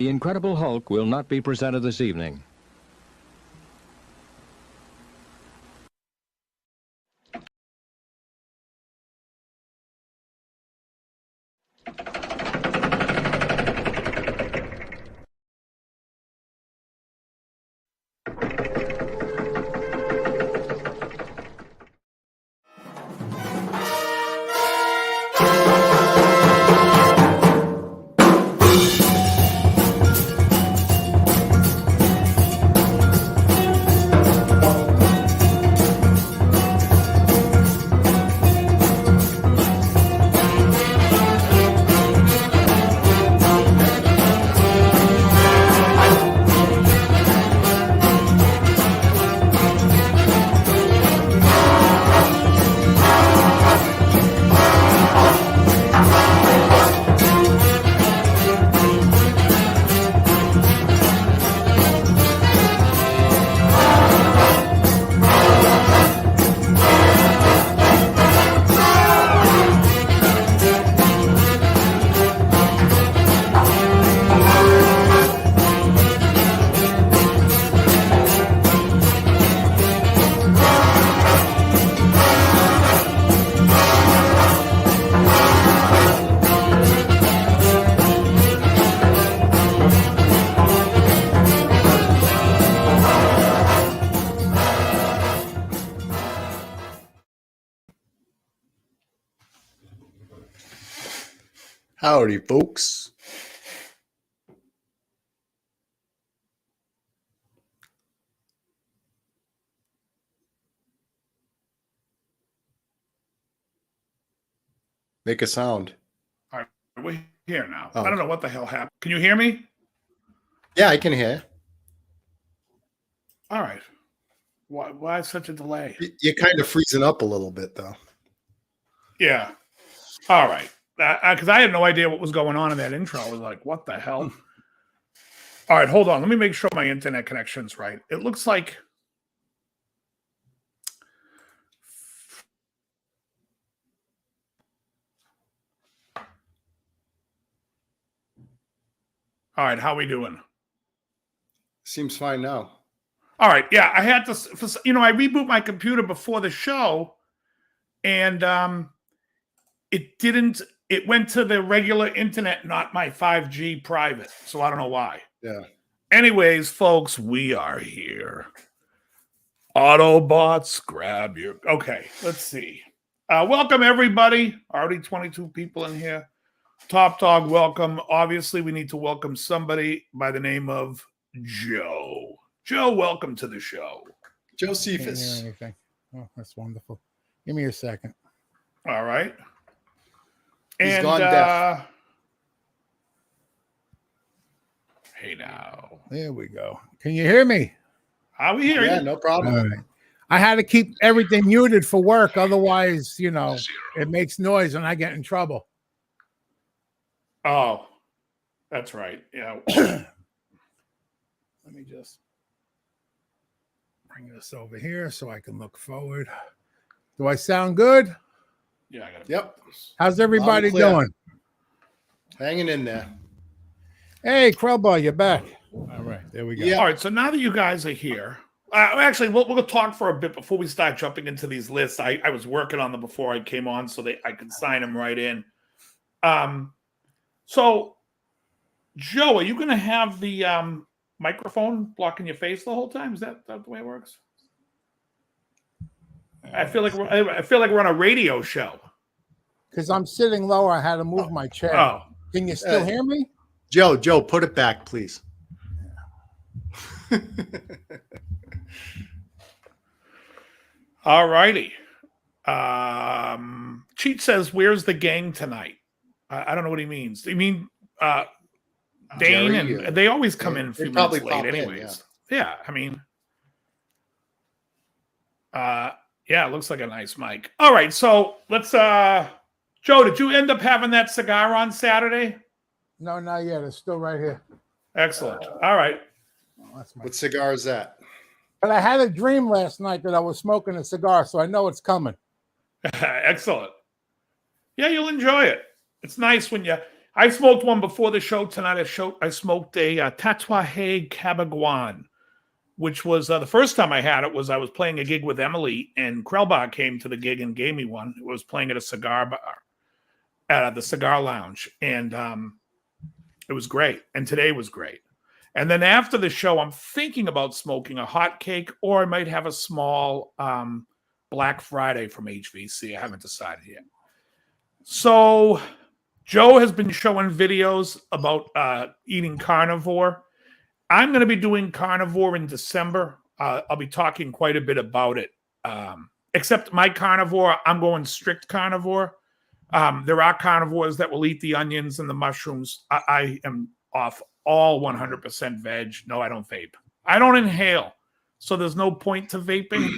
The Incredible Hulk will not be presented this evening. Howdy, folks. Make a sound. All right, we're here now. Oh. I don't know what the hell happened. Can you hear me? Yeah, I can hear. All right. Why such a delay? You're kind of freezing up a little bit, though. Yeah. All right. Because I had no idea what was going on in that intro. I was like, what the hell? All right, hold on. Let me make sure my internet connection's right. It looks like... All right, how we doing? Seems fine now. All right, yeah, I had to... I reboot my computer before the show, and it didn't... It went to the regular internet, not my 5G private. So I don't know why. Yeah. Anyways, folks, we are here. Autobots, grab your... Okay, let's see. Welcome, everybody. Already 22 people in here. Top Dog, welcome. Obviously, we need to welcome somebody by the name of Joe. Joe, welcome to the show. Josephus. Can't hear anything. Oh, that's wonderful. Give me a second. All right. He's gone deaf. Hey now. There we go. Can you hear me? How we hear you? Yeah, no problem. All right. I had to keep everything muted for work. Otherwise, it makes noise and I get in trouble. Oh, that's right. Yeah. Let me just bring this over here so I can look forward. Do I sound good? Yeah, I got it. Yep. How's everybody doing? Hanging in there. Hey, Crowbar, you're back. All right, there we go. Yeah. All right, so now that you guys are here, actually, we'll talk for a bit before we start jumping into these lists. I was working on them before I came on so that I could sign them right in. So, Joe, are you going to have the microphone blocking your face the whole time? Is that the way it works? I feel like we're on a radio show. Because I'm sitting lower, I had to move my chair. Oh. Can you still hear me? Joe, put it back, please. All righty. Cheat says, "Where's the gang tonight?" I don't know what he means. You mean Dane and they always come in a few minutes late, anyways. Yeah, I mean, yeah, it looks like a nice mic. All right, so let's. Joe, did you end up having that cigar on Saturday? No, not yet. It's still right here. Excellent. All right. What cigar is that? But I had a dream last night that I was smoking a cigar, so I know it's coming. Excellent. Yeah, you'll enjoy it. It's nice when you. I smoked one before the show tonight. I smoked a Tatuaje Cabaguan, which was the first time I had it was I was playing a gig with Emily, and Krellbach came to the gig and gave me one. It was playing at a cigar bar, at the Cigar Lounge, and it was great. And today was great. And then after the show, I'm thinking about smoking a hot cake, or I might have a small Black Friday from HVC. I haven't decided yet. So Joe has been showing videos about eating carnivore. I'm going to be doing carnivore in December. I'll be talking quite a bit about it. Except my carnivore, I'm going strict carnivore. There are carnivores that will eat the onions and the mushrooms. I am off all 100% veg. No, I don't vape. I don't inhale. So there's no point to vaping.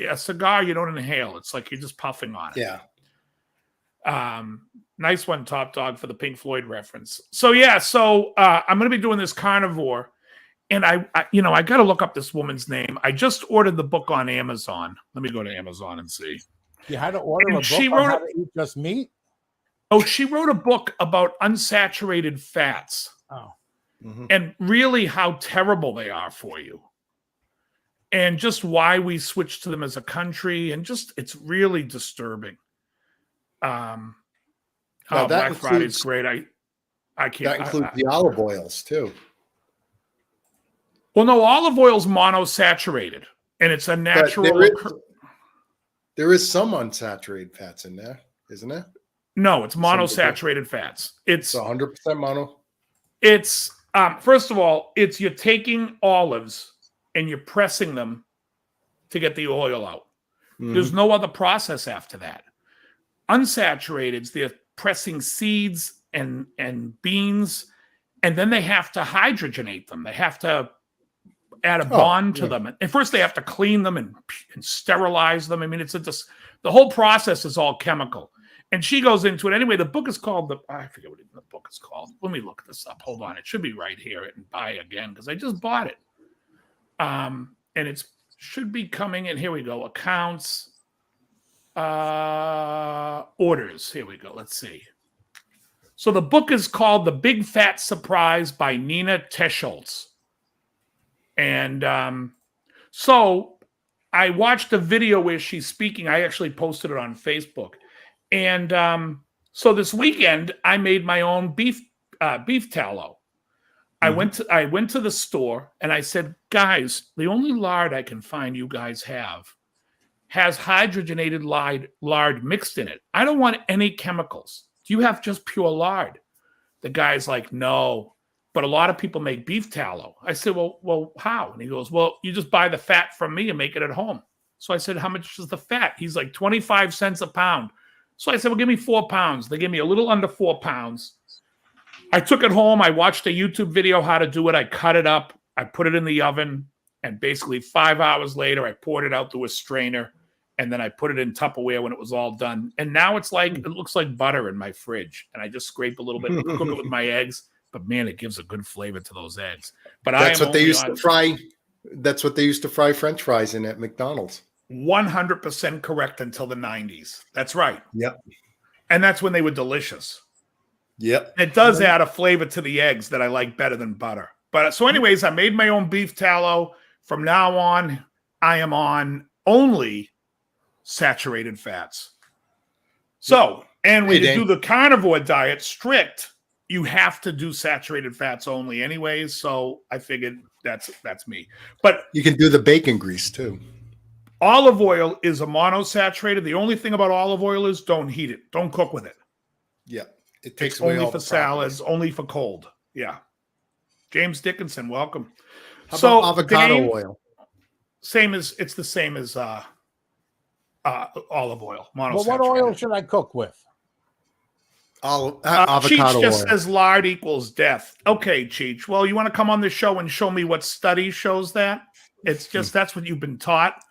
A cigar, you don't inhale. It's like you're just puffing on it. Yeah. Nice one, Top Dog, for the Pink Floyd reference. So yeah, I'm going to be doing this carnivore, and I got to look up this woman's name. I just ordered the book on Amazon. Let me go to Amazon and see. You had to order And a book she on wrote how a- to eat just meat? Oh, she wrote a book about unsaturated fats Oh. and really how terrible they are for you, and just why we switched to them as a country, and just it's really disturbing. Now, that Black Friday is includes- great. I can't. That includes the olive oils too. Well, no, olive oil's monosaturated, and it's a But natural. there is some unsaturated fats in there, isn't it? No, it's monosaturated fats. It's 100% mono. It's first of all, it's you're taking olives and you're pressing them to get the oil out. There's no other process after that. Unsaturateds, they're pressing seeds and beans, and then they have to hydrogenate them. They have to add a bond to them. And first they have to clean them and sterilize them. I mean, the whole process is all chemical. And she goes into it. Anyway, the book is called I forget what the book is called. Let me look this up. Hold on. It should be right here and buy again because I just bought it. And it should be coming in. Here we go. Accounts. Orders. Here we go. Let's see. So the book is called The Big Fat Surprise by Nina Tescholz. And so I watched a video where she's speaking. I actually posted it on Facebook. And so this weekend, I made my own beef tallow. I went to the store and I said, guys, the only lard I can find you guys has hydrogenated lard mixed in it. I don't want any chemicals. Do you have just pure lard? The guy's like, no, but a lot of people make beef tallow. I said, well, how? And he goes, well, you just buy the fat from me and make it at home. So I said, how much is the fat? He's like 25 cents a pound. So I said, well, give me 4 pounds. They gave me a little under 4 pounds. I took it home. I watched a YouTube video how to do it. I cut it up. I put it in the oven. And basically 5 hours later, I poured it out through a strainer. And then I put it in Tupperware when it was all done. And now it looks like butter in my fridge. And I just scrape a little bit and cook it with my eggs. But man, it gives a good flavor to those eggs. But that's what they used to fry. That's what they used to fry French fries in at McDonald's. 100% correct until the 90s. That's right. Yep. And that's when they were delicious. Yep. It does add a flavor to the eggs that I like better than butter. But so anyways, I made my own beef tallow. From now on, I am on only saturated fats. So, and when you do the carnivore diet strict, you have to do saturated fats only anyways. So I figured that's me. But you can do the bacon grease too. Olive oil is a monosaturated. The only thing about olive oil is don't heat it. Don't cook with it. Yeah. It takes away only for salads, only for cold. Yeah. James Dickinson, welcome. How about avocado oil? It's the same as olive oil. Well, what oil should I cook with? Avocado Cheech just oil. says lard equals death. Okay, Cheech. Well, you want to come on the show and show me what study shows that? It's just that's what you've been taught.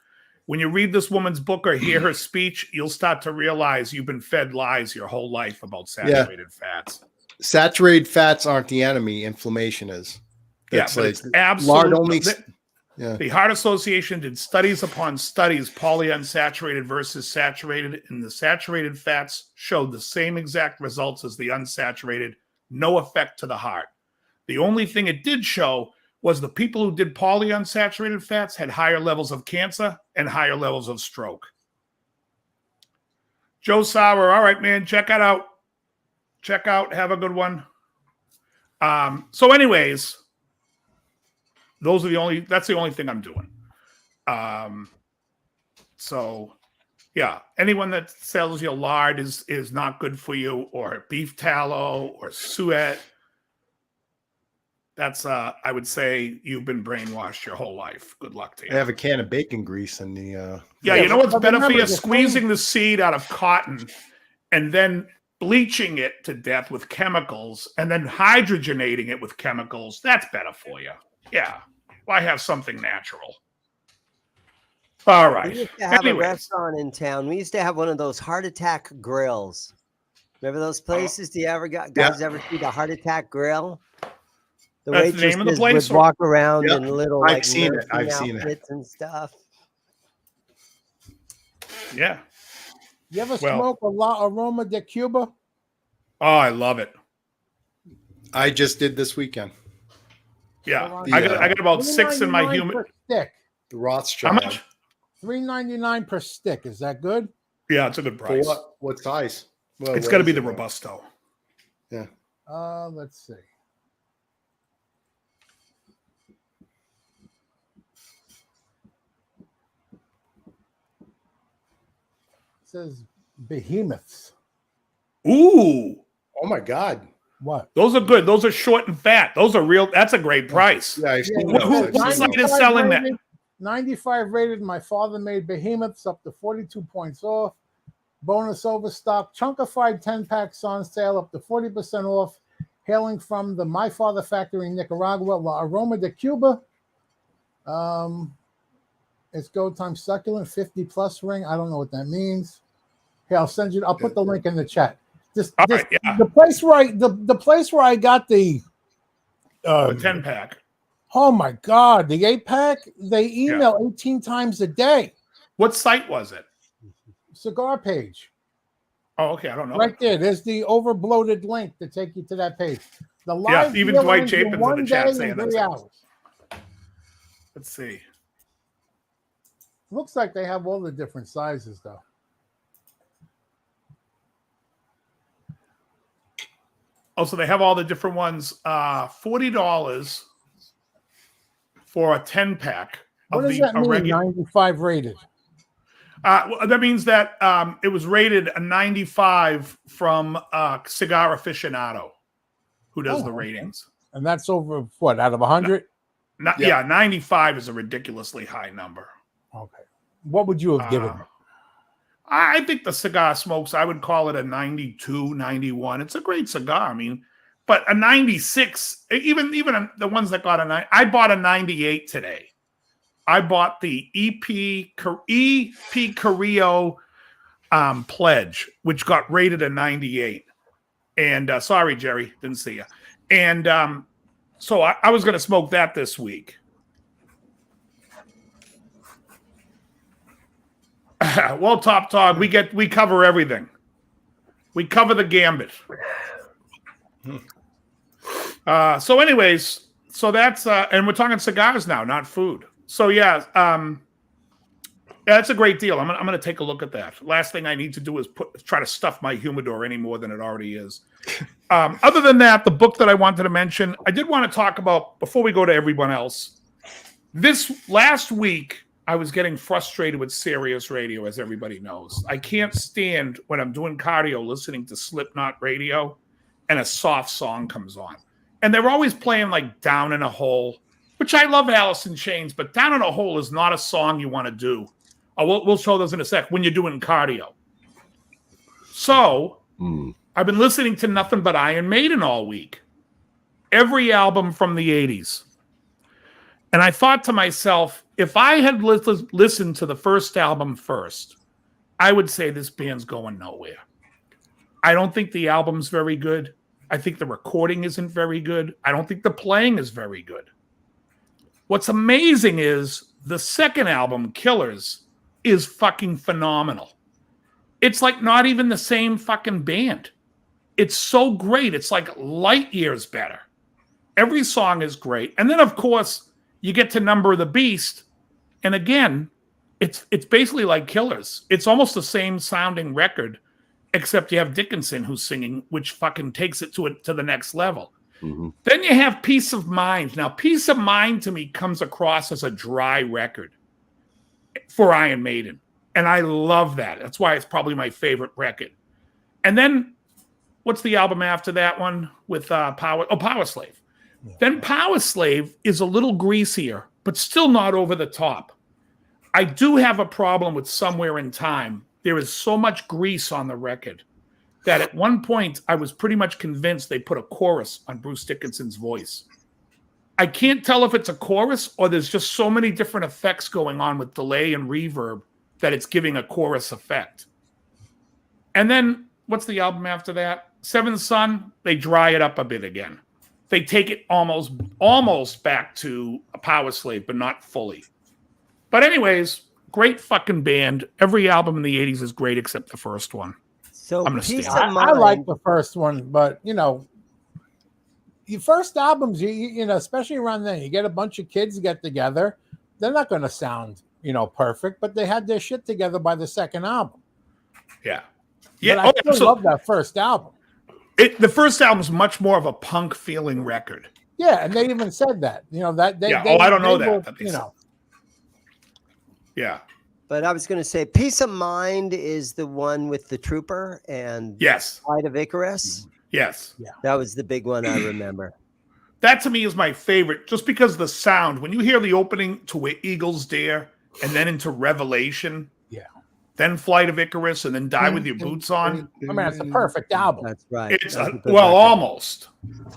When you read this woman's book or hear her speech, you'll start to realize you've been fed lies your whole life about saturated fats. Saturated fats aren't the enemy. Inflammation is. That's but it's absolutely. Lard only. The Heart Association did studies upon studies, polyunsaturated versus saturated, and the saturated fats showed the same exact results as the unsaturated no effect to the heart. The only thing it did show was the people who did polyunsaturated fats had higher levels of cancer and higher levels of stroke. Joe Sauer, all right, man, check it out. Check out, have a good one. So anyways, that's the only thing I'm doing. So yeah, anyone that sells you lard is not good for you, or beef tallow or suet. That's I would say you've been brainwashed your whole life. Good luck to you. I have a can of bacon grease in the Yeah, you know what's better for you? Squeezing the seed out of cotton and then bleaching it to death with chemicals and then hydrogenating it with chemicals. That's better for you. Yeah. Why have something natural? All right. We used to have a restaurant in town. We used to have one of those heart attack grills. Remember those places? Do you ever guys ever see the heart attack grill? The That's the name of the place. Would walk around in little I've seen it and stuff. Yeah. You ever smoke a lot Aroma de Cuba? Oh, I love it. I just did this weekend. Yeah, I got about 6 in my humid stick. The Rothschild. How much? $3.99 per stick. Is that good? Yeah, it's a good price. What size? Well, it's got to be the Robusto. Yeah. Let's see. It says behemoths. Ooh. Oh my God. What? Those are good. Those are short and fat. Those are real. That's a great price. Yeah, Who site is selling that? 95 rated. My father made behemoths up to 42 points off. Bonus overstock. Chunkified 10-packs on sale up to 40% off. Hailing from the My Father factory in Nicaragua. La Aroma de Cuba. It's go time succulent 50+ ring. I don't know what that means. Here, I'll send you. I'll put the link in the chat. The place where I got the 10-pack. Oh my God, the 8-pack. They email 18 times a day. What site was it? Cigar page. Oh, okay. I don't know. Right there. There's the over-bloated link to take you to that page. The live even Dwight Chapin's in the chat saying that's 3 hours. Let's see. Looks like they have all the different sizes, though. Oh, so they have all the different ones. $40 for a 10-pack. What does that mean? 95 rated. Well, that means that it was rated a 95 from Cigar Aficionado, who does the ratings. And that's over what, out of 100? Yeah, 95 is a ridiculously high number. Okay. What would you have given it? I think the cigar smokes, I would call it a 92, 91. It's a great cigar. I mean, but a 96, even the ones that got a 9, I bought a 98 today. I bought the EP Carrillo Pledge, which got rated a 98. And sorry, Jerry, didn't see you. And so I was going to smoke that this week. Well, Top Dog, we cover everything. We cover the gambit. So anyways, so that's and we're talking cigars now, not food. So yeah, that's a great deal. I'm gonna take a look at that. Last thing I need to do is try to stuff my humidor any more than it already is. Other than that, the book that I wanted to mention, I did want to talk about before we go to everyone else. This last week, I was getting frustrated with Sirius Radio, as everybody knows. I can't stand when I'm doing cardio listening to Slipknot radio and a soft song comes on. And they're always playing like Down in a Hole, which I love Alice in Chains, but Down in a Hole is not a song you want to do. We'll show those in a sec when you're doing cardio. So I've been listening to nothing but Iron Maiden all week. Every album from the 80s. And I thought to myself, if I had listened to the first album first, I would say this band's going nowhere. I don't think the album's very good. I think the recording isn't very good. I don't think the playing is very good. What's amazing is the second album, Killers, is fucking phenomenal. It's like not even the same fucking band. it's so great. It's like light years better. Every song is great. And then, of course, you get to Number of the Beast. And again, it's basically like Killers. It's almost the same sounding record, except you have Dickinson who's singing, which fucking takes it to the next level. Mm-hmm. Then you have Peace of Mind. Now, Peace of Mind to me comes across as a dry record for Iron Maiden. And I love that. That's why it's probably my favorite record. And then, what's the album after that one with Power Slave? Yeah. Then Power Slave is a little greasier, but still not over the top. I do have a problem with Somewhere in Time. There is so much grease on the record that at one point I was pretty much convinced they put a chorus on Bruce Dickinson's voice. I can't tell if it's a chorus or there's just so many different effects going on with delay and reverb that it's giving a chorus effect. And then, what's the album after that? Seventh Son, they dry it up a bit again. They take it almost back to a Power Slave, but not fully. But anyways, great fucking band. Every album in the 80s is great except the first one. So I like the first one, but your first albums, you know, especially around then, you get a bunch of kids get together. They're not going to sound, perfect, but they had their shit together by the second album. Yeah. But I still love that first album. The first album is much more of a punk feeling record. Yeah, and they even said that. I don't know that. Yeah. But I was going to say, Peace of Mind is the one with the Trooper and yes, Flight of Icarus. Yes, yeah, that was the big one I remember. That to me is my favorite, just because of the sound. When you hear the opening to Where Eagles Dare, and then into Revelation, then Flight of Icarus, and then Die With Your Boots On. I mean, it's a perfect album. That's right. It's almost.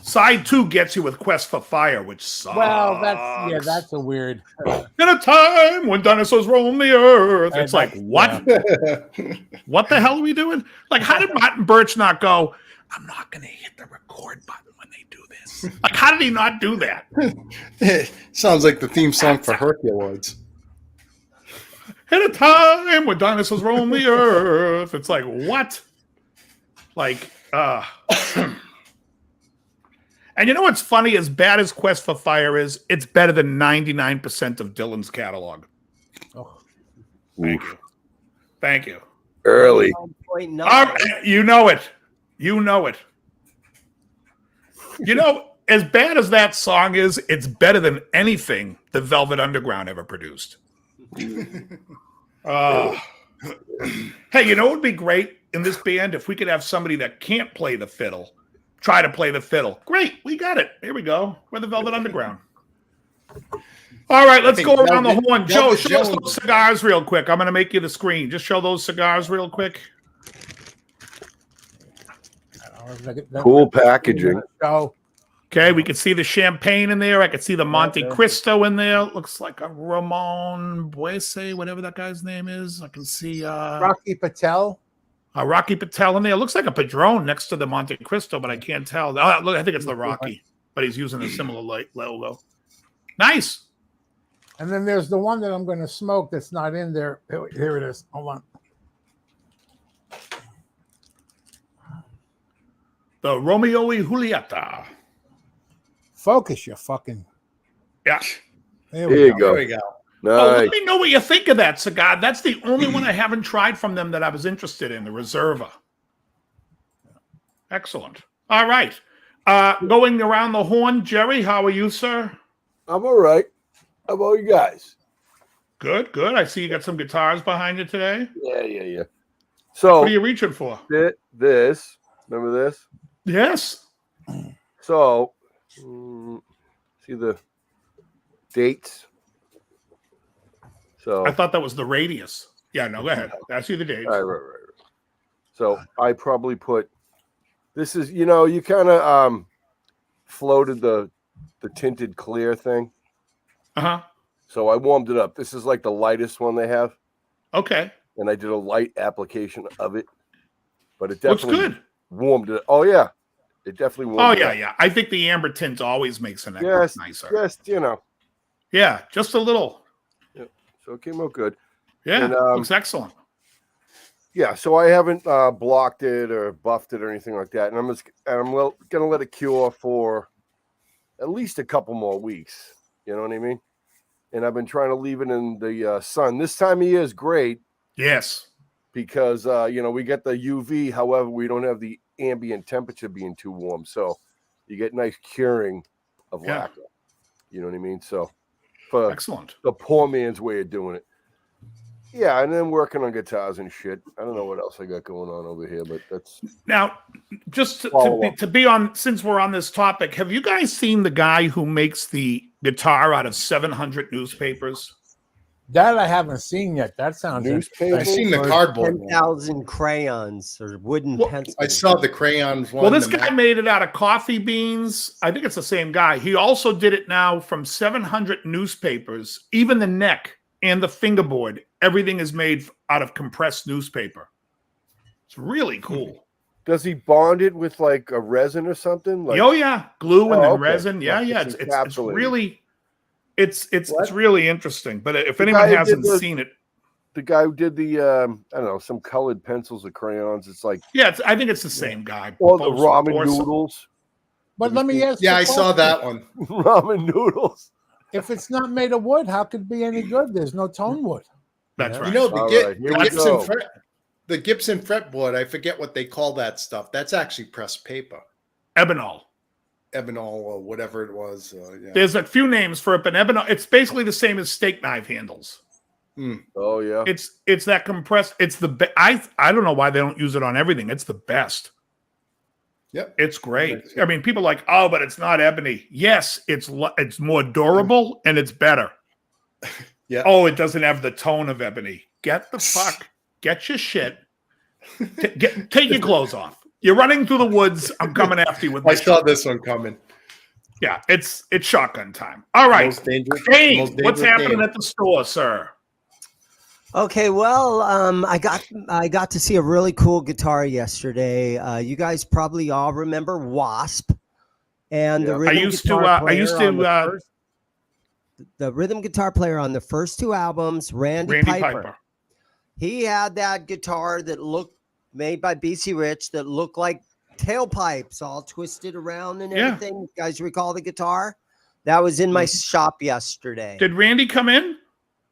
Side 2 gets you with Quest for Fire, which sucks. Well, that's a weird. In a time when dinosaurs roam the earth, it's like, what? Yeah. What the hell are we doing? Like, how did Martin Birch not go, I'm not going to hit the record button when they do this? Like, how did he not do that? Sounds like the theme song for Herculoids. At a time when dinosaurs roam the earth. It's like, what? Like, And you know what's funny? As bad as Quest for Fire is, it's better than 99% of Dylan's catalog. Oh. Thank you. Early. You know it. As bad as that song is, it's better than anything the Velvet Underground ever produced. Hey, it would be great in this band if we could have somebody that can't play the fiddle try to play the fiddle. Great, we got it. Here we go. We're the Velvet Underground. All right, let's go around the horn. Joe, show us those cigars real quick. I'm going to make you the screen. Just show those cigars real quick. Cool packaging. Okay, we can see the champagne in there. I can see the Monte Cristo in there. Looks like a Ramon Buese, whatever that guy's name is. I can see Rocky Patel. Rocky Patel in there. Looks like a Padron next to the Monte Cristo, but I can't tell. Oh, look, I think it's the Rocky, but he's using a similar logo. Nice. And then there's the one that I'm going to smoke that's not in there. Here it is. Hold on. The Romeo y Julieta. Focus, you fucking. Yeah. There you go. There we go. Nice. Oh, let me know what you think of that cigar. That's the only one I haven't tried from them that I was interested in, the Reserva. Excellent. All right. Going around the horn, Jerry, how are you, sir? I'm all right. How about you guys? Good. I see you got some guitars behind you today. Yeah. So, what are you reaching for? This. Remember this? Yes. So, see the dates? So I thought that was the radius. Yeah, no, go ahead. I see the dates. Right. So I probably put this is you kind of floated the tinted clear thing. Uh-huh. So I warmed it up. This is like the lightest one they have. Okay. And I did a light application of it. But it definitely looks good. Warmed it. Oh yeah. It definitely warmed it up. Yeah. I think the amber tint always makes an nicer. Yes, Yeah, just a little. So it came out good. Yeah, and, looks excellent. yeah, so I haven't blocked it or buffed it or anything like that, and I'm gonna let it cure for at least a couple more weeks. You know what I mean? And I've been trying to leave it in the sun. This time of year is great. Yes. Because we get the UV. However, we don't have the ambient temperature being too warm, so you get nice curing of lacquer. You know what I mean? So, for excellent, the poor man's way of doing it. Yeah, and then working on guitars and shit. I don't know what else I got going on over here, but that's now. Just to be on, since we're on this topic, have you guys seen the guy who makes the guitar out of 700 newspapers? That I haven't seen yet. That sounds interesting. I've seen the cardboard 10,000 crayons or wooden pencils. I saw the crayons one. Well, this guy made it out of coffee beans. I think it's the same guy. He also did it now from 700 newspapers. Even the neck and the fingerboard, everything is made out of compressed newspaper. It's really cool. Does he bond it with like a resin or something? Like, oh yeah, glue and then resin. Yeah, it's really. It's really interesting, but if anyone hasn't seen it, the guy who did the I don't know, some colored pencils or crayons, it's like I think it's the same guy. Or the ramen noodles. But let me ask. Yeah, I saw that one. Ramen noodles. If it's not made of wood, how could it be any good? There's no tone wood. That's right. You know the Gibson fretboard. I forget what they call that stuff. That's actually pressed paper. Ebonol or whatever it was. Yeah. There's a few names for it, but ebonol, it's basically the same as steak knife handles. Oh yeah, it's that compressed. It's the I don't know why they don't use it on everything. It's the best. Yep, it's great. I mean, people are like, oh, but it's not ebony. Yes, it's more durable and it's better. Yeah. Oh, it doesn't have the tone of ebony. Get your shit. Take your clothes off. You're running through the woods. I'm coming after you with my I saw this one coming. Yeah, it's shotgun time. All right. Dane, what's happening at the store, sir? Okay, well, I got to see a really cool guitar yesterday. You guys probably all remember Wasp, and the rhythm guitar player on the first two albums, Randy Piper. He had that guitar that looked made by BC Rich that looked like tailpipes all twisted around and everything. You guys recall the guitar? That was in my shop yesterday. Did Randy come in?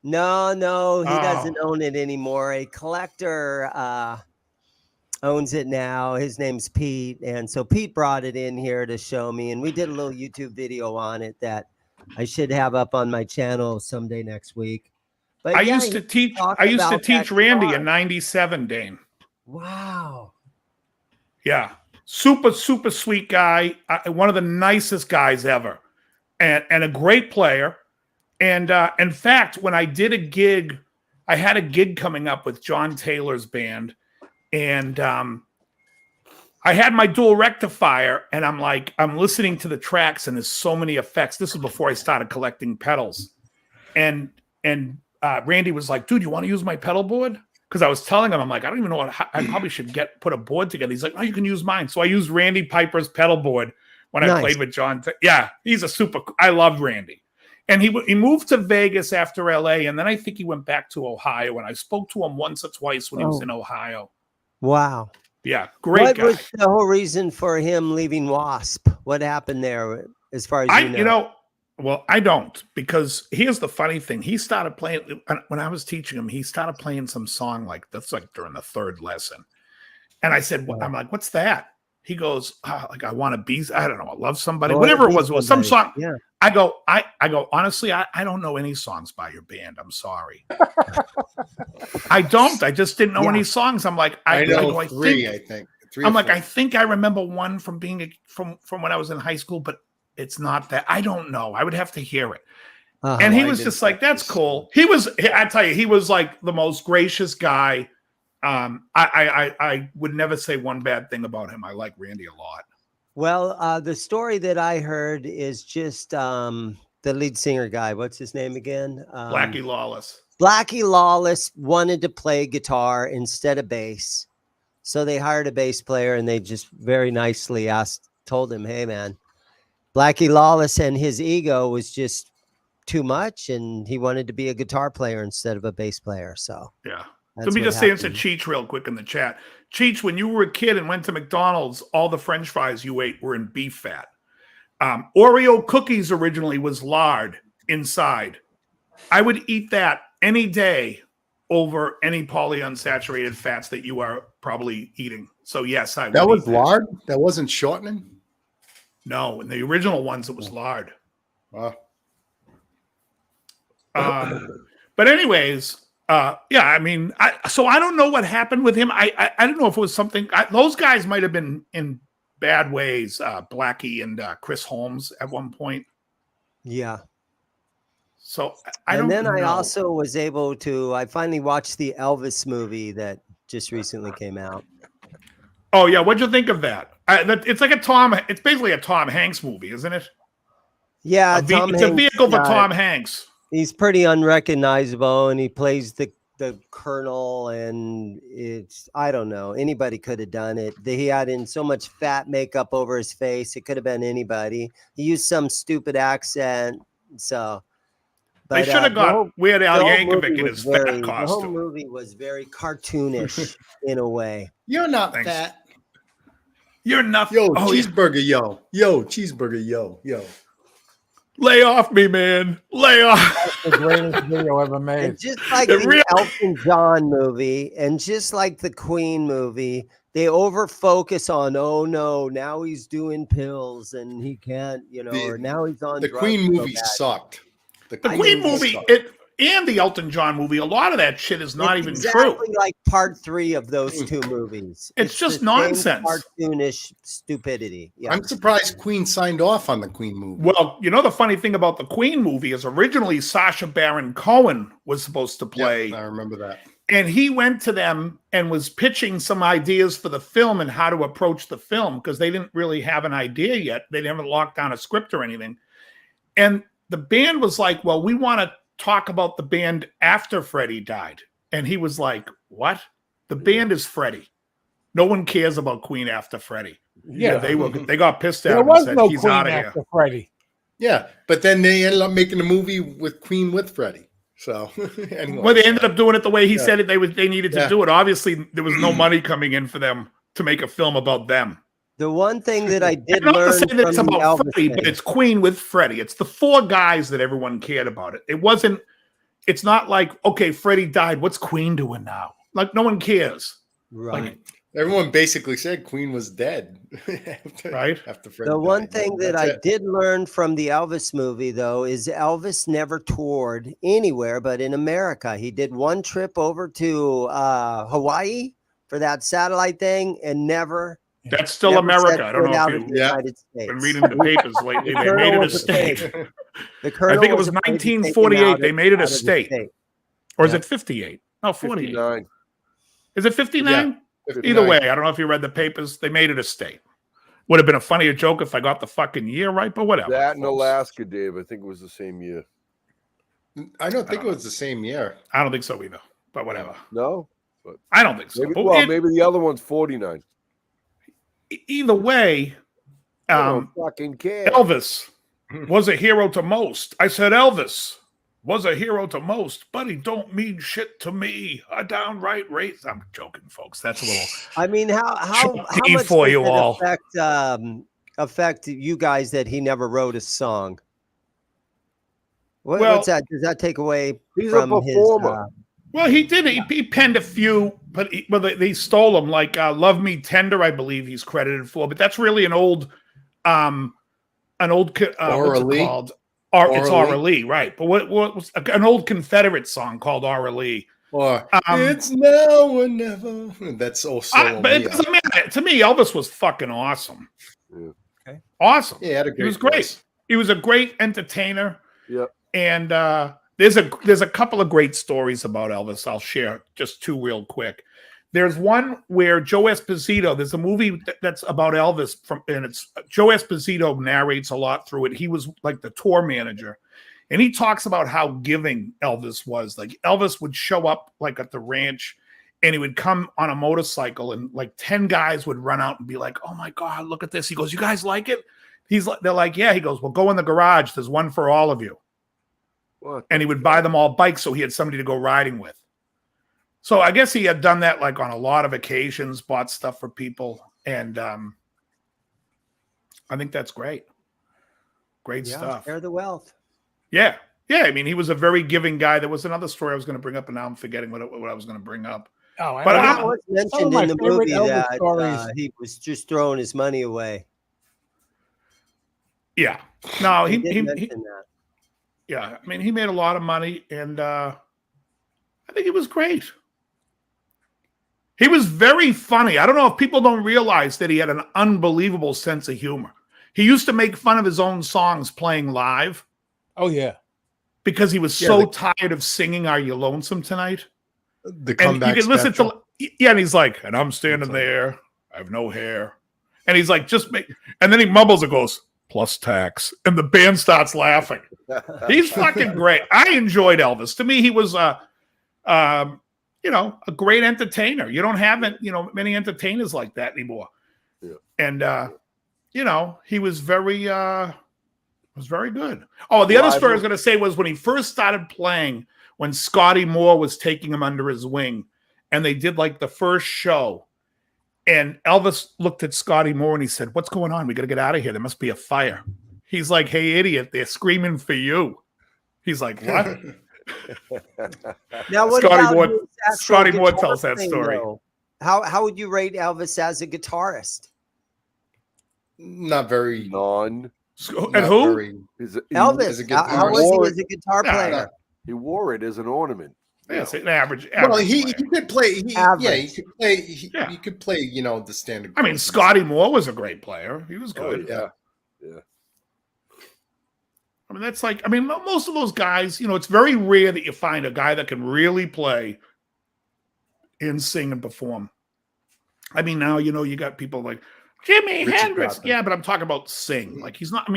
No, he doesn't own it anymore. A collector owns it now. His name's Pete. And so Pete brought it in here to show me. And we did a little YouTube video on it that I should have up on my channel someday next week. But I used to teach Randy in 97, Dane. Wow. Yeah. Super, super sweet guy. One of the nicest guys ever. And a great player. And in fact, when I did a gig, I had a gig coming up with John Taylor's band. And I had my dual rectifier. And I'm listening to the tracks and there's so many effects. This was before I started collecting pedals. And Randy was like, dude, you want to use my pedal board? Because I was telling him, I'm like, I don't even know I probably should put a board together. He's like, oh, you can use mine. So I used Randy Piper's pedal board when I played with John. Yeah, he's I love Randy. And he moved to Vegas after LA. And then I think he went back to Ohio. And I spoke to him once or twice when he was in Ohio. Wow. Yeah, great guy. What was the whole reason for him leaving Wasp? What happened there as far as you know? Well, I don't, because here's the funny thing. He started playing, when I was teaching him, he started playing some song that's like during the third lesson. And I said, I'm like, what's that? He goes, I want to be, I don't know, I love somebody, whatever it was some song. Yeah. I go, honestly, I don't know any songs by your band. I'm sorry. I just didn't know any songs. I'm like, I know three, I think. I'm like, I think I remember one from being from when I was in high school, but it's not that. I don't know. I would have to hear it. And he was just like, that's cool. I tell you, he was like the most gracious guy. I would never say one bad thing about him. I like Randy a lot. Well, the story that I heard is just the lead singer guy. What's his name again? Blackie Lawless. Blackie Lawless wanted to play guitar instead of bass. So they hired a bass player and they just very nicely told him, hey, man, Blackie Lawless and his ego was just too much. And he wanted to be a guitar player instead of a bass player. So yeah. Let me just answer Cheech real quick in the chat. Cheech, when you were a kid and went to McDonald's, all the French fries you ate were in beef fat. Oreo cookies originally was lard inside. I would eat that any day over any polyunsaturated fats that you are probably eating. So yes, I would. That was lard? That wasn't shortening? No, in the original ones, it was lard. Wow. But anyways, yeah, I mean, so I don't know what happened with him. I don't know if it was something. Those guys might have been in bad ways, Blackie and Chris Holmes at one point. Yeah. So I don't know. I also was able to, I finally watched the Elvis movie that just recently came out. Oh yeah, what'd you think of that? It's like it's basically a Tom Hanks movie, isn't it? Yeah, it's a vehicle for Tom Hanks. He's pretty unrecognizable, and he plays the colonel, and it's, I don't know, anybody could have done it. He had in so much fat makeup over his face, it could have been anybody. He used some stupid accent, so. But, they should have got Weird Al Yankovic in his fat costume. The whole movie was very cartoonish in a way. You're not fat. You're not. Yo, cheeseburger, yo. Yo, cheeseburger, yo. Lay off me, man. Lay off. That's the greatest video ever made. And just like the Elton John movie and just like the Queen movie, they over-focus on, oh, no, now he's doing pills and he can't, or now he's on the drugs. The Queen movie sucked. The Queen movie, and the Elton John movie, a lot of that shit is not even exactly true. Like part 3 of those two movies. It's just nonsense. Cartoonish stupidity. Yeah. I'm surprised Queen signed off on the Queen movie. Well, the funny thing about the Queen movie is originally Sacha Baron Cohen was supposed to play. Yeah, I remember that. And he went to them and was pitching some ideas for the film and how to approach the film because they didn't really have an idea yet. They haven't locked down a script or anything. And the band was like, well, we want to talk about the band after Freddie died. And he was like, what? The band is Freddie. No one cares about Queen after Freddie. Yeah. They got pissed at there him was and said, no he's Queen out of after here. Freddie. Yeah, but then they ended up making a movie with Queen with Freddie. So anyway. Well, they ended up doing it the way he said it. They needed to do it. Obviously, there was no money coming in for them to make a film about them. The one thing that I did not learn to say that it's from about Elvis Freddie, but it's Queen with Freddie. It's the 4 guys that everyone cared about it. It's not like, okay, Freddie died. What's Queen doing now? Like, no one cares. Right. Like, everyone basically said Queen was dead. Right. After Freddie The one died. thing that I did learn from the Elvis movie, though, is Elvis never toured anywhere but in America. He did one trip over to Hawaii for that satellite thing and never. That's still America. I don't know if you've been reading the papers lately. They made it a state. I think it was 1948. They made it a state. Or is it 58? No, 48. 59. Is it 59? Yeah, Either way, I don't know if you read the papers. They made it a state. Would have been a funnier joke if I got the fucking year right, but whatever. That in Alaska, Dave. I think it was the same year. I don't think it was the same year. I don't think so either, but whatever. No? But I don't think so. Maybe, maybe the other one's 49. Either way, fucking care. Elvis was a hero to most. I said Elvis was a hero to most, but he don't mean shit to me. A downright race. I'm joking, folks. That's a little. I mean, how much for you all affect you guys that he never wrote a song? What's that? Does that take away from a performer? Well, he did. He penned a few, but they stole them. Like "Love Me Tender," I believe he's credited for. But that's really an old what's it called? It's Aura Lee, right? But what was an old Confederate song called Aura Lee? Or it's now or never. That's also. But it doesn't matter. To me, Elvis was fucking awesome. Yeah. Okay. Awesome. Yeah, he was great. voice. He was a great entertainer. Yep. And there's a couple of great stories about Elvis. I'll share just 2 real quick. There's one where Joe Esposito. There's a movie that's about Elvis and it's Joe Esposito narrates a lot through it. He was like the tour manager, and he talks about how giving Elvis was. Like Elvis would show up like at the ranch, and he would come on a motorcycle, and like 10 guys would run out and be like, "Oh my God, look at this!" He goes, "You guys like it?" They're like, "Yeah." He goes, "Well, go in the garage. There's one for all of you." What? And he would buy them all bikes so he had somebody to go riding with. So I guess he had done that like on a lot of occasions, bought stuff for people. And I think that's great. Great stuff. Share the wealth. Yeah. Yeah. I mean, he was a very giving guy. There was another story I was going to bring up, and now I'm forgetting what I was going to bring up. Oh, But It was mentioned in the movie that stories. he was just throwing his money away. Yeah. No, He he did mention that. yeah. I mean, he made a lot of money, and I think it was great. He was very funny. I don't know if people don't realize that he had an unbelievable sense of humor. He used to make fun of his own songs playing live. Oh yeah, because he was so tired of singing "Are You Lonesome Tonight." The And comeback. you can listen special. to, yeah, and he's like, and I'm standing there, I have no hair, and he's like, just make, and then he mumbles and goes, plus tax, and the band starts laughing. He's fucking great. I enjoyed Elvis. To me, he was a great entertainer. You don't have many entertainers like that anymore. Yeah. And he was very good. Oh, the other story I was going to say was when he first started playing, when Scotty Moore was taking him under his wing, and they did like the first show, and Elvis looked at Scotty Moore and he said, "What's going on? We got to get out of here. There must be a fire." He's like, "Hey, idiot, they're screaming for you." He's like, "What?" Now, what Scotty Moore tells that story. Though? How would you rate Elvis as a guitarist? Not very. And who? Elvis. How was he as a guitar player? He wore it as an ornament. Yeah, it's an average. Well, he could play. He could play. He Yeah. could play. The standard. I mean, Scotty Moore was a great player. He was good. Yeah. I mean, that's like, most of those guys, it's very rare that you find a guy that can really play and sing and perform. I mean, now, you got people like Jimi Hendrix. Joplin. Yeah, but I'm talking about sing. Like, he's not,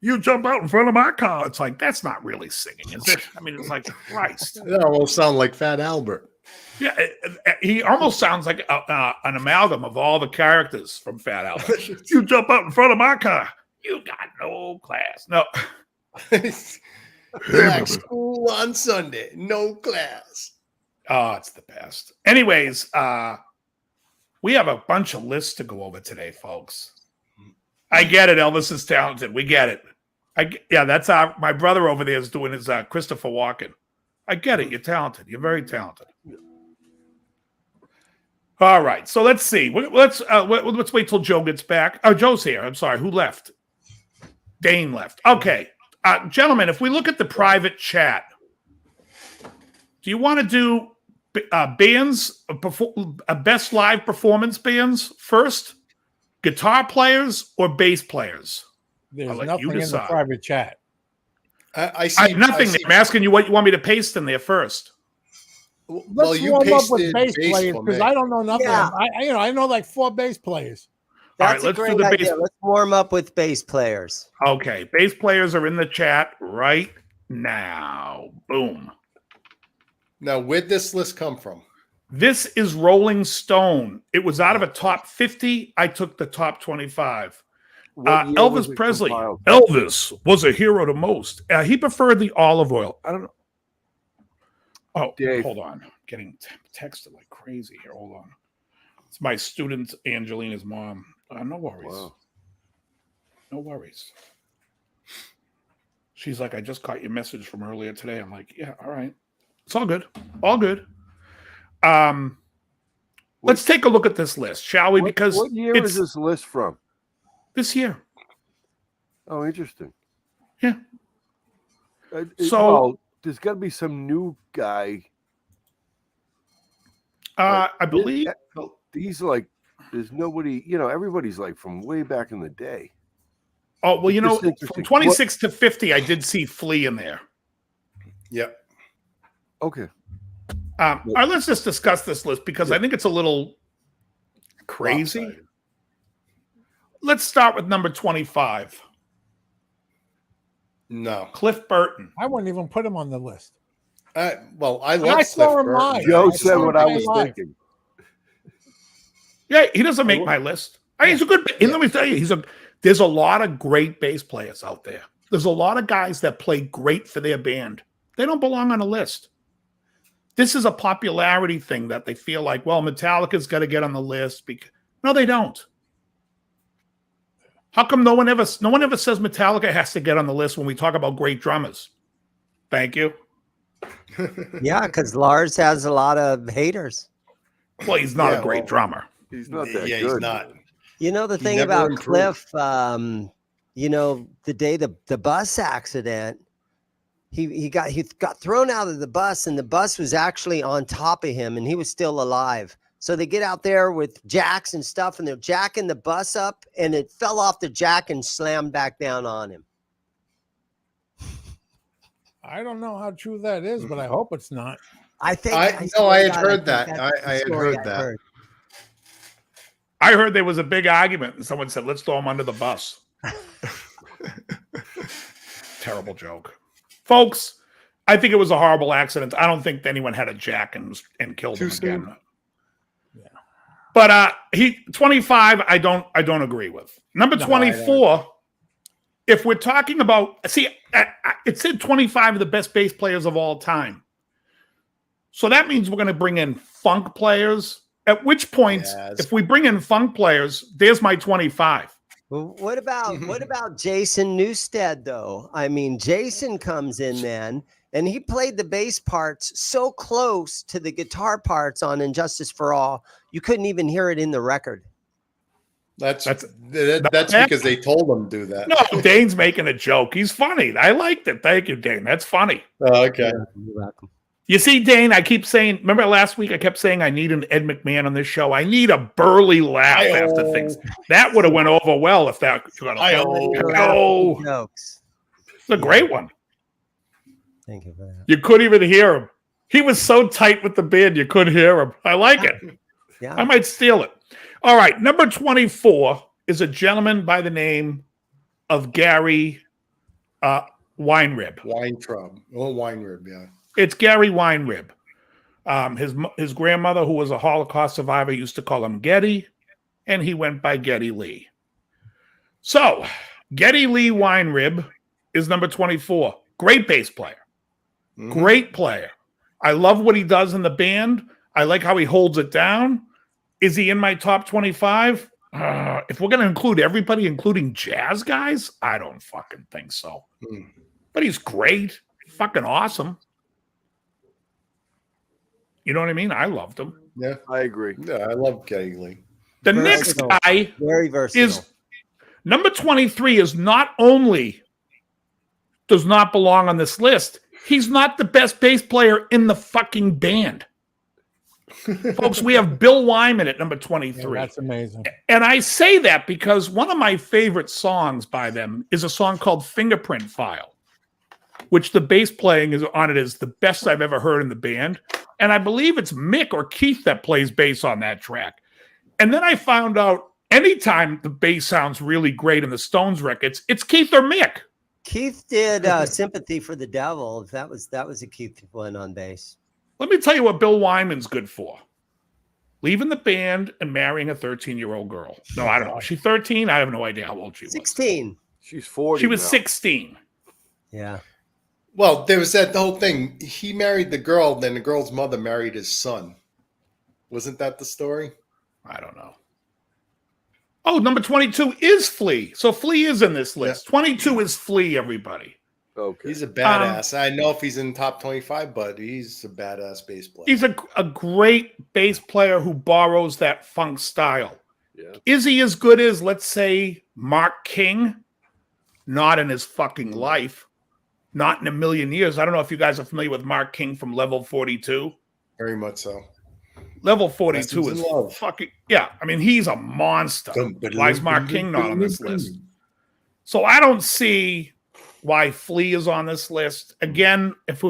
you jump out in front of my car. It's like, that's not really singing, is it? It's like, Christ. That will sound like Fat Albert. Yeah, he almost sounds like an amalgam of all the characters from Fat Albert. You jump out in front of my car. You got no class. No. Black school on Sunday. No class. Oh, it's the best. Anyways, we have a bunch of lists to go over today, folks. I get it. Elvis is talented. We get it. That's my brother over there is doing his Christopher Walken. I get it. You're talented. You're very talented. All right. So let's see. Let's wait till Joe gets back. Oh, Joe's here. I'm sorry. Who left? Dane left. Okay. Gentlemen, if we look at the private chat, do you want to do bands, best live performance bands first? Guitar players or bass players? There's nothing in the private chat. I see nothing. I'm asking you what you want me to paste in there first. Let's warm up with bass players because I don't know nothing. Yeah. I know like 4 bass players. That's All a right, let's do great the idea. bass. Let's warm up with bass players. Okay, bass players are in the chat right now. Boom. Now, where'd this list come from? This is Rolling Stone. It was out of a top 50. I took the top 25. Elvis Presley. Elvis was a hero to most. He preferred the olive oil. I don't know. Oh, Dave. Hold on. Getting texted like crazy here. Hold on. It's my student Angelina's mom. No worries. Wow. No worries. She's like, I just caught your message from earlier today. I'm like, yeah, all right. It's all good. All good. Let's take a look at this list, shall we? Because what year is this list from? This year. Oh, interesting. Yeah. So there's got to be some new guy. I believe These there's nobody. Everybody's like from way back in the day. Oh, well, It's from interesting. 26 to 50, I did see Flea in there. Yep. Okay. All right, let's just discuss this list because I think it's a little crazy. Lopsided. Let's start with number 25, No. Cliff Burton. I wouldn't even put him on the list. Well, I And love I saw Cliff him Burton. live. Joe I said saw what him I play was live. thinking. Yeah, he doesn't make my list. He's a good. And let me tell you, there's a lot of great bass players out there. There's a lot of guys that play great for their band. They don't belong on a list. This is a popularity thing that they feel like, well, Metallica's got to get on the list. No, they don't. How come no one ever says Metallica has to get on the list when we talk about great drummers? Thank you. Yeah, because Lars has a lot of haters. Well, he's not a great drummer. He's not that good. He's not. You know, the thing never about improved. Cliff, you know, the day the bus accident, he got thrown out of the bus, and the bus was actually on top of him, and he was still alive. So they get out there with jacks and stuff, and they're jacking the bus up, and it fell off the jack and slammed back down on him. I don't know how true that is, but I hope it's not. I think I had heard that. I had heard that. I heard there was a big argument, and someone said, "Let's throw him under the bus." Terrible joke, folks. I think it was a horrible accident. I don't think anyone had a jack and killed him again. Yeah. But he 25. I don't agree with. Number 24. If we're talking about, it said 25 of the best bass players of all time. So that means we're going to bring in funk players. At which point, if we bring in funk players, there's my 25. Well, what about Jason Newsted, though? I mean, Jason comes in then, and he played the bass parts so close to the guitar parts on Injustice for All, you couldn't even hear it in the record. That's because they told him to do that. No, Dane's making a joke. He's funny. I liked it. Thank you, Dane. That's funny. Oh, okay. You're welcome. You see, Dane, I keep saying, remember last week I kept saying I need an Ed McMahon on this show. I need a burly laugh after things. That would have went over well if that jokes. It's a great one. Thank you for that. You couldn't even hear him. He was so tight with the band, you couldn't hear him. I like it. Yeah. I might steal it. All right, number 24 is a gentleman by the name of Gary Weinrib. Weinrib, yeah. It's Gary Weinrib. His grandmother, who was a Holocaust survivor, used to call him Getty, and he went by Geddy Lee. So, Geddy Lee Weinrib is number 24. Great bass player. Mm-hmm. Great player. I love what he does in the band. I like how he holds it down. Is he in my top 25? If we're going to include everybody, including jazz guys, I don't fucking think so. But he's great. Fucking awesome. You know what I mean? I loved him. Yeah, I agree. Yeah, I love Geddy Lee. The next guy very versatile. Is number 23 is not only does not belong on this list, he's not the best bass player in the fucking band. Folks, we have Bill Wyman at number 23. Yeah, that's amazing. And I say that because one of my favorite songs by them is a song called Fingerprint File, which the bass playing is on it is the best I've ever heard in the band. And I believe it's Mick or Keith that plays bass on that track. And then I found out anytime the bass sounds really great in the Stones records, it's Keith or Mick. Keith did Sympathy for the Devil. That was a Keith one on bass. Let me tell you what Bill Wyman's good for. Leaving the band and marrying a 13-year-old girl. No, I don't know. Is she 13? I have no idea how old she was. 16. She's 40 She was now. 16. Yeah. Well, there was that whole thing. He married the girl, then the girl's mother married his son. Wasn't that the story? I don't know. Oh, number 22 is Flea. So Flea is in this list. 22 is Flea, everybody. Okay. He's a badass. I know if he's in top 25, but he's a badass bass player. He's a great bass player who borrows that funk style. Yeah. Is he as good as, let's say, Mark King? Not in his fucking life. Not in a million years. I don't know if you guys are familiar with Mark King from Level 42. Very much so. Level 42 Lessons is in Love. fucking, yeah. I mean, he's a monster. Why is Mark King not on this list? So I don't see why Flea is on this list. Again, if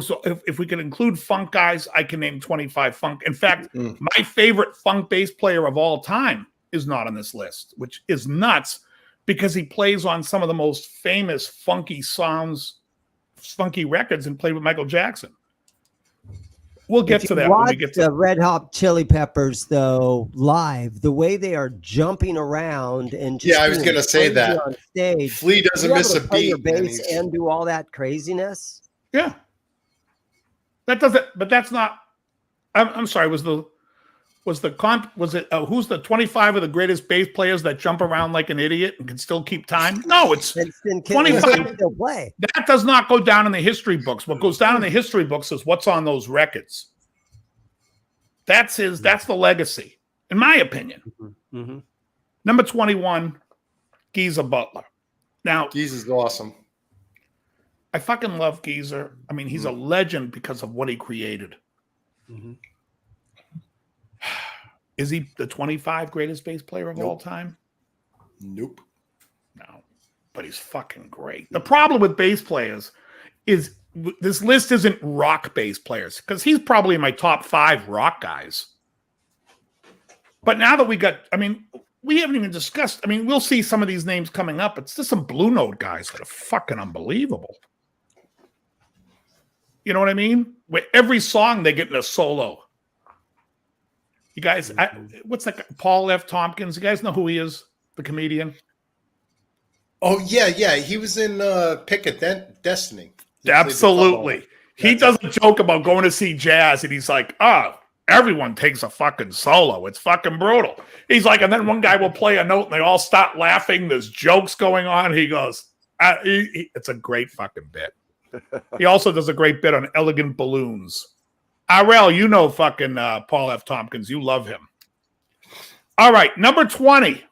we can include funk guys, I can name 25 funk. In fact, my favorite funk bass player of all time is not on this list, which is nuts because he plays on some of the most famous funky sounds, funky records, and played with Michael Jackson. We'll get to that when we get to the Red Hot Chili Peppers, though, live. The way they are jumping around and just I was going to say that on stage. Flea doesn't miss a beat. Your bass and do all that craziness. Yeah, that doesn't. But that's not. I'm sorry. Was it who's the 25 of the greatest bass players that jump around like an idiot and can still keep time? No, it's 25. Still play. That does not go down in the history books. What goes down in the history books is what's on those records. That's the legacy, in my opinion. Mm-hmm. Number 21, Geezer Butler. Now, Geezer's awesome. I fucking love Geezer. I mean, he's a legend because of what he created. Mm-hmm. Is he the 25 greatest bass player of all time? Nope. No, but he's fucking great. The problem with bass players is this list isn't rock bass players, because he's probably in my top 5 rock guys. But now that we haven't even discussed, we'll see some of these names coming up. It's just some Blue Note guys that are fucking unbelievable. You know what I mean? Where every song they get in a solo. You guys, what's that guy? Paul F. Tompkins. You guys know who he is? The comedian. Oh, yeah. He was in Pick of Destiny. Absolutely. He does a joke about going to see jazz, and he's like, everyone takes a fucking solo. It's fucking brutal. He's like, and then one guy will play a note, and they all start laughing. There's jokes going on. He goes, it's a great fucking bit. He also does a great bit on Elegant Balloons. RL, you know fucking Paul F. Tompkins. You love him. All right, number 20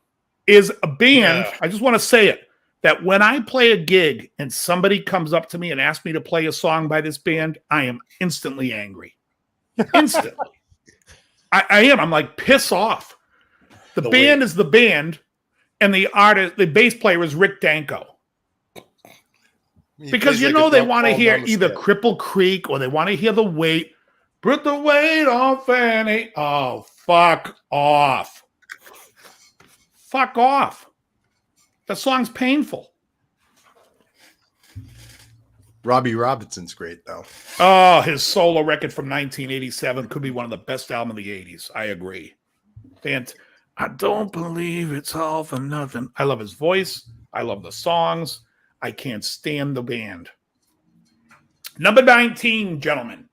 is a band. Yeah. I just want to say it, that when I play a gig and somebody comes up to me and asks me to play a song by this band, I am instantly angry. Instantly. I am. I'm like, piss off. The band is the band, and the bass player is Rick Danko. Because they want to hear either Cripple Creek or they want to hear The Weight. Put the weight on Fanny. Oh, fuck off. Fuck off. That song's painful. Robbie Robinson's great, though. Oh, his solo record from 1987 could be one of the best albums of the 80s. I agree. I don't believe it's all for nothing. I love his voice. I love the songs. I can't stand the band. Number 19, gentlemen,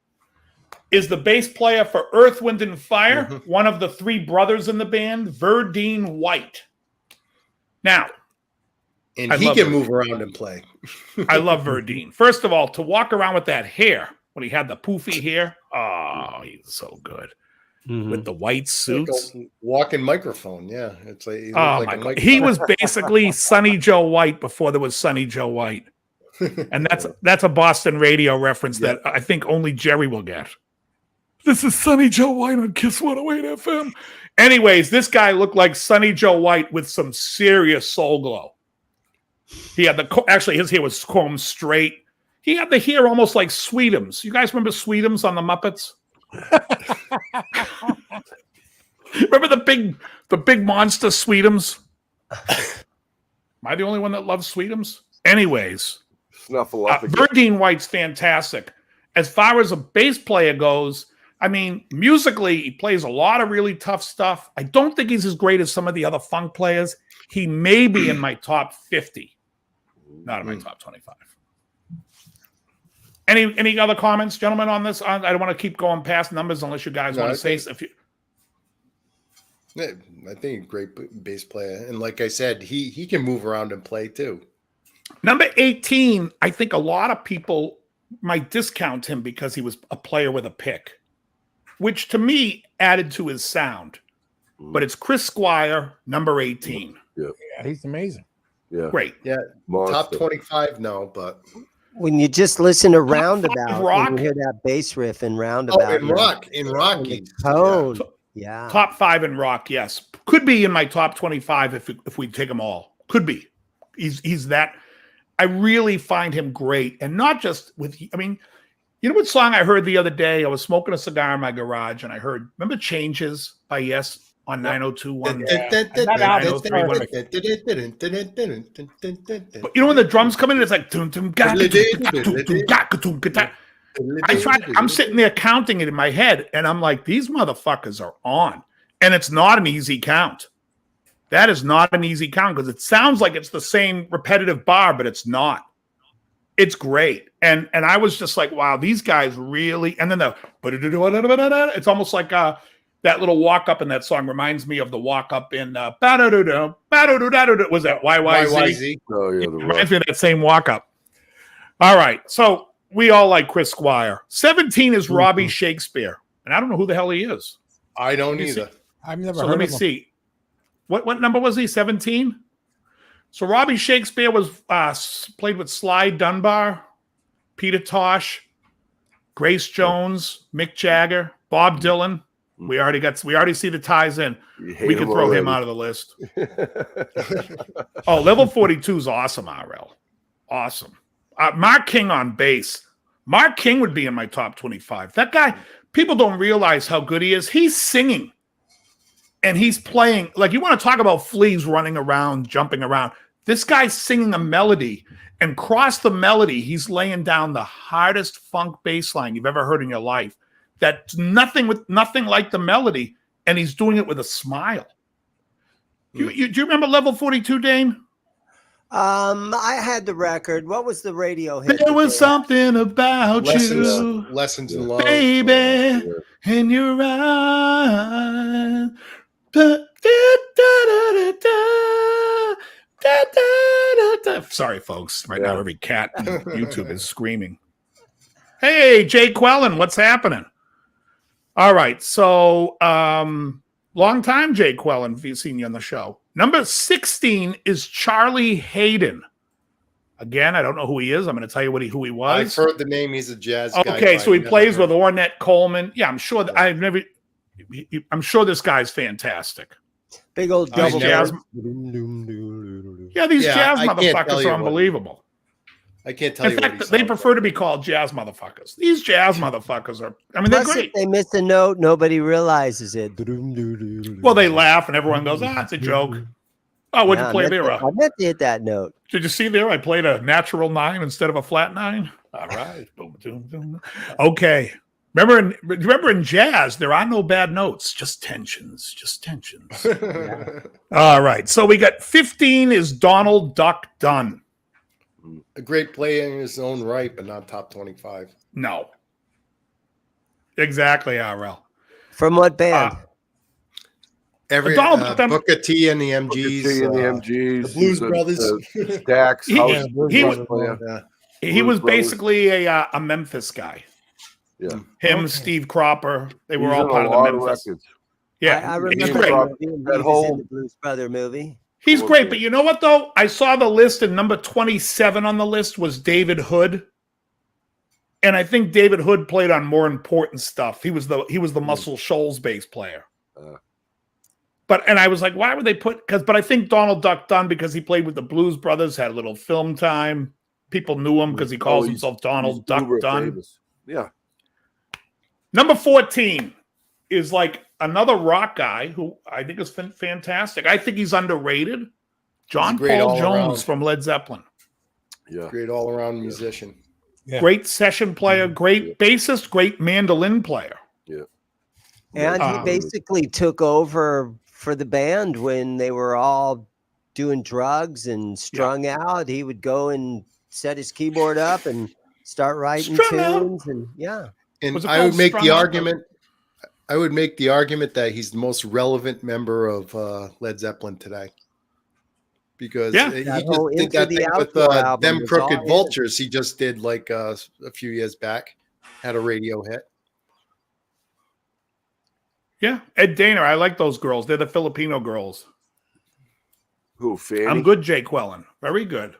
is the bass player for Earth, Wind, and Fire, one of the 3 brothers in the band, Verdine White. Now, and he can move around and play. I love Verdine. First of all, to walk around with that hair, when he had the poofy hair, oh, he's so good. Mm-hmm. With the white suits. Like a walking microphone, yeah. It's like, he was basically Sonny Joe White before there was Sonny Joe White. And that's a Boston radio reference that I think only Jerry will get. This is Sonny Joe White on Kiss 108 FM. Anyways, this guy looked like Sonny Joe White with some serious soul glow. He had his hair was combed straight. He had the hair almost like Sweetums. You guys remember Sweetums on the Muppets? Remember the big monster Sweetums? Am I the only one that loves Sweetums? Anyways, Verdine White's fantastic. As far as a bass player goes, musically, he plays a lot of really tough stuff. I don't think he's as great as some of the other funk players. He may be in my top 50, not in my top 25. Any other comments, gentlemen, on this? I don't want to keep going past numbers unless you guys want to say something. I think a great bass player. And like I said, he can move around and play too. Number 18, I think a lot of people might discount him because he was a player with a pick, which to me added to his sound. But it's Chris Squire, number 18. Yeah, he's amazing. Yeah. Great. Yeah. Monster. Top 25, no, but when you just listen to Roundabout, rock. and you hear that bass riff in Roundabout. Oh, in rock, tone. Yeah. Top 5 in rock, yes. Could be in my top 25 if we take them all. Could be. He's that. I really find him great. And not just with, you know what song I heard the other day? I was smoking a cigar in my garage and I heard, remember Changes by Yes on 902.1? But you know when the drums come in, it's like I'm sitting there counting it in my head, and I'm like, these motherfuckers are on. And it's not an easy count. That is not an easy count because it sounds like it's the same repetitive bar, but it's not. It's great. And I was just like, wow, these guys really, and then it's almost like that little walk up in that song reminds me of the walk up in was that YYZ? Oh, yeah, It reminds me of that same walk up. All right. So we all like Chris Squire. 17 is Robbie Shakespeare. And I don't know who the hell he is. I don't either. I've never So heard let me of him. see. What number was he? 17? So Robbie Shakespeare was played with Sly Dunbar, Peter Tosh, Grace Jones, Mick Jagger, Bob Dylan. We already see the ties in. We could throw him out of the list. Oh, level 42 is awesome, RL. Awesome. Mark King on bass. Mark King would be in my top 25. That guy, people don't realize how good he is. He's singing and he's playing. Like, you want to talk about fleas running around, jumping around. This guy's singing a melody, and across the melody, he's laying down the hardest funk bass line you've ever heard in your life. That's nothing like the melody, and he's doing it with a smile. Do you remember level 42, Dane? I had the record. What was the radio hit? There was something about you, Lessons in love, baby, in your eyes. Sorry, folks. Right now, every cat on YouTube is screaming. Hey, Jay Quellen, what's happening? All right, so long time, Jay Quellen, if you've seen you on the show. Number 16 is Charlie Hayden. Again, I don't know who he is. I'm going to tell you who he was. I've heard the name. He's a jazz guy. Okay, so he plays with Ornette Coleman. Yeah, I'm sure. I'm sure this guy's fantastic. Big old double jazz. Yeah, these jazz motherfuckers are unbelievable. I can't tell you. In fact, they prefer to be called jazz motherfuckers. These jazz motherfuckers are. I mean, they're great. If they miss a note, nobody realizes it. Well, they laugh and everyone goes, "It's a joke." Oh, what'd you play there? I meant to hit that note. Did you see there? I played a natural 9 instead of a flat 9. All right. Okay. Remember in jazz, there are no bad notes, just tensions, Yeah. All right. So we got 15 is Donald Duck Dunn. A great player in his own right, but not top 25. No. Exactly, RL. From what band? Every Booker T and the MGs. The Blues Brothers. Stax. He was basically a Memphis guy. Yeah. Him, Steve Cropper, they were all part of the Memphis. Yeah, I remember he's great. that whole Blues Brother movie. He's great, but you know what though? I saw the list, and number 27 on the list was David Hood, and I think David Hood played on more important stuff. He was the Muscle Shoals bass player. And I was like, why would they put? But I think Donald Duck Dunn, because he played with the Blues Brothers, had a little film time. People knew him because he calls himself Donald Duck Dunn. Famous. Yeah. Number 14 is like another rock guy who I think is fantastic. I think he's underrated. John Paul Jones from Led Zeppelin. Yeah. Great all-around musician. Yeah. Great session player, great bassist, great mandolin player. Yeah. And he basically took over for the band when they were all doing drugs and strung out. He would go and set his keyboard up and start writing tunes. And And I would make the argument. I would make the argument that he's the most relevant member of Led Zeppelin today, because he just did that thing with them Crooked Vultures. He just did like a few years back, had a radio hit. Yeah, Ed Daner. I like those girls. They're the Filipino girls. Who, Fanny? I'm good, Jake Quellen. Very good.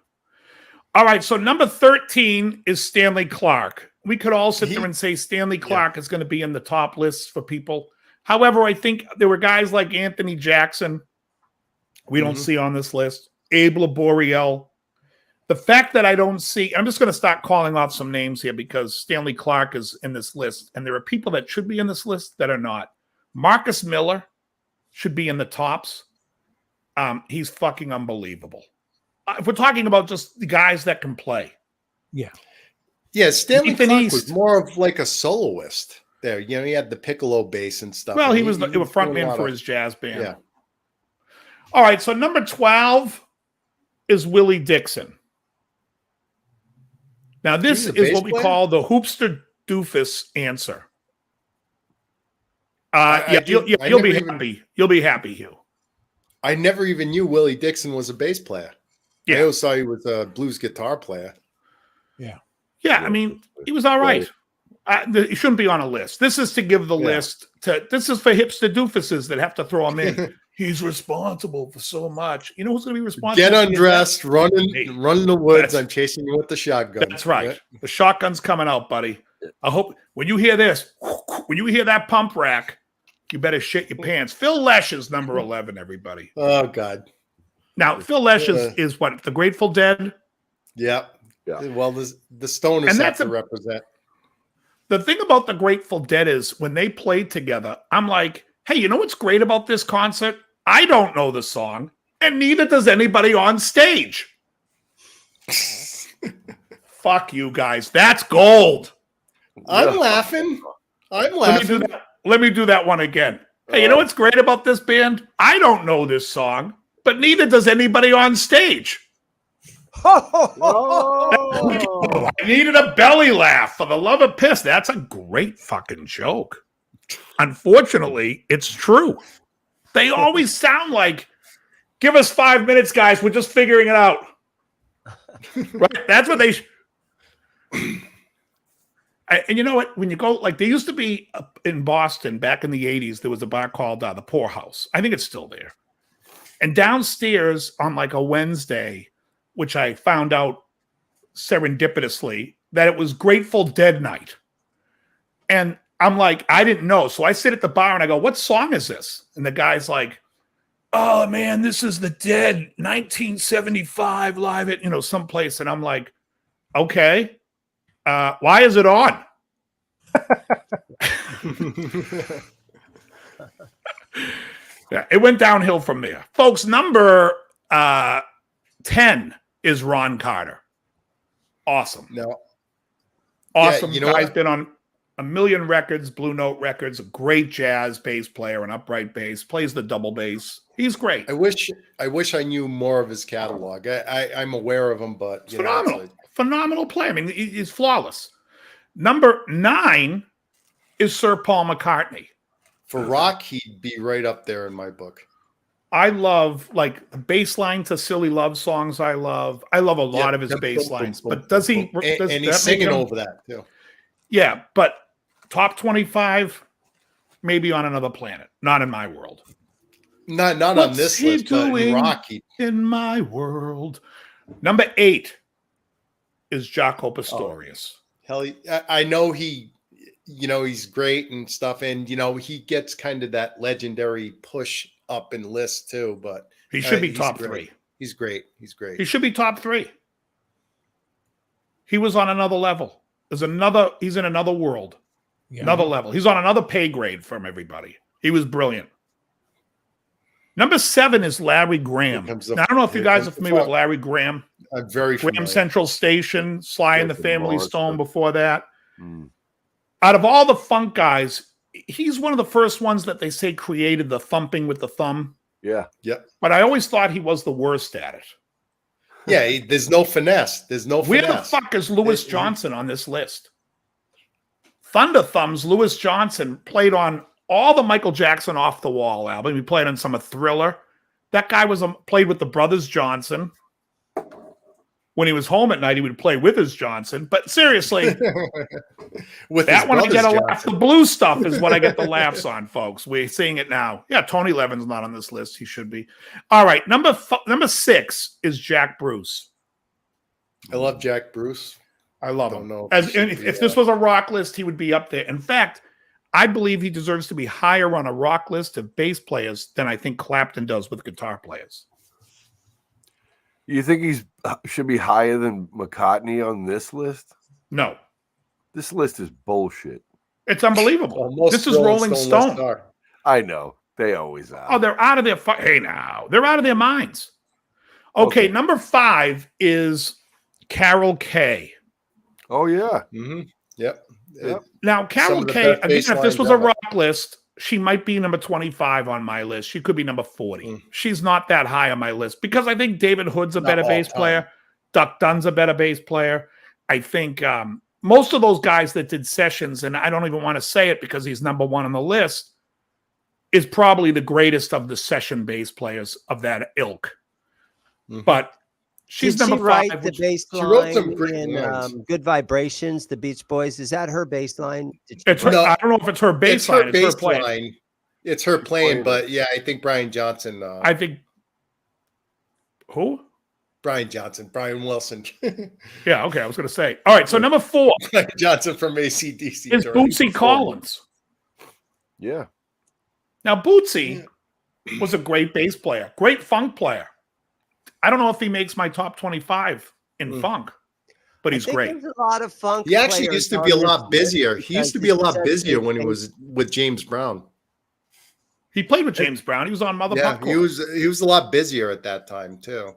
All right, so number 13 is Stanley Clarke. We could all sit there and say Stanley Clarke is going to be in the top lists for people. However, I think there were guys like Anthony Jackson we don't see on this list. Abe Laboriel. The fact that I don't see, I'm just going to start calling off some names here because Stanley Clarke is in this list, and there are people that should be in this list that are not. Marcus Miller should be in the tops. He's fucking unbelievable. If we're talking about just the guys that can play. Yeah. Yeah, Stanley Nathan Clarke East was more of like a soloist there. You know, he had the piccolo bass and stuff. Well, and he was the front man for his jazz band. Yeah. All right, so number 12 is Willie Dixon. Now, this is what we call the hoopster doofus answer. You'll be happy. You'll be happy, Hugh. I never even knew Willie Dixon was a bass player. Yeah. I always saw he was a blues guitar player. Yeah. Yeah, I mean, he was all right. He shouldn't be on a list. This is to give the list to. This is for hipster doofuses that have to throw him in. He's responsible for so much. You know who's going to be responsible? Get undressed, run in the woods. I'm chasing you with the shotgun. That's right. Yeah. The shotgun's coming out, buddy. I hope when you hear this, when you hear that pump rack, you better shit your pants. Phil Lesh is number 11, everybody. Oh, God. Now, Phil Lesh is what? The Grateful Dead? Yeah. Well, the Stoners have to represent. The thing about the Grateful Dead is when they played together, I'm like, hey, you know what's great about this concert? I don't know the song, and neither does anybody on stage. Fuck you guys. That's gold. I'm laughing. Let me do that one again. Hey, you know what's great about this band? I don't know this song, but neither does anybody on stage. I needed a belly laugh for the love of piss. That's a great fucking joke. Unfortunately, it's true. They always sound like, give us 5 minutes, guys. We're just figuring it out. Right? That's what they... And you know what? When you go, like, there used to be in Boston back in the 80s, there was a bar called the Poorhouse. I think it's still there. And downstairs on like a Wednesday, which I found out serendipitously, that it was Grateful Dead night. And I'm like, I didn't know. So I sit at the bar and I go, what song is this? And the guy's like, oh, man, this is the Dead 1975 live at, someplace. And I'm like, okay. Why is it on? Yeah, it went downhill from there. Folks, number 10 is Ron Carter. Awesome. No. Awesome. Yeah, guy's been on a million records, Blue Note records, a great jazz bass player, an upright bass, plays the double bass. He's great. I wish I knew more of his catalog. I'm aware of him, but it's phenomenal. Phenomenal player. I mean, he's flawless. Number 9 is Sir Paul McCartney. For rock, he'd be right up there in my book. I love like the bass line to Silly Love songs. I love a lot of his bass lines. But does he? And he's singing over that too. Yeah, but top 25, maybe on another planet. Not in my world. Not on this list, but in rock. In my world. Number 8 is Jaco Pastorius. Hell, I know he's great and stuff, and he gets kind of that legendary push up in list too. But he should be top 3. He's great. He should be top 3. He was on another level. He's in another world, another level. He's on another pay grade from everybody. He was brilliant. Number 7 is Larry Graham. Now, I don't know if you guys are familiar with Larry Graham. I'm very familiar. Graham Central Station, Sly and the Family Stone before that. Out of all the funk guys, he's one of the first ones that they say created the thumping with the thumb. Yeah. Yep. But I always thought he was the worst at it. Yeah, there's no finesse. Where the fuck is Louis Johnson on this list? Thunder Thumbs, Louis Johnson played on all the Michael Jackson Off the Wall album. He played on some of Thriller. That guy played with the Brothers Johnson. When he was home at night, he would play with his Johnson. But seriously, with that one I get a laugh. The blue stuff is what I get the laughs on, folks. We're seeing it now. Yeah, Tony Levin's not on this list. He should be. All right, number 6 is Jack Bruce. I love Jack Bruce. I love him. If this was a rock list, he would be up there. In fact, I believe he deserves to be higher on a rock list of bass players than I think Clapton does with guitar players. You think he should be higher than McCartney on this list? No. This list is bullshit. It's unbelievable. This is Rolling Stone. I know. They always are. Oh, they're out of their... Hey, now. They're out of their minds. Okay, number 5 is Carol Kay. Oh, yeah. Mm-hmm. Yep. Now, Carol Kay, again, if this was a rock list, she might be number 25 on my list. She could be number 40. She's not that high on my list because I think David Hood's a better bass player. Duck Dunn's a better bass player. I think most of those guys that did sessions, and I don't even want to say it because he's number one on the list, is probably the greatest of the session bass players of that ilk. Mm-hmm. But she's Did number she write five. The bass line she wrote some great lines. Good Vibrations, the Beach Boys. Is that her bass line? I don't know if it's her bass line. It's her playing. It's her playing, but yeah, I think Brian Johnson. I think who? Brian Johnson, Brian Wilson. Yeah, okay. I was going to say. All right, so number 4. Brian Johnson from AC/DC is Bootsy Collins. Yeah. Now, Bootsy was a great bass player, great funk player. I don't know if he makes my top 25 in funk, but he's great. There's a lot of funk. He actually used to be a lot busier. He used to be a lot busier when he was with James Brown. He played with James Brown. He was on Mother Buck. He was a lot busier at that time too.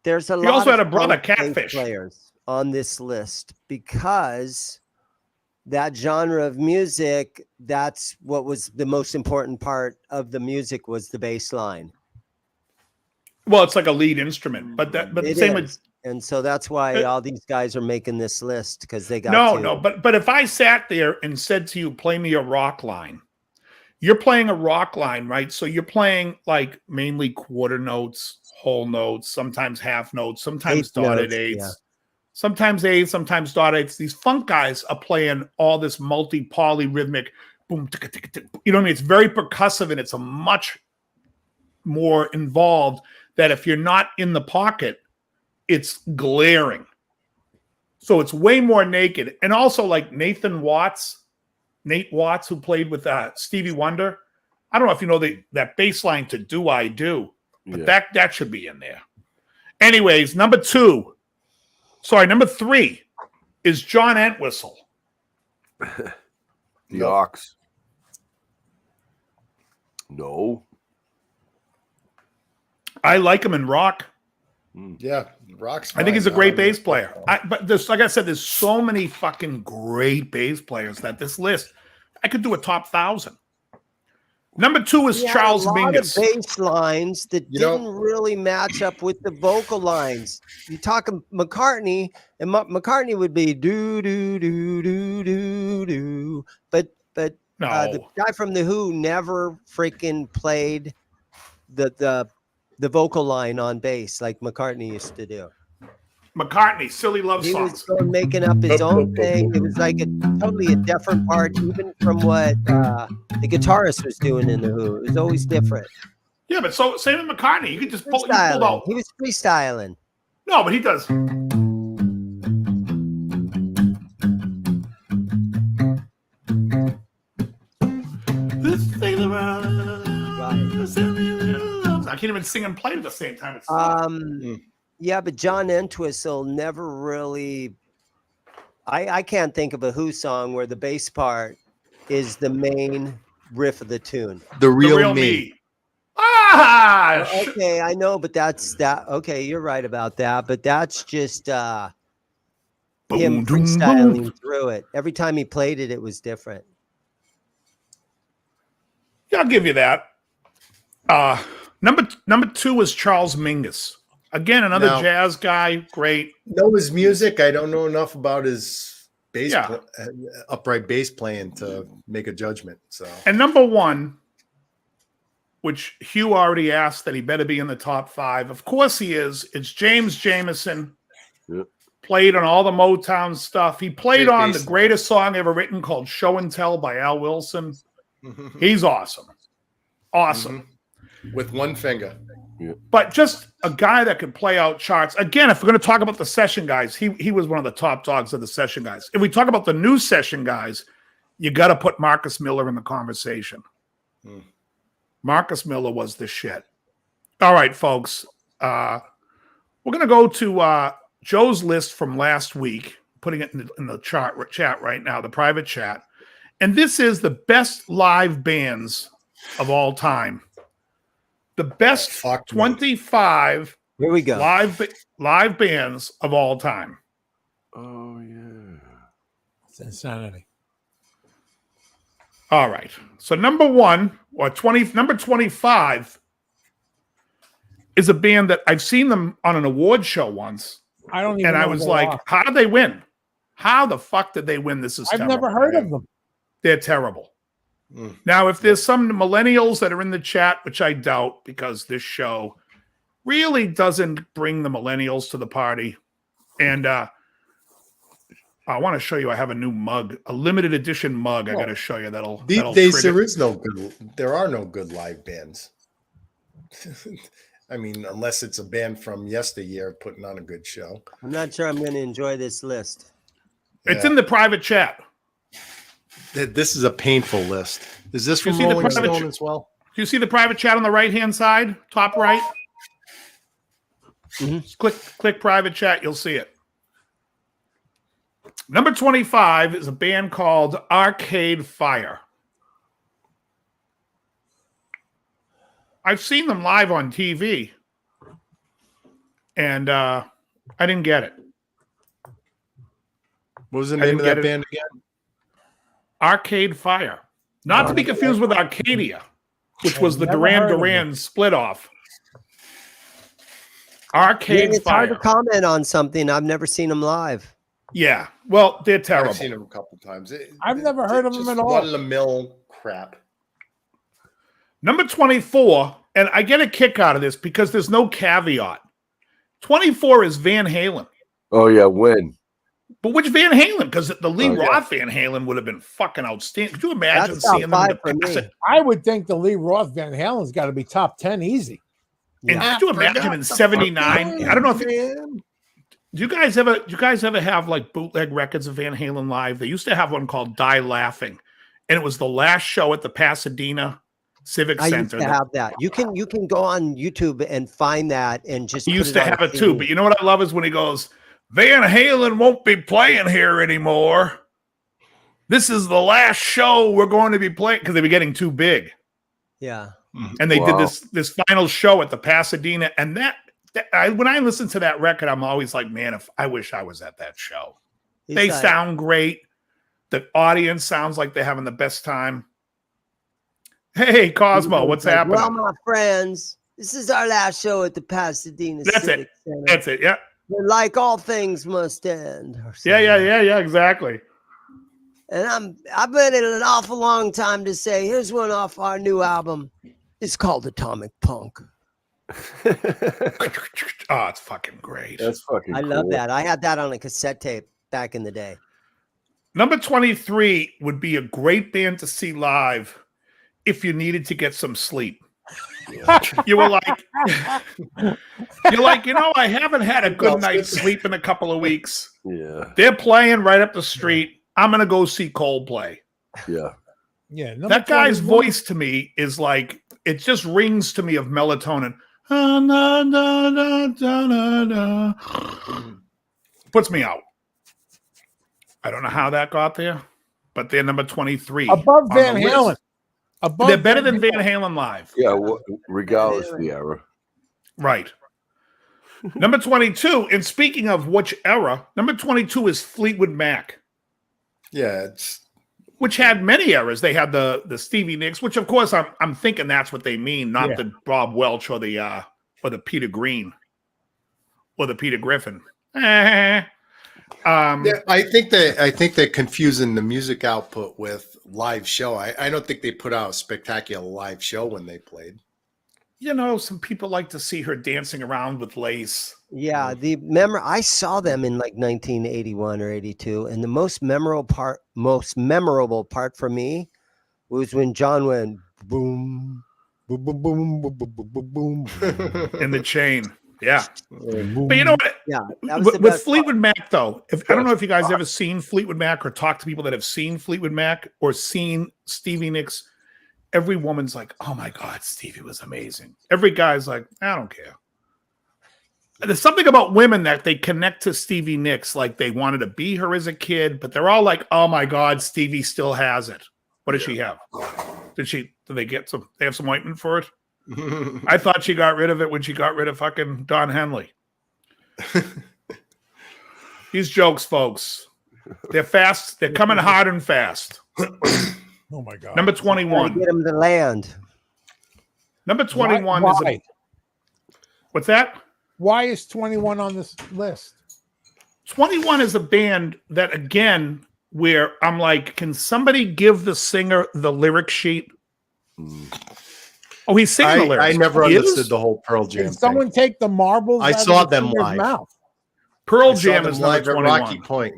There's a lot. He also had a of brother, funk bass Catfish, players on this list because that genre of music, that's what was the most important part of the music, was the bass line. Well, it's like a lead instrument, but the same with, and so that's why all these guys are making this list, because they got no. But if I sat there and said to you, play me a rock line, you're playing a rock line, right? So you're playing like mainly quarter notes, whole notes, sometimes half notes, sometimes dotted eighths, sometimes eighths, sometimes dotted eighths. These funk guys are playing all this multi-polyrhythmic boom, you know what I mean? It's very percussive, and it's a much more involved that if you're not in the pocket, it's glaring. So it's way more naked. And also like Nate Watts, who played with Stevie Wonder. I don't know if you know that bass line to Do I Do, but that should be in there. Anyways, number 3 is John Entwistle. The Ox. No. I like him in rock. Yeah, rock's fine. I think he's a great bass player. But like I said, there's so many fucking great bass players that this list, I could do a top 1,000. Number 2 is Charles Mingus. A lot of bass lines that didn't really match up with the vocal lines. You talk McCartney, and McCartney would be do do do do do do, but the guy from the Who never freaking played the vocal line on bass like McCartney used to do. McCartney, silly love songs. He was making up his own thing. It was like totally a different part, even from what the guitarist was doing in the Who. It was always different. Yeah, but so same with McCartney. You could just pull out. He was freestyling. No, but he does. This thing around. I can't even sing and play at the same time. Yeah, but John Entwistle never really. I can't think of a Who song where the bass part is the main riff of the tune. The real me. Ah, okay, I know, but that's that. Okay, you're right about that, but that's just him freestyling through it. Every time he played it, it was different. Yeah, I'll give you that. Number 2 is Charles Mingus. Again, another jazz guy. Great. Know his music. I don't know enough about his bass, upright bass playing to make a judgment. So, and number 1, which Hugh already asked that he better be in the top 5. Of course he is. It's James Jamerson. Yep. Played on all the Motown stuff. He played on the greatest song ever written called "Show and Tell" by Al Wilson. He's awesome. Awesome. With one finger. But just a guy that could play out charts. Again, if we're going to talk about the session guys, he was one of the top dogs of the session guys. If we talk about the new session guys, you got to put Marcus Miller in the conversation. Marcus Miller was the shit. All right, folks. We're going to go to Joe's list from last week, putting it in the chat right now, the private chat. And this is the best live bands of all time. The best 25 Here we go. live bands of all time. Oh, yeah. It's insanity. All right. So number 25 is a band that I've seen them on an award show once. I don't even. And I was like, how did they win? How the fuck did they win? This is. I've never heard of them. They're terrible. Now, if there's some millennials that are in the chat, which I doubt, because this show really doesn't bring the millennials to the party, and I want to show you. I have a new mug, a limited edition mug. I got to show you. These days there are no good live bands. I mean, unless it's a band from yesteryear putting on a good show. I'm not sure I'm going to enjoy this list. It's in the private chat. This is a painful list. Is this from Rolling Stone as well? Do you see the private chat on the right-hand side, top right? Click private chat. You'll see it. Number 25 is a band called Arcade Fire. I've seen them live on TV, and I didn't get it. What was the name of that band again? Arcade Fire. Not to be confused with Arcadia, which was the Duran Duran split off. Arcade Fire. It's hard to comment on something. I've never seen them live. Yeah. Well, they're terrible. I've seen them a couple times. I've never heard of them at all. Run-of-the-mill crap. Number 24, and I get a kick out of this because there's no caveat. 24 is Van Halen. Oh, yeah, when? But which Van Halen? Because the Lee Roth Van Halen would have been fucking outstanding. Could you imagine seeing them? I would think the Lee Roth Van Halen's got to be top 10 easy. And could you imagine in '79? I don't know if do you guys ever have like bootleg records of Van Halen live? They used to have one called Die Laughing, and it was the last show at the Pasadena Civic Center. I used to have that. You can go on YouTube and find that and just. He used to have it too, but you know what I love is when he goes, Van Halen won't be playing here anymore. This is the last show we're going to be playing because they were getting too big. Yeah. And they did this final show at the Pasadena. And when I listen to that record, I'm always like, man, I wish I was at that show. They sound great. The audience sounds like they're having the best time. Hey, Cosmo, what's happening? Well, my friends, this is our last show at the Pasadena Civic Center. That's it. Yeah. Like all things must end. Yeah, exactly. And I've been in an awful long time to say, here's one off our new album. It's called Atomic Punk. Oh, it's fucking great. That's fucking cool. Love that. I had that on a cassette tape back in the day. Number 23 would be a great band to see live if you needed to get some sleep. You were like, I haven't had a good night's sleep in a couple of weeks. Yeah. They're playing right up the street. I'm going to go see Coldplay. Yeah. Yeah. That guy's voice to me is like, it just rings to me of melatonin. Puts me out. I don't know how that got there, but they're number 23. Above Van Halen. They're better than Van Halen live. Yeah, regardless of the era. Right. Number 22, and speaking of which era, number 22 is Fleetwood Mac. Yeah, which had many eras. They had the Stevie Nicks, which of course I'm thinking that's what they mean, not the Bob Welch or the Peter Green or the Peter Griffin. I think they're confusing the music output with live show. I don't think they put out a spectacular live show when they played. You know, some people like to see her dancing around with lace. Yeah, I saw them in like 1981 or 82, and the most memorable part for me was when John went boom, boom, boom, boom, boom, boom, boom, boom, in the chain. Yeah, but you know what? Yeah, with Fleetwood Mac though, I don't know if you guys ever seen Fleetwood Mac or talked to people that have seen Fleetwood Mac or seen Stevie Nicks. Every woman's like, "Oh my God, Stevie was amazing." Every guy's like, "I don't care." There's something about women that they connect to Stevie Nicks, like they wanted to be her as a kid, but they're all like, "Oh my God, Stevie still has it." What does she have? Did they get some? They have some ointment for it? I thought she got rid of it when she got rid of fucking Don Henley. These jokes, folks. They're fast. They're coming hard and fast. Oh my God. Number 21. Get them to land. Number 21 Why? What's that? Why is 21 on this list? 21 is a band that, again, where I'm like, can somebody give the singer the lyric sheet? Oh, he's singing the lyrics. I never understood the whole Pearl Jam Can someone take the marbles? I saw them live. Mouth? Pearl Jam is live number at 21. Rocky Point,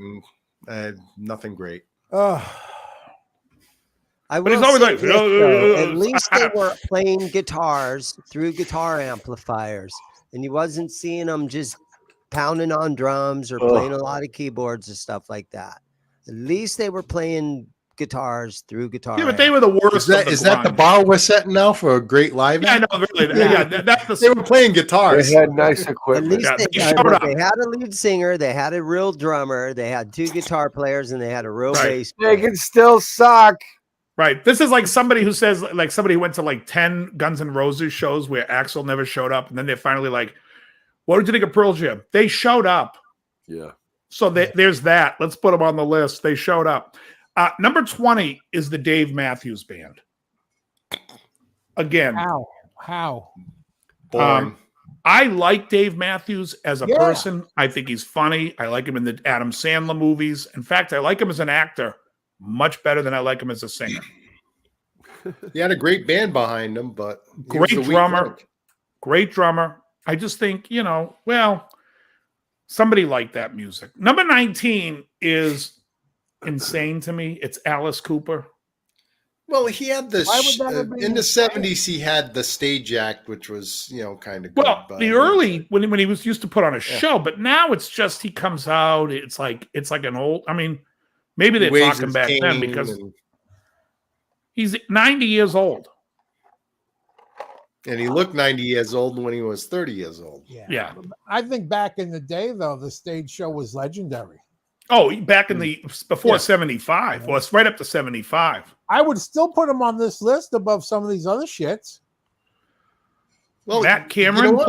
and nothing great. I But it's will always say like, this, though, at least they were playing guitars through guitar amplifiers, and you wasn't seeing them just pounding on drums or playing a lot of keyboards and stuff like that. At least they were playing guitars through guitar. Yeah, but they were the worst. Is that the bar we're setting now for a great live? Yeah, no, really. Yeah, that's the. They were playing guitars. They had nice equipment. At least they had a lead singer, they had a real drummer, they had 2 guitar players, and they had a real bass player. They can still suck. Right. This is like somebody who says, like somebody who went to like 10 Guns N' Roses shows where Axl never showed up, and then they're finally like, "What did you think of Pearl Jam?" They showed up. Yeah. So there's that. Let's put them on the list. They showed up. Number 20 is the Dave Matthews Band. Again. How? I like Dave Matthews as a person. I think he's funny. I like him in the Adam Sandler movies. In fact, I like him as an actor much better than I like him as a singer. He had a great band behind him, but great drummer. I just think, somebody liked that music. Number 19 is insane to me. It's Alice Cooper. Well, he had in the 70s. He had the stage act, which was kind of good. Well, the early when he was used to put on a show, but now it's just he comes out. It's like an old. I mean, maybe they're talking back then because he's 90 years old, and he looked 90 years old when he was 30 years old. Yeah. I think back in the day, though, the stage show was legendary. Oh, back in before 75. Well, it's right up to 75. I would still put him on this list above some of these other shits. Well, Matt Cameron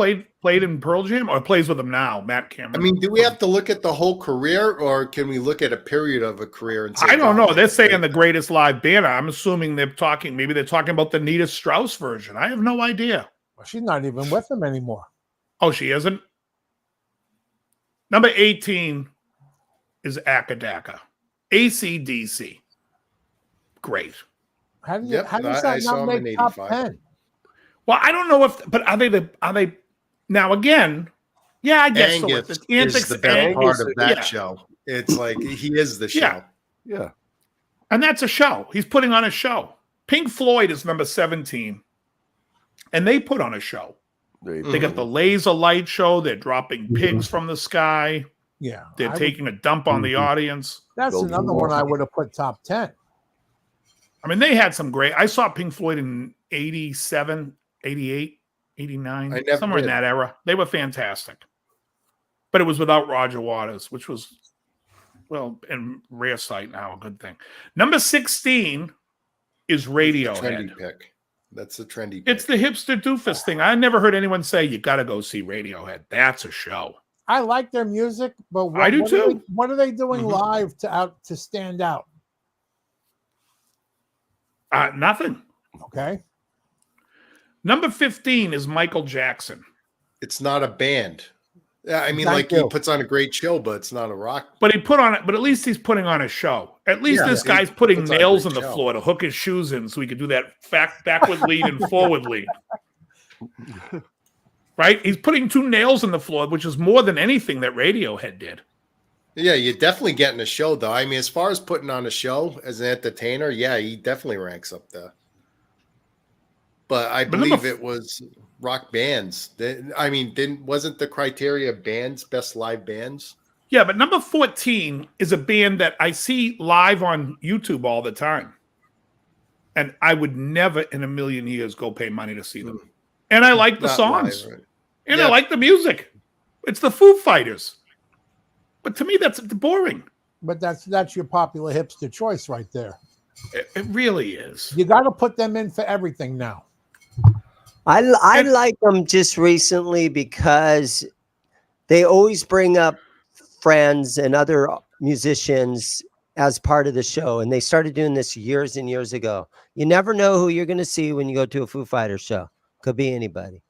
played in Pearl Jam, or plays with him now. Matt Cameron. I mean, do we have to look at the whole career, or can we look at a period of a career and say, I don't know. They're saying the greatest live band. I'm assuming they're talking about the Nita Strauss version. I have no idea. Well, she's not even with him anymore. Oh, she isn't? Number 18 is Akadaka. AC/DC. Great. How does that not make top 10? Well, I don't know but are they now again? Yeah, I guess Angus so. Is the best part of that show. It's like he is the show. Yeah. And that's a show. He's putting on a show. Pink Floyd is number 17. And they put on a show. They got the laser light show. They're dropping pigs from the sky. Yeah. They're taking a dump on the audience. That's another one I would have put top 10. I mean, they had some great. I saw Pink Floyd in 87, 88, 89, somewhere in that era. They were fantastic. But it was without Roger Waters, which was, well, in rare sight now, a good thing. Number 16 is Radiohead. Trendy pick. That's a trendy pick. It's the hipster doofus thing. I never heard anyone say, you got to go see Radiohead. That's a show. I like their music, but I do too. What are they doing live to stand out? Nothing. Okay. Number 15 is Michael Jackson. It's not a band. I mean, he puts on a great show, but it's not a rock. But he put on it. But at least he's putting on a show. At least this guy's putting nails in the floor to hook his shoes in, so he could do that backward lead and forward lead. Right? He's putting 2 nails in the floor, which is more than anything that Radiohead did. Yeah, you're definitely getting a show, though. I mean, as far as putting on a show as an entertainer, yeah, he definitely ranks up there. But I believe it was rock bands. I mean, wasn't the criteria bands, best live bands? Yeah, but number 14 is a band that I see live on YouTube all the time. And I would never in a million years go pay money to see them. And I like the songs. Live, right? And I like the music. It's the Foo Fighters. But to me, that's boring. But that's your popular hipster choice right there. It really is. You got to put them in for everything now. I like them just recently because they always bring up friends and other musicians as part of the show. And they started doing this years and years ago. You never know who you're going to see when you go to a Foo Fighters show. Could be anybody.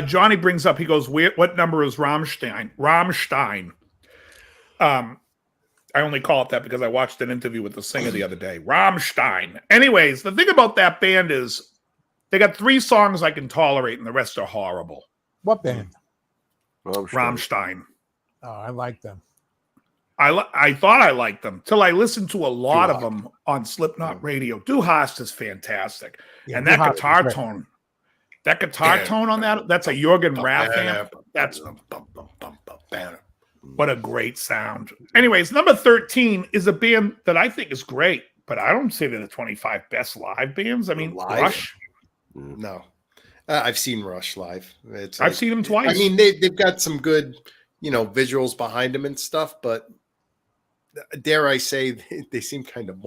Johnny brings up, he goes, what number is Rammstein? Rammstein. I only call it that because I watched an interview with the singer the other day. Rammstein. Anyways, the thing about that band is they got 3 songs I can tolerate and the rest are horrible. What band? Rammstein. Oh, I like them. I thought I liked them till I listened to a lot of them on Slipknot radio. Du Hast is fantastic. Yeah, and that guitar tone. That guitar tone on that's a Jürgen Rath amp. That's what a great sound. Anyways, number 13 is a band that I think is great, but I don't say they're the 25 best live bands. I mean, Rush. No. I've seen Rush live. I've seen them twice. I mean, they've got some good, visuals behind them and stuff, but dare I say, they seem kind of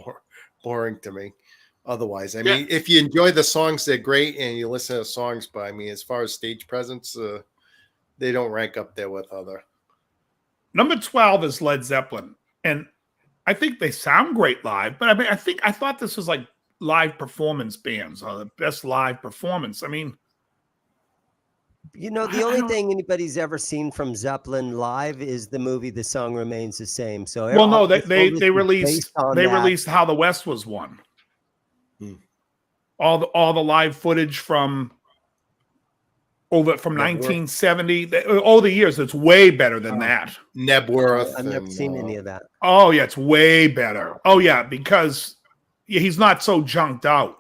boring to me. Otherwise, I mean, if you enjoy the songs, they're great, and you listen to songs. But I mean, as far as stage presence, they don't rank up there with other. Number 12 is Led Zeppelin, and I think they sound great live. But I mean, I thought this was like live performance bands, the best live performance. I mean, the only thing anybody's ever seen from Zeppelin live is the movie "The Song Remains the Same." So, they released How the West Was Won. All the live footage from 1970, all the years. It's way better than that. Nebworth. I've never seen any of that. Oh yeah, it's way better. Oh yeah, because he's not so junked out.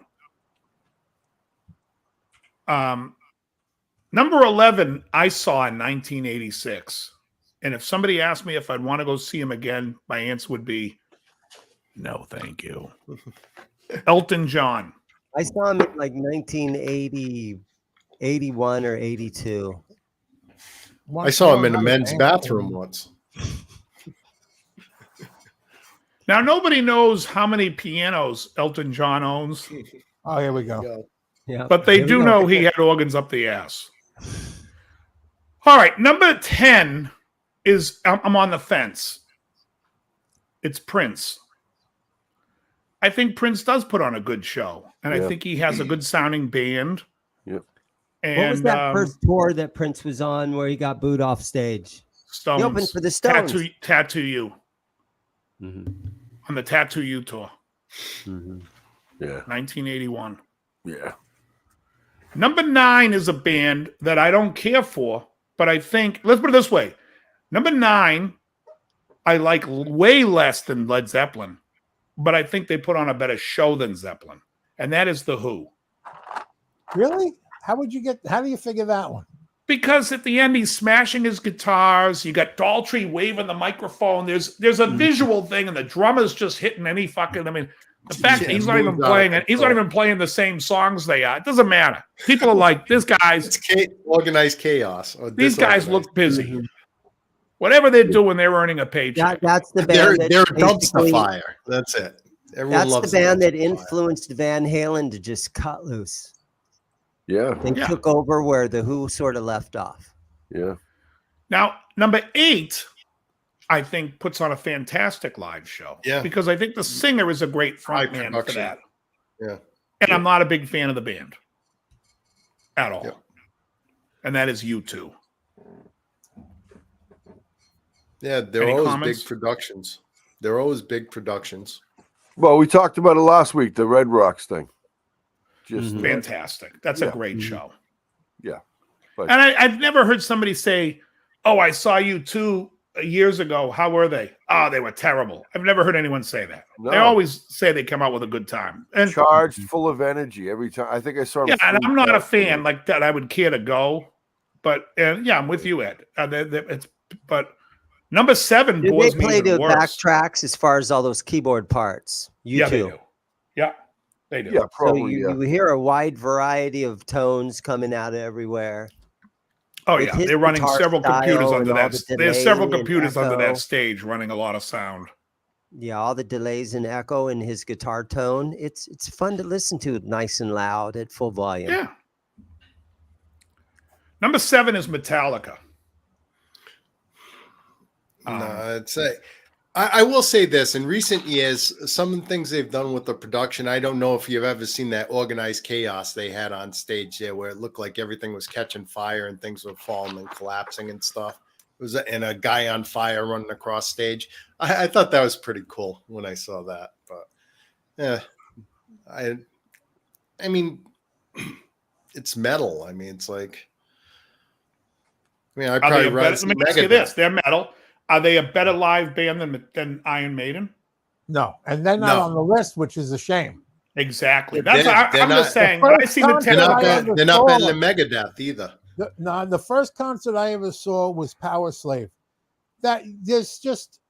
Number 11, I saw in 1986, and if somebody asked me if I'd want to go see him again, my answer would be no, thank you. Elton John. I saw him in like 1980, 81 or 82. I saw him in a men's bathroom once. Now, nobody knows how many pianos Elton John owns. Oh, here we go. Yeah, but they do know he had organs up the ass. All right, number 10 is, I'm on the fence. It's Prince. I think Prince does put on a good show, and I think he has a good sounding band. Yep. And what was that first tour that Prince was on where he got booed off stage? Stones. He opened for the Stones. Tattoo You. Mm-hmm. On the Tattoo You tour. Mm-hmm. Yeah. 1981. Yeah. Number 9 is a band that I don't care for, but I think, let's put it this way. Number 9, I like way less than Led Zeppelin, but I think they put on a better show than Zeppelin, and that is The Who. Really? How do you figure that one? Because at the end, he's smashing his guitars. You got Daltrey waving the microphone. There's a visual thing, and the drummer's just hitting any fucking, I mean, the fact that he's not even playing it, he's not even playing the same songs they are. It doesn't matter. People are like, this guy's it's organized chaos. These guys look busy. Whatever they're doing, they're earning a paycheck. That's the band. They're a dumpster fire. That's it. Everyone loves the band that influenced Van Halen to just cut loose. Yeah. They took over where the Who sort of left off. Yeah. Now, number 8, I think, puts on a fantastic live show. Yeah. Because I think the singer is a great frontman for that. Yeah. And I'm not a big fan of the band at all. Yeah. And that is U2. Yeah, they're always big productions. They're always big productions. Well, we talked about it last week, the Red Rocks thing. Just fantastic. That's a great show. Yeah. But, and I've never heard somebody say, oh, I saw U2 years ago. How were they? Oh, they were terrible. I've never heard anyone say that. No. They always say they come out with a good time. And charged, full of energy every time. I think I saw them. Yeah, and I'm not a fan like that. I would care to go. But I'm with you, Ed. But number 7 bores me even worse. Backtracks as far as all those keyboard parts. They do. Yeah, they do. Yeah, probably. So you hear a wide variety of tones coming out of everywhere. Oh yeah, they're running several computers under that. There's several computers under that stage running a lot of sound. Yeah, all the delays and echo in his guitar tone. It's fun to listen to, nice and loud at full volume. Yeah. Number 7 is Metallica. No, I will say this: in recent years, some of the things they've done with the production, I don't know if you've ever seen that organized chaos they had on stage there, where it looked like everything was catching fire and things were falling and collapsing and stuff. It was and a guy on fire running across stage. I thought that was pretty cool when I saw that. But yeah, I mean, it's metal. I mean, it's like, I mean, I probably let me ask you this: they're metal. Are they a better live band than Iron Maiden? No, and they're not on the list, which is a shame. Exactly. That's I'm just saying. I see the they're not better than Megadeth either. The first concert I ever saw was Power Slave. That there's just,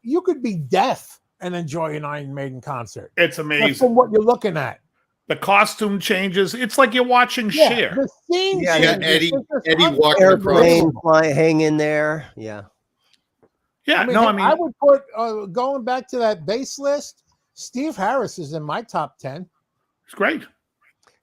you could be deaf and enjoy an Iron Maiden concert. It's amazing. That's from what you're looking at. The costume changes. It's like you're watching Cher. The scene you got Eddie walking across. Hanging there. Yeah. Yeah, I would put, going back to that bass list, Steve Harris is in my top 10. It's great.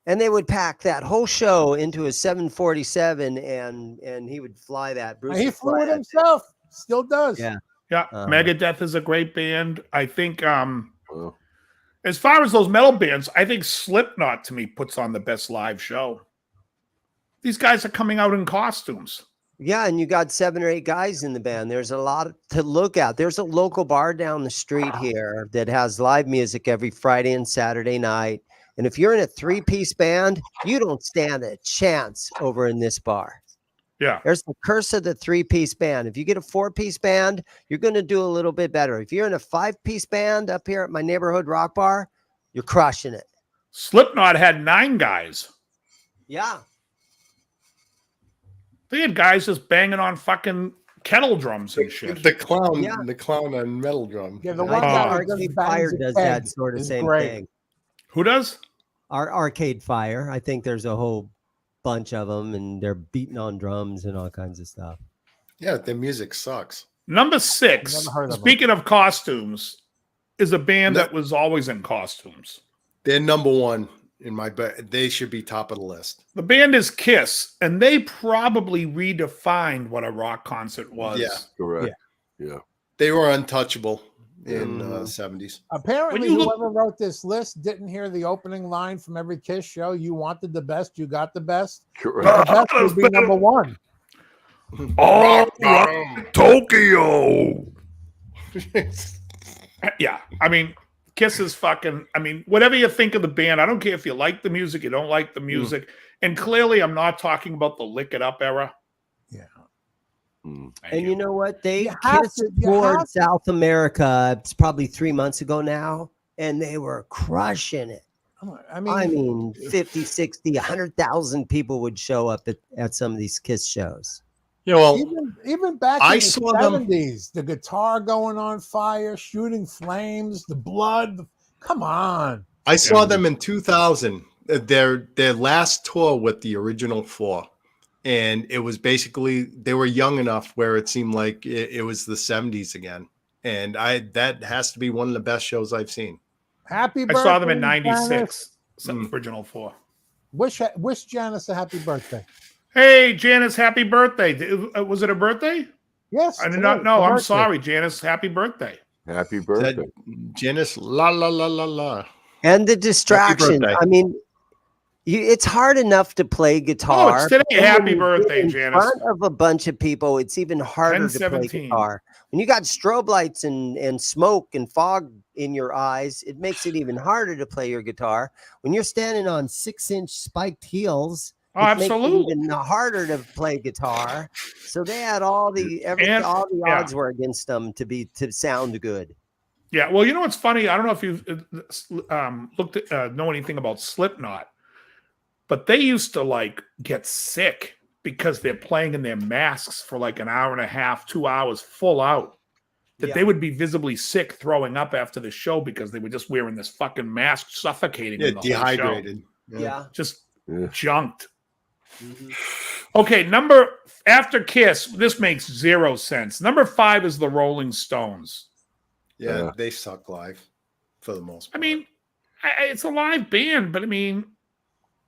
And they would pack that whole show into a 747, and he would fly that. Bruce he flew it himself. Still does. Yeah. Yeah. Megadeth is a great band. I think as far as those metal bands, I think Slipknot to me puts on the best live show. These guys are coming out in costumes. Yeah, and you got 7 or 8 guys in the band. There's a lot to look at. There's a local bar down the street here that has live music every Friday and Saturday night. And if you're in a 3-piece band, you don't stand a chance over in this bar. Yeah. There's the curse of the 3-piece band. If you get a 4-piece band, you're going to do a little bit better. If you're in a 5-piece band up here at my neighborhood rock bar, you're crushing it. Slipknot had 9 guys. Yeah. They had guys just banging on fucking kettle drums and shit. The clown on metal drum. Yeah, the one that Arcade Fire does that sort of same thing. Who does? Our Arcade Fire. I think there's a whole bunch of them, and they're beating on drums and all kinds of stuff. Yeah, their music sucks. Number 6, speaking of costumes, is a band that was always in costumes. They're number 1 in my bet. They should be top of the list. The band is Kiss, and they probably redefined what a rock concert was. Yeah, correct. Yeah. They were untouchable in the 70s. Apparently, whoever wrote this list didn't hear the opening line from every Kiss show. You wanted the best, you got the best. Correct. The best would be number 1. Oh, Tokyo. Yeah, I mean, Kiss is fucking, I mean, whatever you think of the band, I don't care if you like the music, you don't like the music. And clearly I'm not talking about the Lick It Up era. Yeah. And you know what? They toured South America, it's probably 3 months ago now, and they were crushing it. I mean 50, 60, 100,000 people would show up at some of these Kiss shows. Yeah, well, even back in the 70s, the guitar going on fire, shooting flames, the blood. Come on. I saw them in 2000, their last tour with the original 4. And it was basically, they were young enough where it seemed like it was the 70s again. And that has to be one of the best shows I've seen. Happy birthday. I saw them in 96, original 4. Wish Janice a happy birthday. Hey, Janice, happy birthday. Was it a birthday? Yes. I did not know. I'm sorry, Janice. Happy birthday. Happy birthday. Janice, la, la, la, la, la. And the distraction. I mean, it's hard enough to play guitar. Oh, it's today. Happy birthday, Janice. In front of a bunch of people, it's even harder to play guitar. When you got strobe lights and smoke and fog in your eyes, it makes it even harder to play your guitar. When you're standing on 6-inch spiked heels, absolutely, makes it even harder to play guitar. So they had all the odds were against them to sound good. Yeah, well, you know what's funny? I don't know if you've know anything about Slipknot, but they used to like get sick because they're playing in their masks for like an hour and a half, 2 hours full out. They would be visibly sick, throwing up after the show because they were just wearing this fucking mask, suffocating. Yeah, dehydrated. Just junked. Mm-hmm. Okay, after Kiss, this makes 0 sense. Number 5 is the Rolling Stones. Yeah, they suck live for the most part. I mean, it's a live band, but I mean,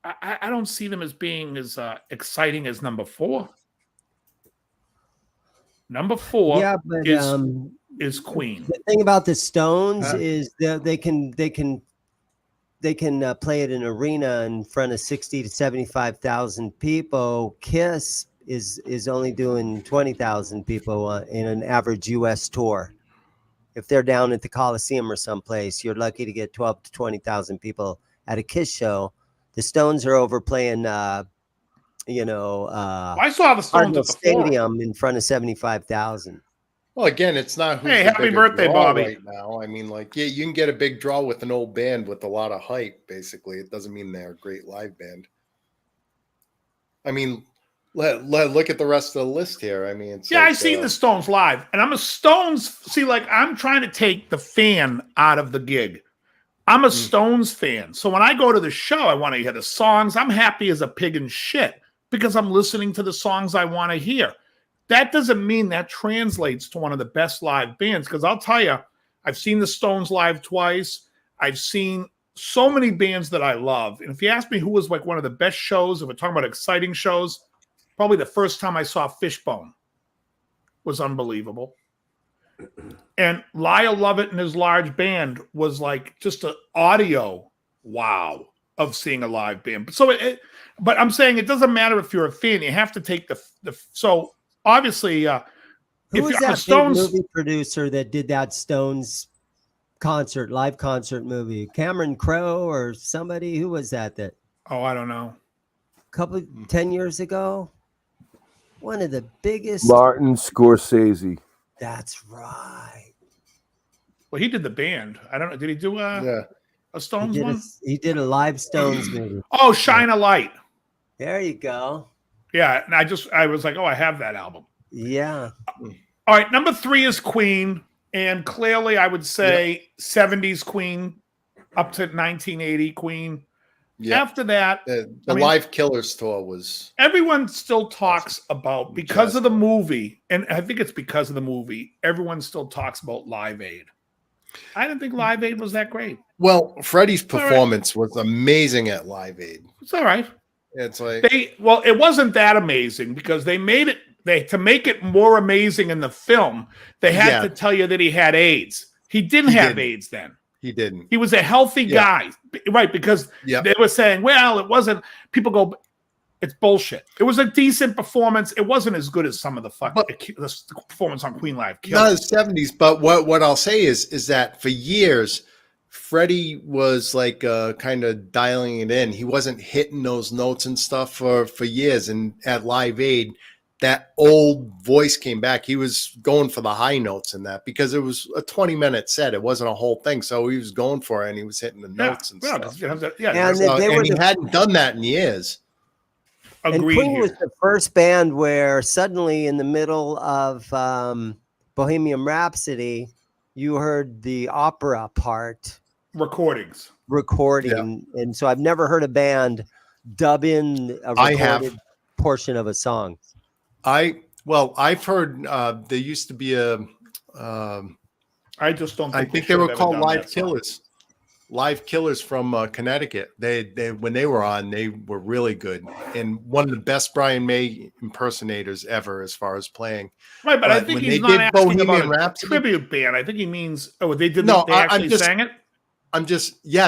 I don't see them as being as exciting as number 4. Number 4 but is Queen. The thing about the Stones is that they can play it in an arena in front of 60 to 75,000 people. Kiss is only doing 20,000 people in an average U.S. tour. If they're down at the Coliseum or someplace, you're lucky to get 12 to 20,000 people at a Kiss show. The Stones are over playing, I saw the Stones at the Stadium in front of 75,000. Well, again, it's not who's hey, the happy bigger birthday, draw Bobby. right now. I mean, like, yeah, you can get a big draw with an old band with a lot of hype. Basically, it doesn't mean they're a great live band. I mean, look at the rest of the list here. I mean, it's I've seen the Stones live, and I'm a Stones. See, like, I'm trying to take the fan out of the gig. I'm a Stones fan, so when I go to the show, I want to hear the songs. I'm happy as a pig in shit because I'm listening to the songs I want to hear. That doesn't mean that translates to one of the best live bands, because I'll tell you, I've seen the Stones live twice. I've seen so many bands that I love, and if you ask me who was like one of the best shows, if we're talking about exciting shows, probably the first time I saw Fishbone was unbelievable. And Lyle Lovett and his large band was like just an audio wow of seeing a live band. So, but I'm saying it doesn't matter if you're a fan. You have to take the so obviously. Who was that Stones movie producer that did that Stones live concert movie? Cameron Crowe or somebody? Who was that? Oh, I don't know. 10 years ago. One of the biggest. Martin Scorsese. That's right. Well, he did the band. I don't know. Did he do a Stones one? He did a live Stones movie. Oh, Shine a Light. There you go. Yeah, and I was like, oh, I have that album. Yeah. All right, number 3 is Queen, and clearly I would say 70s Queen up to 1980 Queen. Yeah. After that, the Live Killers tour was. Everyone still talks about, because of the movie, and I think it's because of the movie, everyone still talks about Live Aid. I didn't think Live Aid was that great. Well, Freddie's performance was amazing at Live Aid. It's all right. It's like it wasn't that amazing because they made it. To make it more amazing in the film, they had to tell you that he had AIDS. He didn't have AIDS then. He didn't. He was a healthy guy, right? Because they were saying, well, it wasn't. People go, it's bullshit. It was a decent performance. It wasn't as good as some of the performance on Queen Live. Not the 70s, but what I'll say is that for years, Freddie was like kind of dialing it in. He wasn't hitting those notes and stuff for years. And at Live Aid, that old voice came back. He was going for the high notes in that because it was a 20-minute set. It wasn't a whole thing. So he was going for it and he was hitting the notes and stuff. And he hadn't done that in years. And Queen was the first band where suddenly in the middle of Bohemian Rhapsody, you heard the opera part. Recording. Yeah. And so I've never heard a band dub in a recorded portion of a song. I've heard there used to be I just don't. I think they were called Live Killers. Live Killers from Connecticut. They when they were on, they were really good and one of the best Brian May impersonators ever as far as playing. Right, but I think he's not asking about a tribute band. I think he means they did. No, they actually sang it.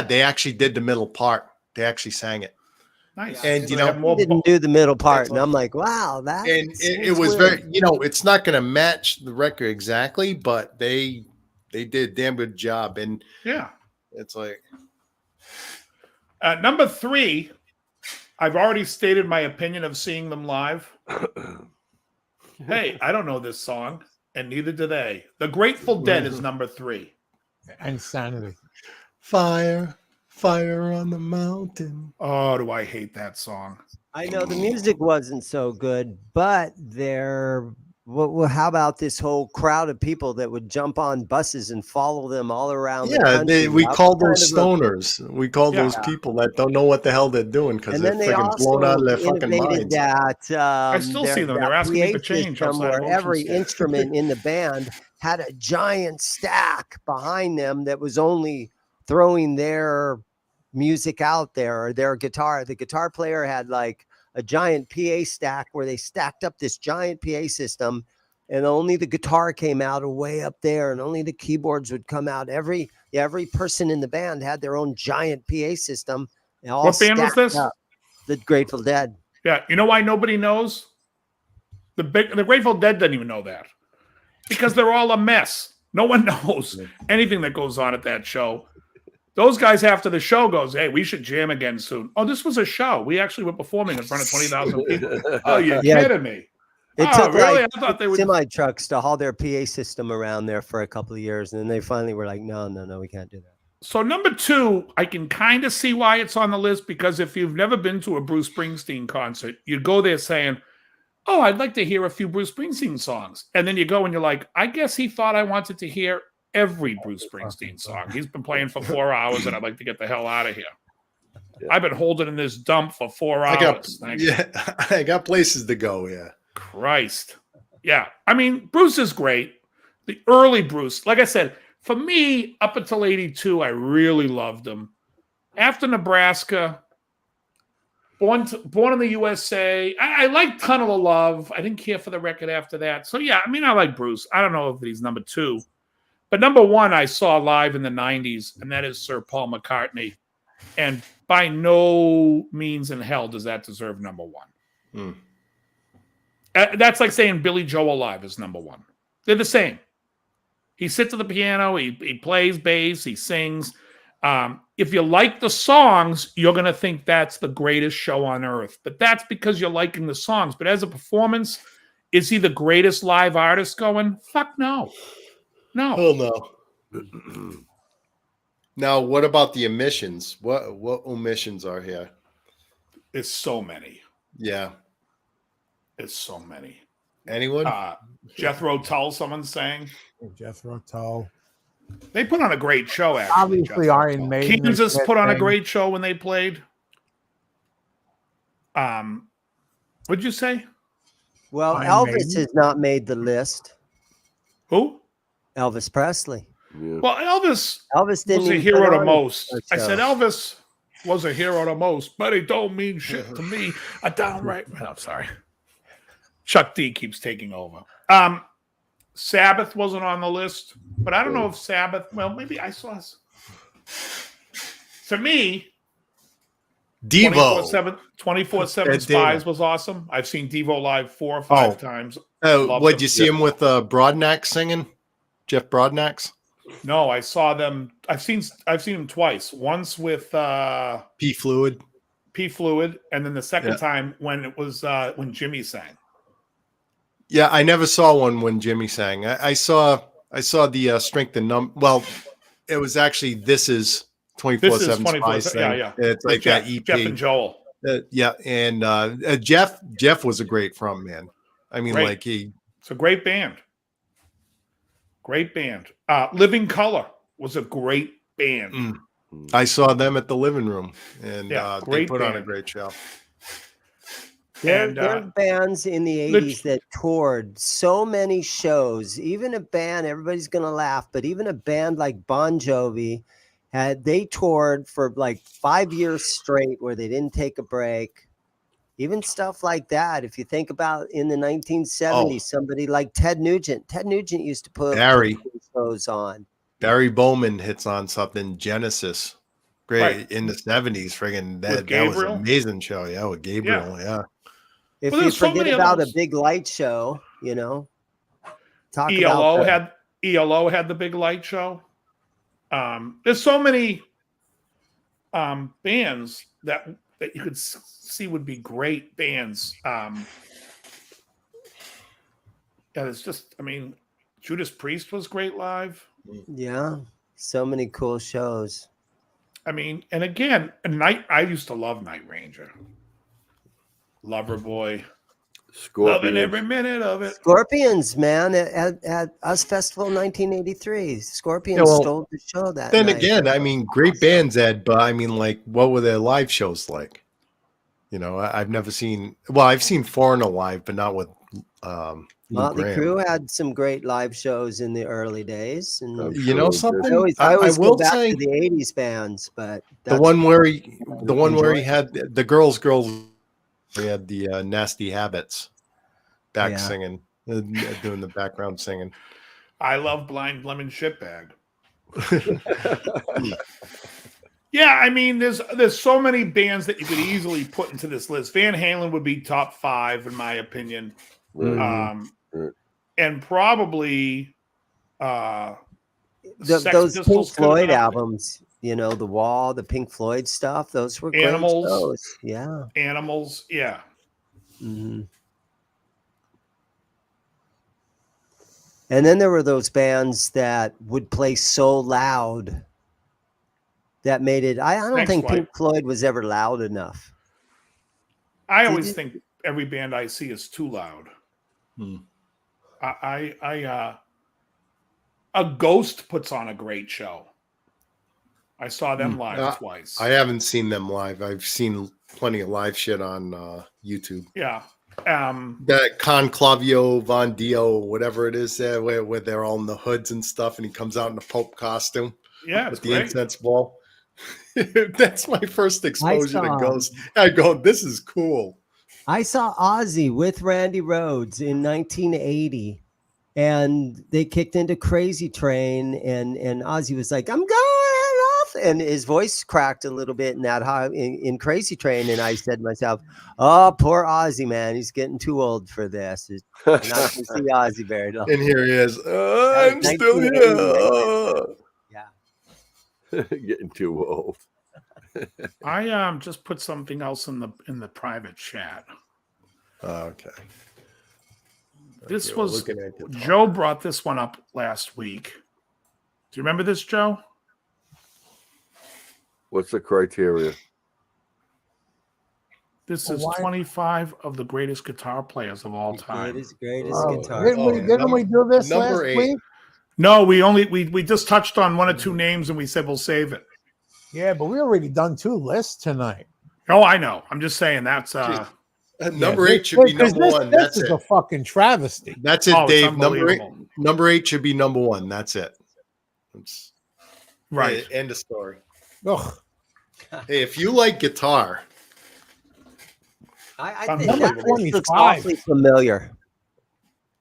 They actually did the middle part. They actually sang it. Nice. And he didn't do the middle part, and I'm like, wow, that. And it was very, it's not going to match the record exactly, but they did a damn good job. And it's like number 3. I've already stated my opinion of seeing them live. Hey, I don't know this song, and neither do they. The Grateful Dead is number 3. Insanity. Fire on the mountain. Oh, do I hate that song? I know the music wasn't so good, but how about this whole crowd of people that would jump on buses and follow them all around the country? We call those stoners. We call those people that don't know what the hell they're doing because they're freaking blown out of their fucking minds. I still see them. They're asking me for change. Where every instrument in the band had a giant stack behind them that was only throwing their music out there or their guitar. The guitar player had like a giant PA stack where they stacked up this giant PA system and only the guitar came out way up there, and only the keyboards would come out. Every person in the band had their own giant PA system. What band was this? Up. The Grateful Dead. Yeah, you know why nobody knows? The Grateful Dead doesn't even know that, because they're all a mess. No one knows anything that goes on at that show. Those guys after the show goes, hey, we should jam again soon. Oh, this was a show. We actually were performing in front of 20,000 people. Oh, you're kidding me. It took really? Like I thought they would semi trucks to haul their PA system around there for a couple of years, and then they finally were like, no, we can't do that. So number 2, I can kind of see why it's on the list, because if you've never been to a Bruce Springsteen concert, you'd go there saying, oh, I'd like to hear a few Bruce Springsteen songs. And then you go and you're like, I guess he thought I wanted to hear every Bruce Springsteen song. He's been playing for 4 hours, and I'd like to get the hell out of here. Yeah. I've been holding in this dump for 4 hours. I got places to go, yeah. Christ. Yeah. I mean, Bruce is great. The early Bruce, like I said, for me, up until 82, I really loved him. After Nebraska, Born in the USA, I like Tunnel of Love. I didn't care for the record after that. So, yeah, I mean, I like Bruce. I don't know if he's number 2. But number 1 I saw live in the 90s, and that is Sir Paul McCartney. And by no means in hell does that deserve number 1. That's like saying Billy Joel live is number 1. They're the same. He sits at the piano, he plays bass, he sings. If you like the songs, you're going to think that's the greatest show on earth. But that's because you're liking the songs. But as a performance, is he the greatest live artist going? Fuck no. No. Oh, no. Now, what about the omissions? What omissions are here? It's so many. Yeah. It's so many. Anyone? Jethro Tull, someone's saying. Jethro Tull. They put on a great show, actually. Obviously, Iron Maiden. Kansas put on a great show when they played. What'd you say? Well, Iron Elvis Maiden? has not made the list. Who? Elvis Presley. Yeah. Well, Elvis didn't was a hero to most. I said Elvis was a hero to most, but it don't mean shit to me. A downright. I'm sorry. Chuck D keeps taking over. Sabbath wasn't on the list, but I don't know if Sabbath. Well, maybe I saw. For me, Devo 24/7 Spies was awesome. I've seen Devo live 4 or 5 times. Did you see him with Broadnax singing? Jeff Broadnax? No, I saw them. I've seen him twice. Once with P Fluid, and then the second time when it was when Jimmy sang. Yeah, I never saw one when Jimmy sang. I saw the Strength and Number. Well, it was actually This Is 24/7 Spies thing. Yeah. It's like Jeff, that EP. Jeff and Joel. And Jeff was a great front man. I mean, it's a great band. Great band. Living Color was a great band. I saw them at the Living Room, and they put on a great show. There are bands in the 80s that toured so many shows. Even a band, everybody's going to laugh, but even a band like Bon Jovi, they toured for like 5 years straight where they didn't take a break. Even stuff like that. If you think about in the 1970s, somebody like Ted Nugent. Ted Nugent used to put shows on. Barry Bowman hits on something. Genesis. Great. In the 70s. Friggin' that was an amazing show. Yeah, with Gabriel. Yeah. If you forget about a big light show, talk ELO about ELO had the big light show. There's so many bands that you could see would be great bands. It's just, Judas Priest was great live. Yeah, so many cool shows. And again, I used to love Night Ranger. Loverboy. Scorpions. Loving every minute of it. Scorpions, man, at US Festival 1983. Scorpions stole the show that night. Then again, great bands, Ed, but what were their live shows like? I've never seen, I've seen Foreigner live, but not with Motley Crue had some great live shows in the early days. And something? I always will go back to the 80s bands, but the one where he had the girls. We had the Nasty Habits back singing. doing the background singing. I love Blind Lemon Shitbag. Yeah, I mean, there's so many bands that you could easily put into this list. Van Halen would be top 5 in my opinion, and probably those Pink Floyd albums. You know, The Wall, the Pink Floyd stuff. Those were Animals. Great shows. Yeah, Animals. Yeah. Mm-hmm. And then there were those bands that would play so loud that made it. I don't think Pink Floyd was ever loud enough. I always think every band I see is too loud. A Ghost puts on a great show. I saw them live twice. I haven't seen them live. I've seen plenty of live shit on YouTube. Yeah. That Conclavio Von Dio, whatever it is, where they're all in the hoods and stuff, and he comes out in a Pope costume. Yeah, with the incense ball. That's my first exposure to Ghost. I go, this is cool. I saw Ozzy with Randy Rhoads in 1980, and they kicked into Crazy Train, and Ozzy was like, "I'm going off," and his voice cracked a little bit in that in Crazy Train, and I said to myself, "Oh, poor Ozzy, man, he's getting too old for this." Not to see Ozzy very long. And here he is. I'm still here. Yeah, getting too old. I just put something else in the private chat. Okay. This was Joe brought this one up last week. Do you remember this, Joe? What's the criteria? This is 25 of the greatest guitar players of all time. Greatest guitar. Didn't we do this last week? No, we just touched on 1 or 2 names and we said we'll save it. Yeah, but we already done 2 lists tonight. Oh, I know. I'm just saying that's number 8 should be number 1. That's a fucking travesty. That's it, Dave. Number 8 should be number 1. That's it. Right. End of story. Ugh. Hey, if you like guitar, I think that looks awfully familiar.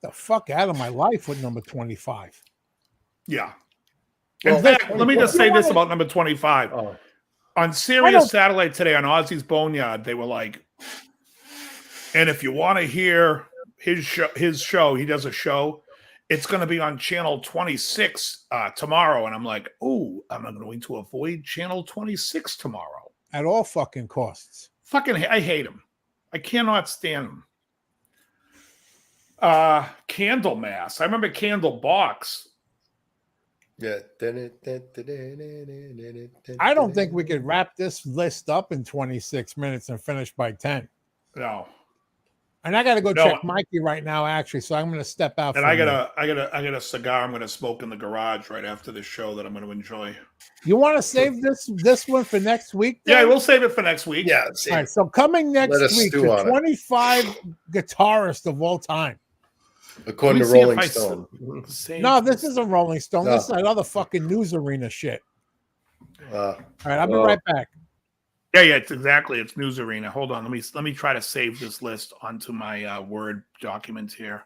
The fuck out of my life with number 25. Yeah. In fact, let me just say this about number 25. On Sirius Satellite today on Ozzy's Boneyard, they were like, and if you want to hear his show, he does a show. It's going to be on channel 26 tomorrow. And I'm like, oh, I'm going to avoid channel 26 tomorrow. At all fucking costs. I hate him. I cannot stand him. Candlemass. I remember Candlebox. Yeah. I don't think we could wrap this list up in 26 minutes and finish by 10. No. And I got to go check Mikey right now, actually. So I'm going to step out. And I got a cigar I'm going to smoke in the garage right after this show that I'm going to enjoy. You want to save this one for next week? Then? Yeah, we'll save it for next week. Yeah. All right. So coming next week, the 25 guitarists of all time. According to Rolling Stone. No, this isn't Rolling Stone. This is that other fucking news arena shit. All right, I'll be right back. Yeah, it's exactly. It's News Arena. Hold on. Let me try to save this list onto my Word document here.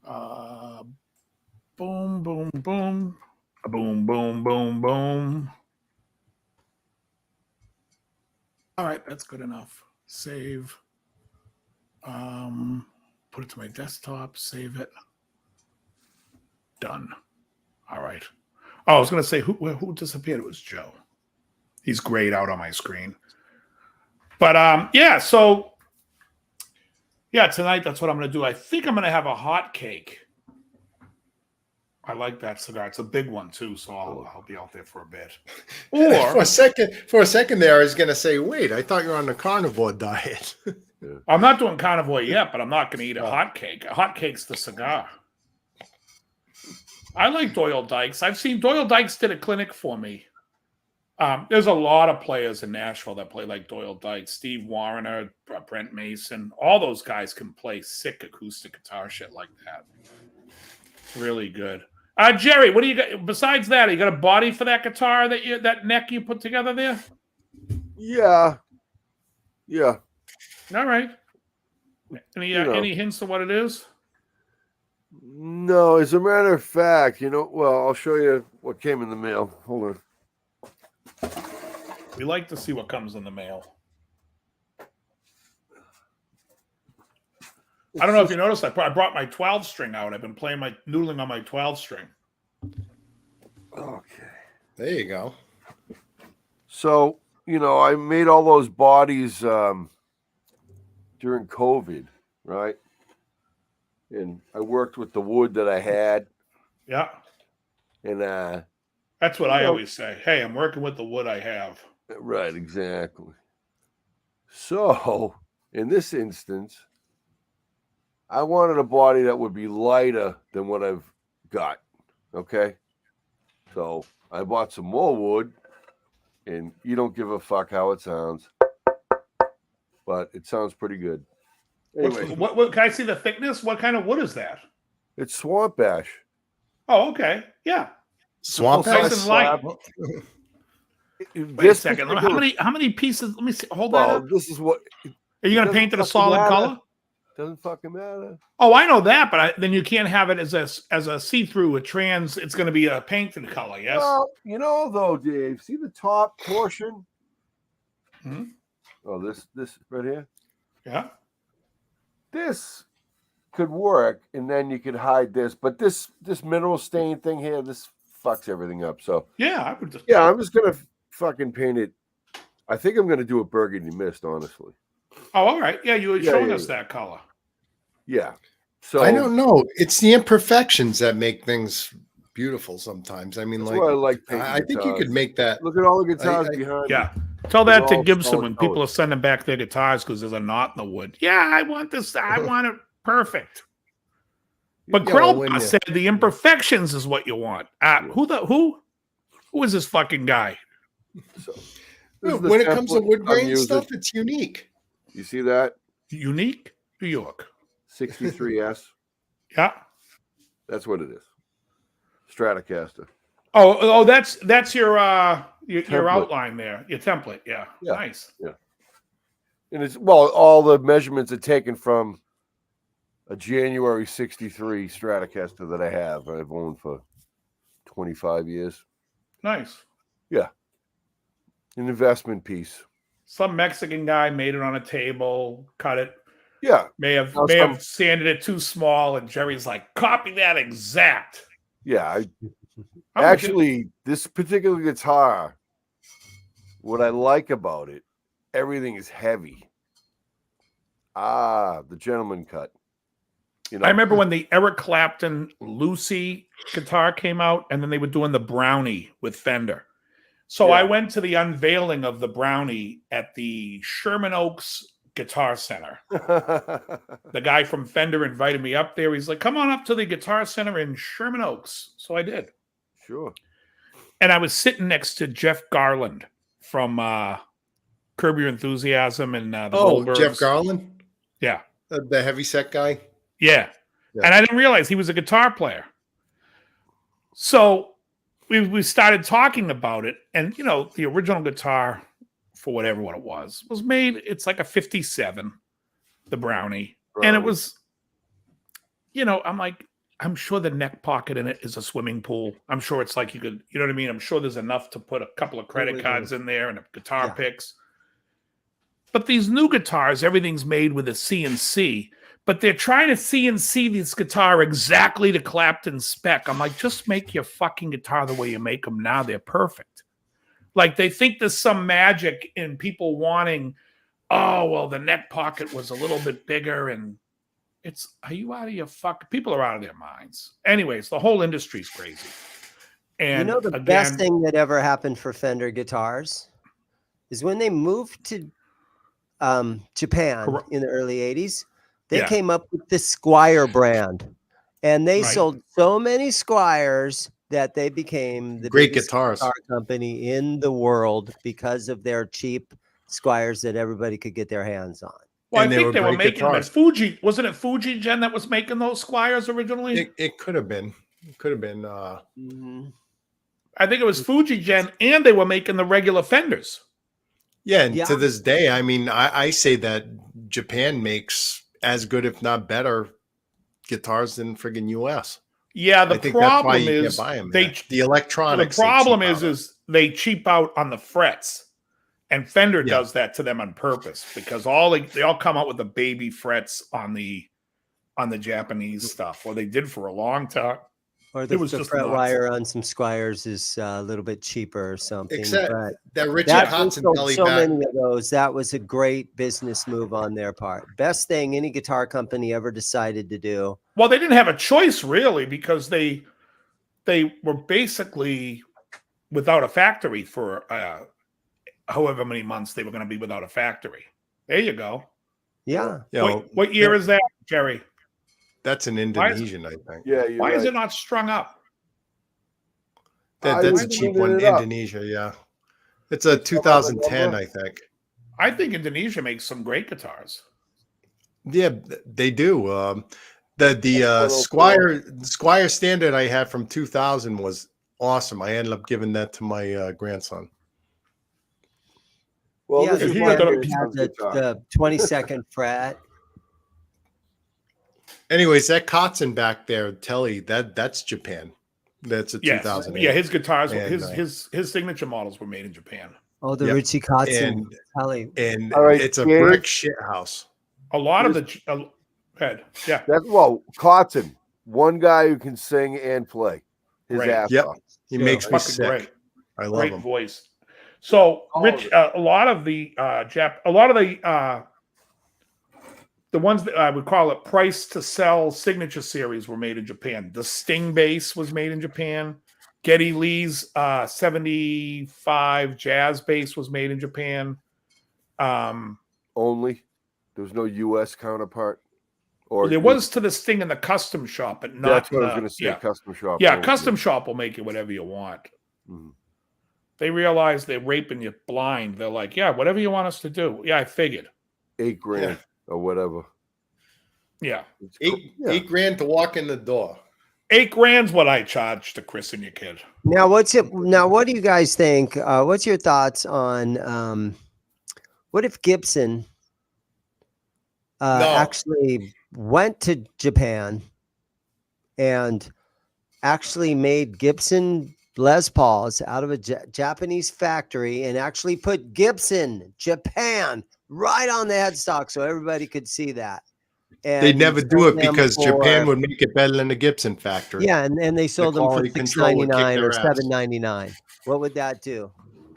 Boom, boom, boom. Boom, boom, boom, boom. All right, that's good enough. Save. Put it to my desktop. Save it. Done. All right. Oh, I was going to say, who disappeared? It was Joe. He's grayed out on my screen. But, tonight that's what I'm going to do. I think I'm going to have a hot cake. I like that cigar. It's a big one, too, so I'll be out there for a bit. Or for a second there, I was going to say, wait, I thought you were on the carnivore diet. I'm not doing carnivore yet, but I'm not going to eat a hot cake. A hot cake's the cigar. I like Doyle Dykes. I've seen Doyle Dykes did a clinic for me. There's a lot of players in Nashville that play like Doyle Dykes. Steve Wariner, Brent Mason. All those guys can play sick acoustic guitar shit like that. Really good. Jerry, what do you got? Besides that, you got a body for that guitar that neck you put together there? Yeah. All right. Any hints of what it is? No, as a matter of fact, well, I'll show you what came in the mail. Hold on. We like to see what comes in the mail. I don't know if you noticed, I brought my 12 string out. I've been playing noodling on my 12 string. Okay. There you go. So, I made all those bodies during COVID, right? And I worked with the wood that I had. Yeah. And that's what I always say. Hey, I'm working with the wood I have. Right, exactly. So, in this instance, I wanted a body that would be lighter than what I've got. Okay. So I bought some more wood, and you don't give a fuck how it sounds, but it sounds pretty good. Anyway, what can I see the thickness? What kind of wood is that? It's swamp ash. Oh, okay. Yeah. Swamp ash. Nice and light. Wait a second. How many pieces? Let me see. Hold on. Well, this is what. Are you going to paint it a solid color? Doesn't fucking matter. Oh, I know that, but then you can't have it as a see-through, a trans. It's going to be a painted color, yes. Well, though, Dave. See the top portion? Hmm? Oh, this right here. Yeah. This could work, and then you could hide this. But this mineral stain thing here, this fucks everything up. So yeah, I would just. Yeah, I'm just gonna fucking paint it. I think I'm gonna do a burgundy mist, honestly. Oh, all right. Yeah, you were showing us that color. Yeah. So I don't know. It's the imperfections that make things beautiful sometimes. I mean, that's why I like I think you could make that. Look at all the guitars behind. Yeah. Tell that to Gibson when people are sending back their guitars because there's a knot in the wood. Yeah, I want this. I want it perfect. But Krell said the imperfections is what you want. Who is this fucking guy? So, when it comes to wood grain stuff, it's unique. You see that? Unique New York. 63S. Yeah. That's what it is. Stratocaster. Oh, that's your outline there. Your template. Yeah. Nice. Yeah. And it's all the measurements are taken from a January 63 Stratocaster that I've owned for 25 years. Nice. Yeah. An investment piece. Some Mexican guy made it on a table, cut it. Yeah. May have sanded it too small, and Jerry's like, copy that exact. Yeah. Actually, this particular guitar, what I like about it, everything is heavy. The gentleman cut. I remember when the Eric Clapton Lucy guitar came out, and then they were doing the Brownie with Fender. So I went to the unveiling of the Brownie at the Sherman Oaks Guitar Center. The guy from Fender invited me up there. He's like, come on up to the Guitar Center in Sherman Oaks. So I did. Sure. And I was sitting next to Jeff Garland from Curb Your Enthusiasm and the Goldbergs. Jeff Garland? Yeah. The heavyset guy? Yeah. And I didn't realize he was a guitar player. So we started talking about it. And, the original guitar, for what it was made, it's like a 57, the Brownie. And it was, I'm like, I'm sure the neck pocket in it is a swimming pool. I'm sure it's like you could, you know what I mean? I'm sure there's enough to put a couple of credit cards in there and a guitar picks. But these new guitars, everything's made with a CNC, but they're trying to CNC this guitar exactly to Clapton's spec. I'm like, just make your fucking guitar the way you make them now. They're perfect. Like they think there's some magic in people wanting, the neck pocket was a little bit bigger and are you out of your people are out of their minds. Anyways, the whole industry's crazy. And the best thing that ever happened for Fender guitars is when they moved to Japan in the early 80s, they came up with the Squire brand. And they sold so many Squires that they became the great biggest guitar company in the world because of their cheap Squires that everybody could get their hands on. Well, I think they were making them at Fuji. Wasn't it Fuji, Jen, that was making those Squires originally? It could have been. It could have been. I think it was Fuji, Jen, and they were making the regular Fenders. Yeah, and to this day, I mean, I say that Japan makes as good, if not better, guitars in friggin' US. Yeah, the problem is the electronics. The problem is they cheap out on the frets, and Fender does that to them on purpose because they all come out with the baby frets on the Japanese stuff, or they did for a long time. Or the fret wire on some Squires is a little bit cheaper or something. Except that Richie Hudson belly back. Many of those. That was a great business move on their part. Best thing any guitar company ever decided to do. Well, they didn't have a choice really because they were basically without a factory for however many months they were going to be without a factory. There you go. Yeah. What year is that, Jerry? That's an Indonesian, I think. Yeah. Why is it not strung up? That's a cheap one. Indonesia, yeah. It's a 2010, I think. I think Indonesia makes some great guitars. Yeah, they do. The Squire standard I had from 2000 was awesome. I ended up giving that to my grandson. Well, yeah, this is why the 22nd fret. Anyways, that Kotzen back there, Telly, that's Japan. That's a 2008. Yeah, his guitars, his signature models were made in Japan. Oh, the Richie Kotzen, Telly, and it's a brick shit house. A lot of the Kotzen, one guy who can sing and play his ass off. He makes me sick. Great. I love him. Voice. So, Rich, a lot of the the ones that I would call it price to sell signature series were made in Japan. The Sting bass was made in Japan. Geddy Lee's 75 jazz bass was made in Japan. Only there's no U.S. counterpart. Or there was to the Sting in the custom shop, but not. That's what I was going to say. Custom shop. Yeah, custom shop will make you whatever you want. Mm-hmm. They realize they're raping you blind. They're like, yeah, whatever you want us to do. Yeah, I figured. $8,000 or whatever. Yeah. $8 grand to walk in the door. $8,000's what I charge to christen your kid. Now, what do you guys think? What's your thoughts on what if Gibson actually went to Japan and actually made Gibson Les Pauls out of a Japanese factory and actually put Gibson Japan right on the headstock so everybody could see that? And they'd never do it because Japan would make it better than the Gibson factory. Yeah, and they sold them for $699 or $799. What would that do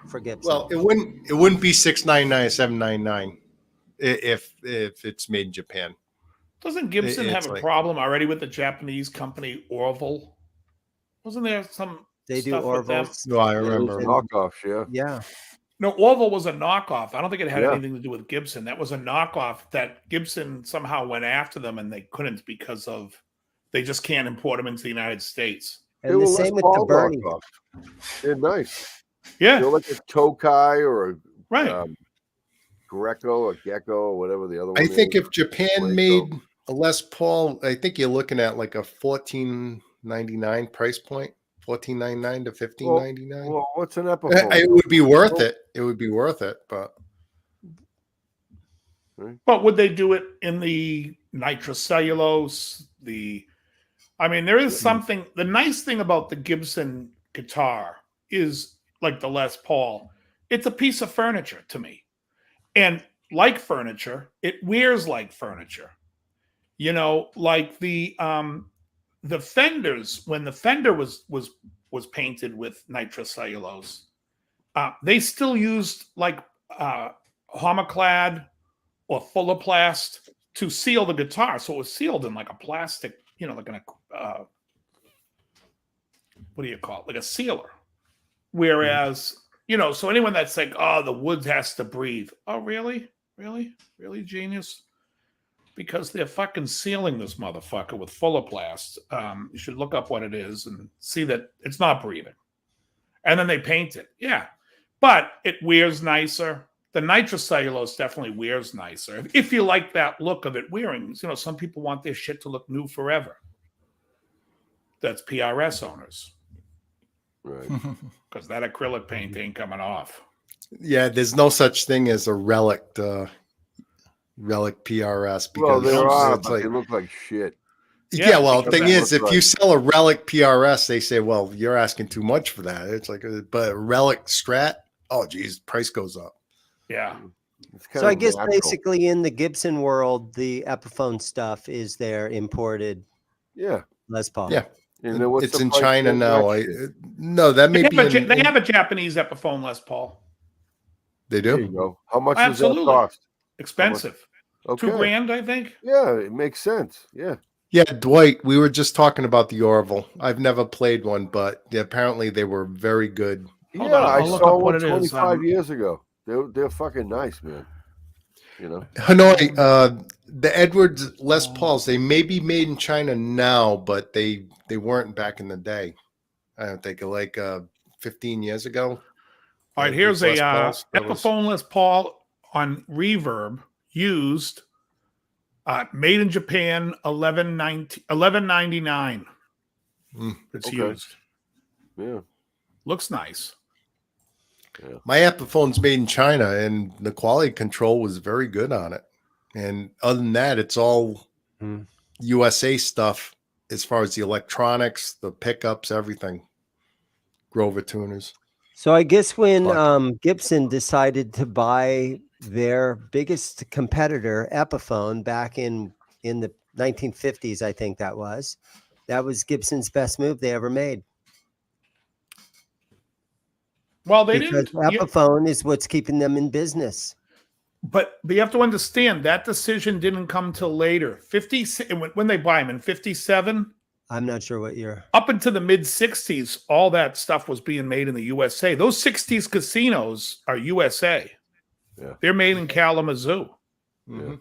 for Gibson? Well, it wouldn't be $699 or $799 if it's made in Japan. Doesn't Gibson have a problem already with the Japanese company Orville? Wasn't there some? They do Orville's. No, I remember knockoffs. Yeah. No, Orville was a knockoff. I don't think it had anything to do with Gibson. That was a knockoff that Gibson somehow went after them, and they couldn't because they just can't import them into the United States. And the same with the Bernie. They're nice. Yeah, they're like a Tokai or a Greco or Gecko or whatever the other one. I think if Japan made a Les Paul, I think you're looking at like a $14.99 price point. $14.99 to $15.99. Well, what's an Epiphone? It would be worth it. It would be worth it, but would they do it in the nitrocellulose? There is something. The nice thing about the Gibson guitar is like the Les Paul. It's a piece of furniture to me, and like furniture, it wears like furniture. You know, like the Fenders, when the Fender was painted with nitrocellulose, they still used like homoclad or Fullaplast to seal the guitar, so it was sealed in like a plastic, like in a what do you call it, like a sealer. Whereas, so anyone that's like, oh, the wood has to breathe. Oh, really, genius? Because they're fucking sealing this motherfucker with Fullaplast. You should look up what it is and see that it's not breathing. And then they paint it. Yeah. But it wears nicer. The nitrocellulose definitely wears nicer. If you like that look of it wearing, some people want their shit to look new forever. That's PRS owners. Right. Because that acrylic paint ain't coming off. Yeah, there's no such thing as a relic PRS because there are, but they look like shit. Yeah, well, the thing is, if you sell a Relic PRS, they say, well, you're asking too much for that. It's like, but a Relic Strat, oh, geez, price goes up. Yeah. So I guess basically in the Gibson world, the Epiphone stuff is their imported Les Paul. Yeah. And it's in China now. No, that may be. They have a Japanese Epiphone Les Paul. They do? There you go. How much does that cost? Expensive. Okay. $2,000, I think. Yeah, it makes sense. Yeah. Yeah, Dwight, we were just talking about the Orville. I've never played one, but apparently they were very good. Yeah, I saw one 25 years ago. They're fucking nice, man. You know, Hanoi, the Edwards Les Pauls, they may be made in China now, but they weren't back in the day. I don't think, like 15 years ago. All right, here's a Epiphone Les Paul on reverb used. Made in Japan, $11.99. It's used. Yeah, looks nice. Yeah. My Epiphone's made in China, and the quality control was very good on it. And other than that, it's all USA stuff as far as the electronics, the pickups, everything. Grover tuners. So I guess when Gibson decided to buy their biggest competitor, Epiphone, back in the 1950s, I think that was Gibson's best move they ever made. Well, because Epiphone is what's keeping them in business. But you have to understand that decision didn't come till later. When they buy them in 57. I'm not sure what year. Up into the mid 60s, all that stuff was being made in the USA. Those 60s casinos are USA. Yeah. They're made in Kalamazoo. Yeah.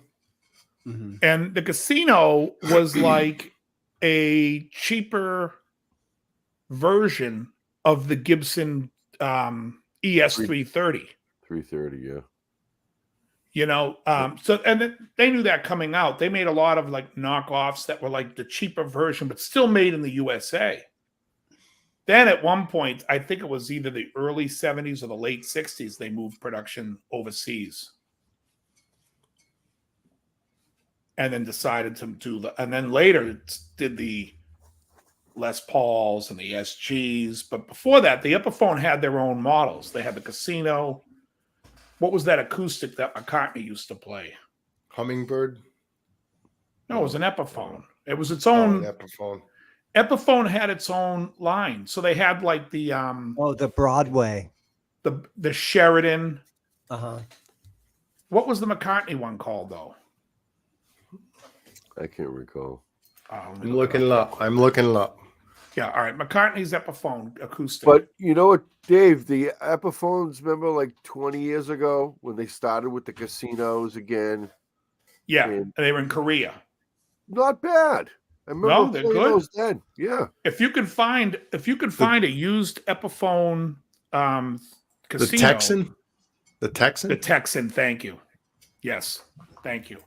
Mm-hmm. And the casino was like a cheaper version of the Gibson ES 330. 330, yeah. You know, so and they knew that coming out. They made a lot of like knockoffs that were like the cheaper version, but still made in the USA. Then at one point, I think it was either the early 70s or the late 60s, they moved production overseas. And then decided to do and then later did the Les Pauls and the SGs. But before that, the Epiphone had their own models. They had the Casino. What was that acoustic that McCartney used to play? Hummingbird? No, it was an Epiphone. It was its own. Epiphone. Epiphone had its own line. So they had like the the Broadway. The Sheridan. Uh-huh. What was the McCartney one called though? I can't recall. I'm looking it up. Yeah, all right. McCartney's Epiphone acoustic. But you know what, Dave? The Epiphones, remember like 20 years ago when they started with the casinos again? Yeah, and they were in Korea. Not bad. I remember they're good. Those then. Yeah. If you could find a used Epiphone casino. The Texan? The Texan? The Texan, thank you. Yes, thank you.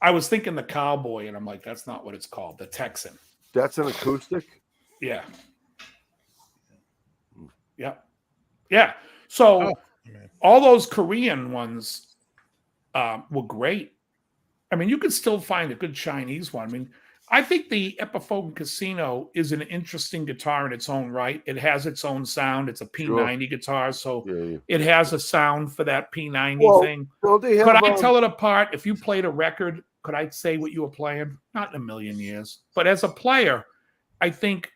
I was thinking the Cowboy, and I'm like, that's not what it's called. The Texan. That's an acoustic? Yeah. Yeah. Yeah. So all those Korean ones were great. I mean, you could still find a good Chinese one. I mean, I think the Epiphone Casino is an interesting guitar in its own right. It has its own sound. It's a P90 guitar, so it has a sound for that P90 thing. Well, could I tell it apart? If you played a record, could I say what you were playing? Not in a million years. But as a player, I think,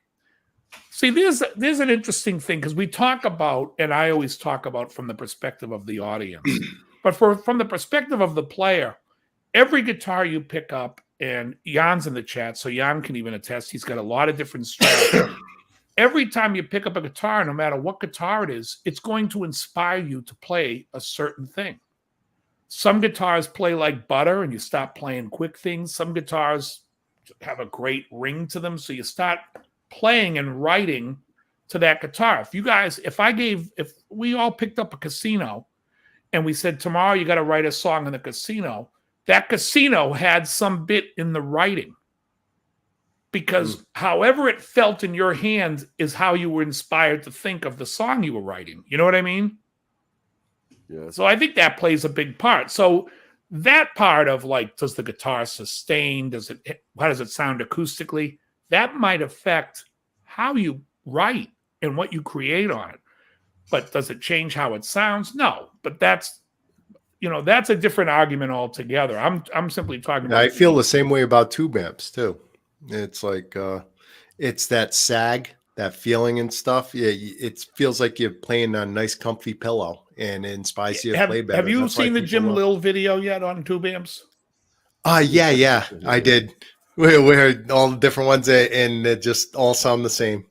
see, there's an interesting thing because we talk about, and I always talk about from the perspective of the audience, but from the perspective of the player, every guitar you pick up, and Jan's in the chat, so Jan can even attest, he's got a lot of different styles. Every time you pick up a guitar, no matter what guitar it is, it's going to inspire you to play a certain thing. Some guitars play like butter and you stop playing quick things. Some guitars have a great ring to them, so you start playing and writing to that guitar. If we all picked up a casino and we said, tomorrow you got to write a song in the casino, that casino had some bit in the writing. Because however it felt in your hand is how you were inspired to think of the song you were writing. You know what I mean? Yeah. So I think that plays a big part. So that part of like, does the guitar sustain? How does it sound acoustically? That might affect how you write and what you create on it. But does it change how it sounds? No. But that's a different argument altogether. I'm simply talking about. I feel the same way about tube amps too. It's like it's that sag, that feeling and stuff. Yeah, it feels like you're playing a nice, comfy pillow, and it inspires you to play better. Have you seen the Jim Lill video yet on tube amps? Yeah, I did. Where all the different ones and they just all sound the same.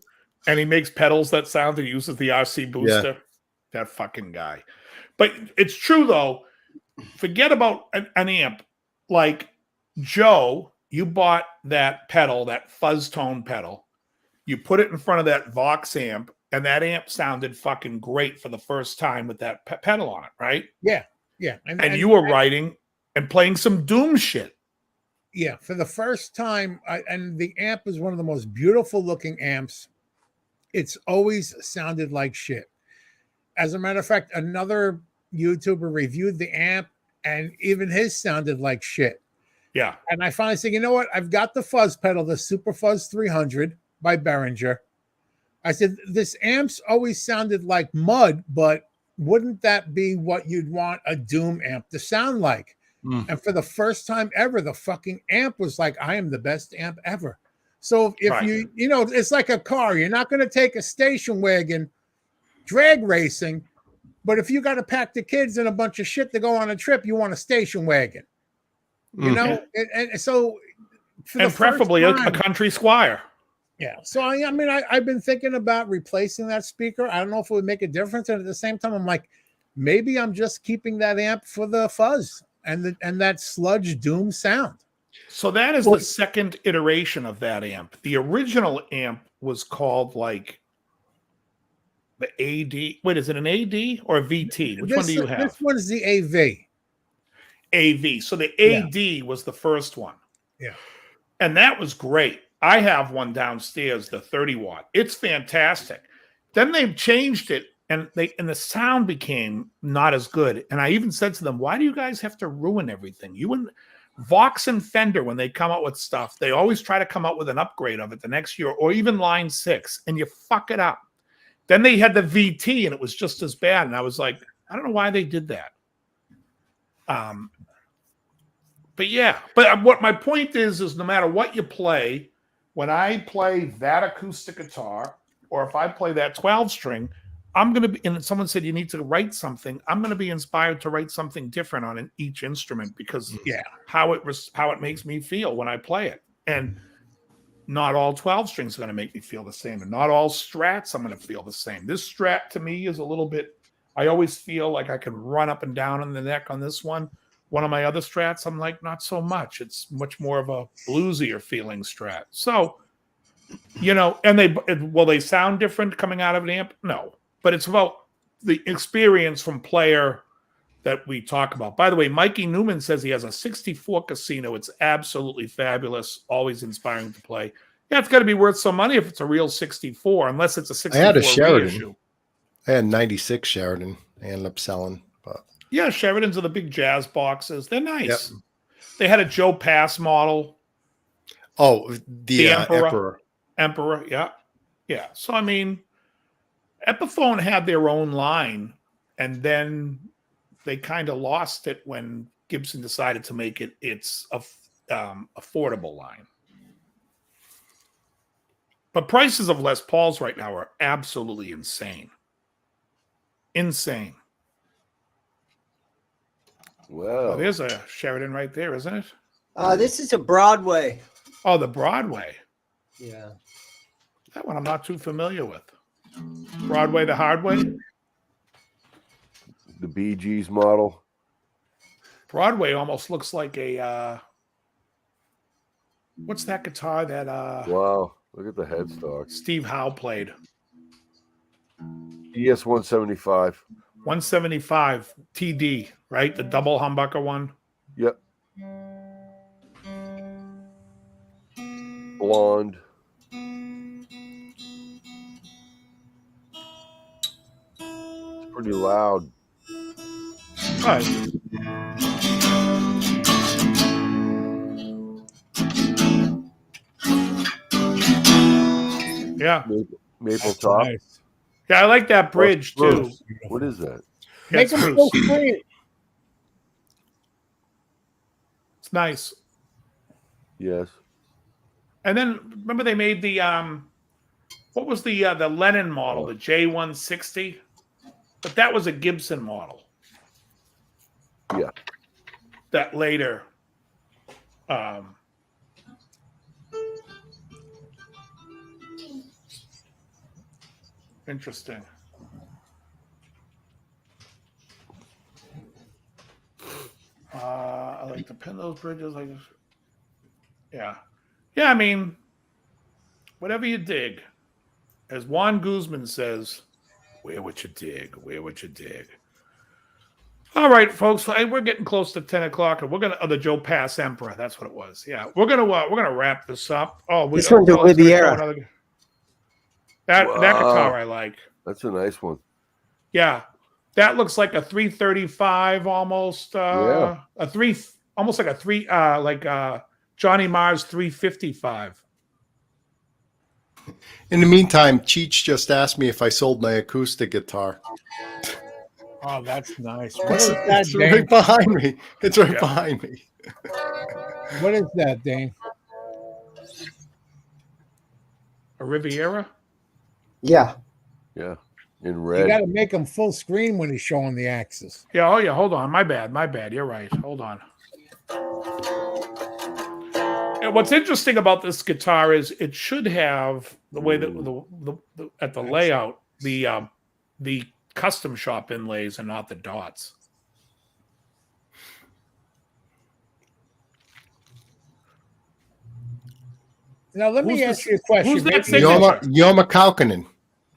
And he makes pedals that sound and uses the RC booster. Yeah. That fucking guy. But it's true though. Forget about an amp. Like Joe, you bought that pedal, that fuzz tone pedal. You put it in front of that Vox amp, and that amp sounded fucking great for the first time with that pedal on it, right? Yeah. And you were writing and playing some Doom shit. Yeah, for the first time, and the amp is one of the most beautiful looking amps. It's always sounded like shit. As a matter of fact, another YouTuber reviewed the amp, and even his sounded like shit. Yeah. And I finally said, you know what? I've got the fuzz pedal, the Super Fuzz 300 by Behringer. I said, this amp's always sounded like mud, but wouldn't that be what you'd want a Doom amp to sound like? And for the first time ever, the fucking amp was like, I am the best amp ever. So if right. you it's like a car. You're not going to take a station wagon drag racing, but if you got to pack the kids and a bunch of shit to go on a trip, you want a station wagon. You know? And so... And preferably a country Squire. Yeah. So, I've been thinking about replacing that speaker. I don't know if it would make a difference. And at the same time, I'm like, maybe I'm just keeping that amp for the fuzz and that sludge Doom sound. So that is the second iteration of that amp. The original amp was called like the AD. Wait, is it an AD or a VT? Which one do you have? This one's the AV. AV. So the AD was the first one. Yeah. And that was great. I have one downstairs, the 30 watt. It's fantastic. Then they've changed it, and the sound became not as good. And I even said to them, why do you guys have to ruin everything? You and Vox and Fender, when they come out with stuff, they always try to come out with an upgrade of it the next year, or even Line 6, and you fuck it up. Then they had the VT, and it was just as bad. And I was like, I don't know why they did that. But yeah, but what my point is no matter what you play, when I play that acoustic guitar, or if I play that 12-string, I'm going to be, and someone said you need to write something, I'm going to be inspired to write something different on each instrument because how it makes me feel when I play it. And not all 12 strings are going to make me feel the same, and not all strats I'm going to feel the same. This strat to me is a little bit, I always feel like I can run up and down on the neck on this one. One of my other strats, I'm like, not so much. It's much more of a bluesier feeling strat. So, and they sound different coming out of an amp? No. But it's about the experience from player that we talk about. By the way, Mikey Newman says he has a 64 Casino. It's absolutely fabulous, always inspiring to play. Yeah, it's got to be worth some money if it's a real 64, unless it's a 64 I had a Sheridan. Reissue. I had 96 Sheridan. I ended up selling. But yeah, Sheridans are the big jazz boxes. They're nice. Yep. They had a Joe Pass model. Oh, the Emperor. Emperor, yeah. Yeah. So, Epiphone had their own line, and then they kind of lost it when Gibson decided to make it its affordable line. But prices of Les Pauls right now are absolutely insane. Insane. Well, there's a Sheridan right there, isn't it? This is a Broadway. Oh, the Broadway. Yeah. That one I'm not too familiar with. Broadway, the hard way? The Bee Gees model. Broadway almost looks like a what's that guitar that wow, look at the headstock. Steve Howe played. ES 175. 175 TD, right? The double humbucker one. Yep. Blonde. It's pretty loud. All right. Yeah. Maple top. Nice. Yeah, I like that bridge too. What is that? Make them full screen. It's nice. Yes. And then remember they made the what was the Lennon model, the J160? But that was a Gibson model. Yeah. That later interesting. I like to pin those bridges. Yeah. I mean, whatever you dig, as Juan Guzman says, where would you dig? Where would you dig? All right, folks, we're getting close to 10 o'clock, and we're gonna. Oh, the Joe Pass Emperor. That's what it was. Yeah, we're gonna wrap this up. Oh, this one's a Riviera. That guitar I like. That's a nice one. Yeah, that looks like a 335 almost. A three, almost like a three, like Johnny Marr's 355. In the meantime, Cheech just asked me if I sold my acoustic guitar. Oh, that's nice. What is that, it's right behind me. It's right behind me. What is that, Dane? A Riviera? Yeah. In red. You got to make him full screen when he's showing the axis. Yeah. Oh, yeah. Hold on. My bad. You're right. Hold on. And what's interesting about this guitar is it should have the way that the at the layout the custom shop inlays and not the dots. Now let me ask you a question. Who's that Yoma Kaukonen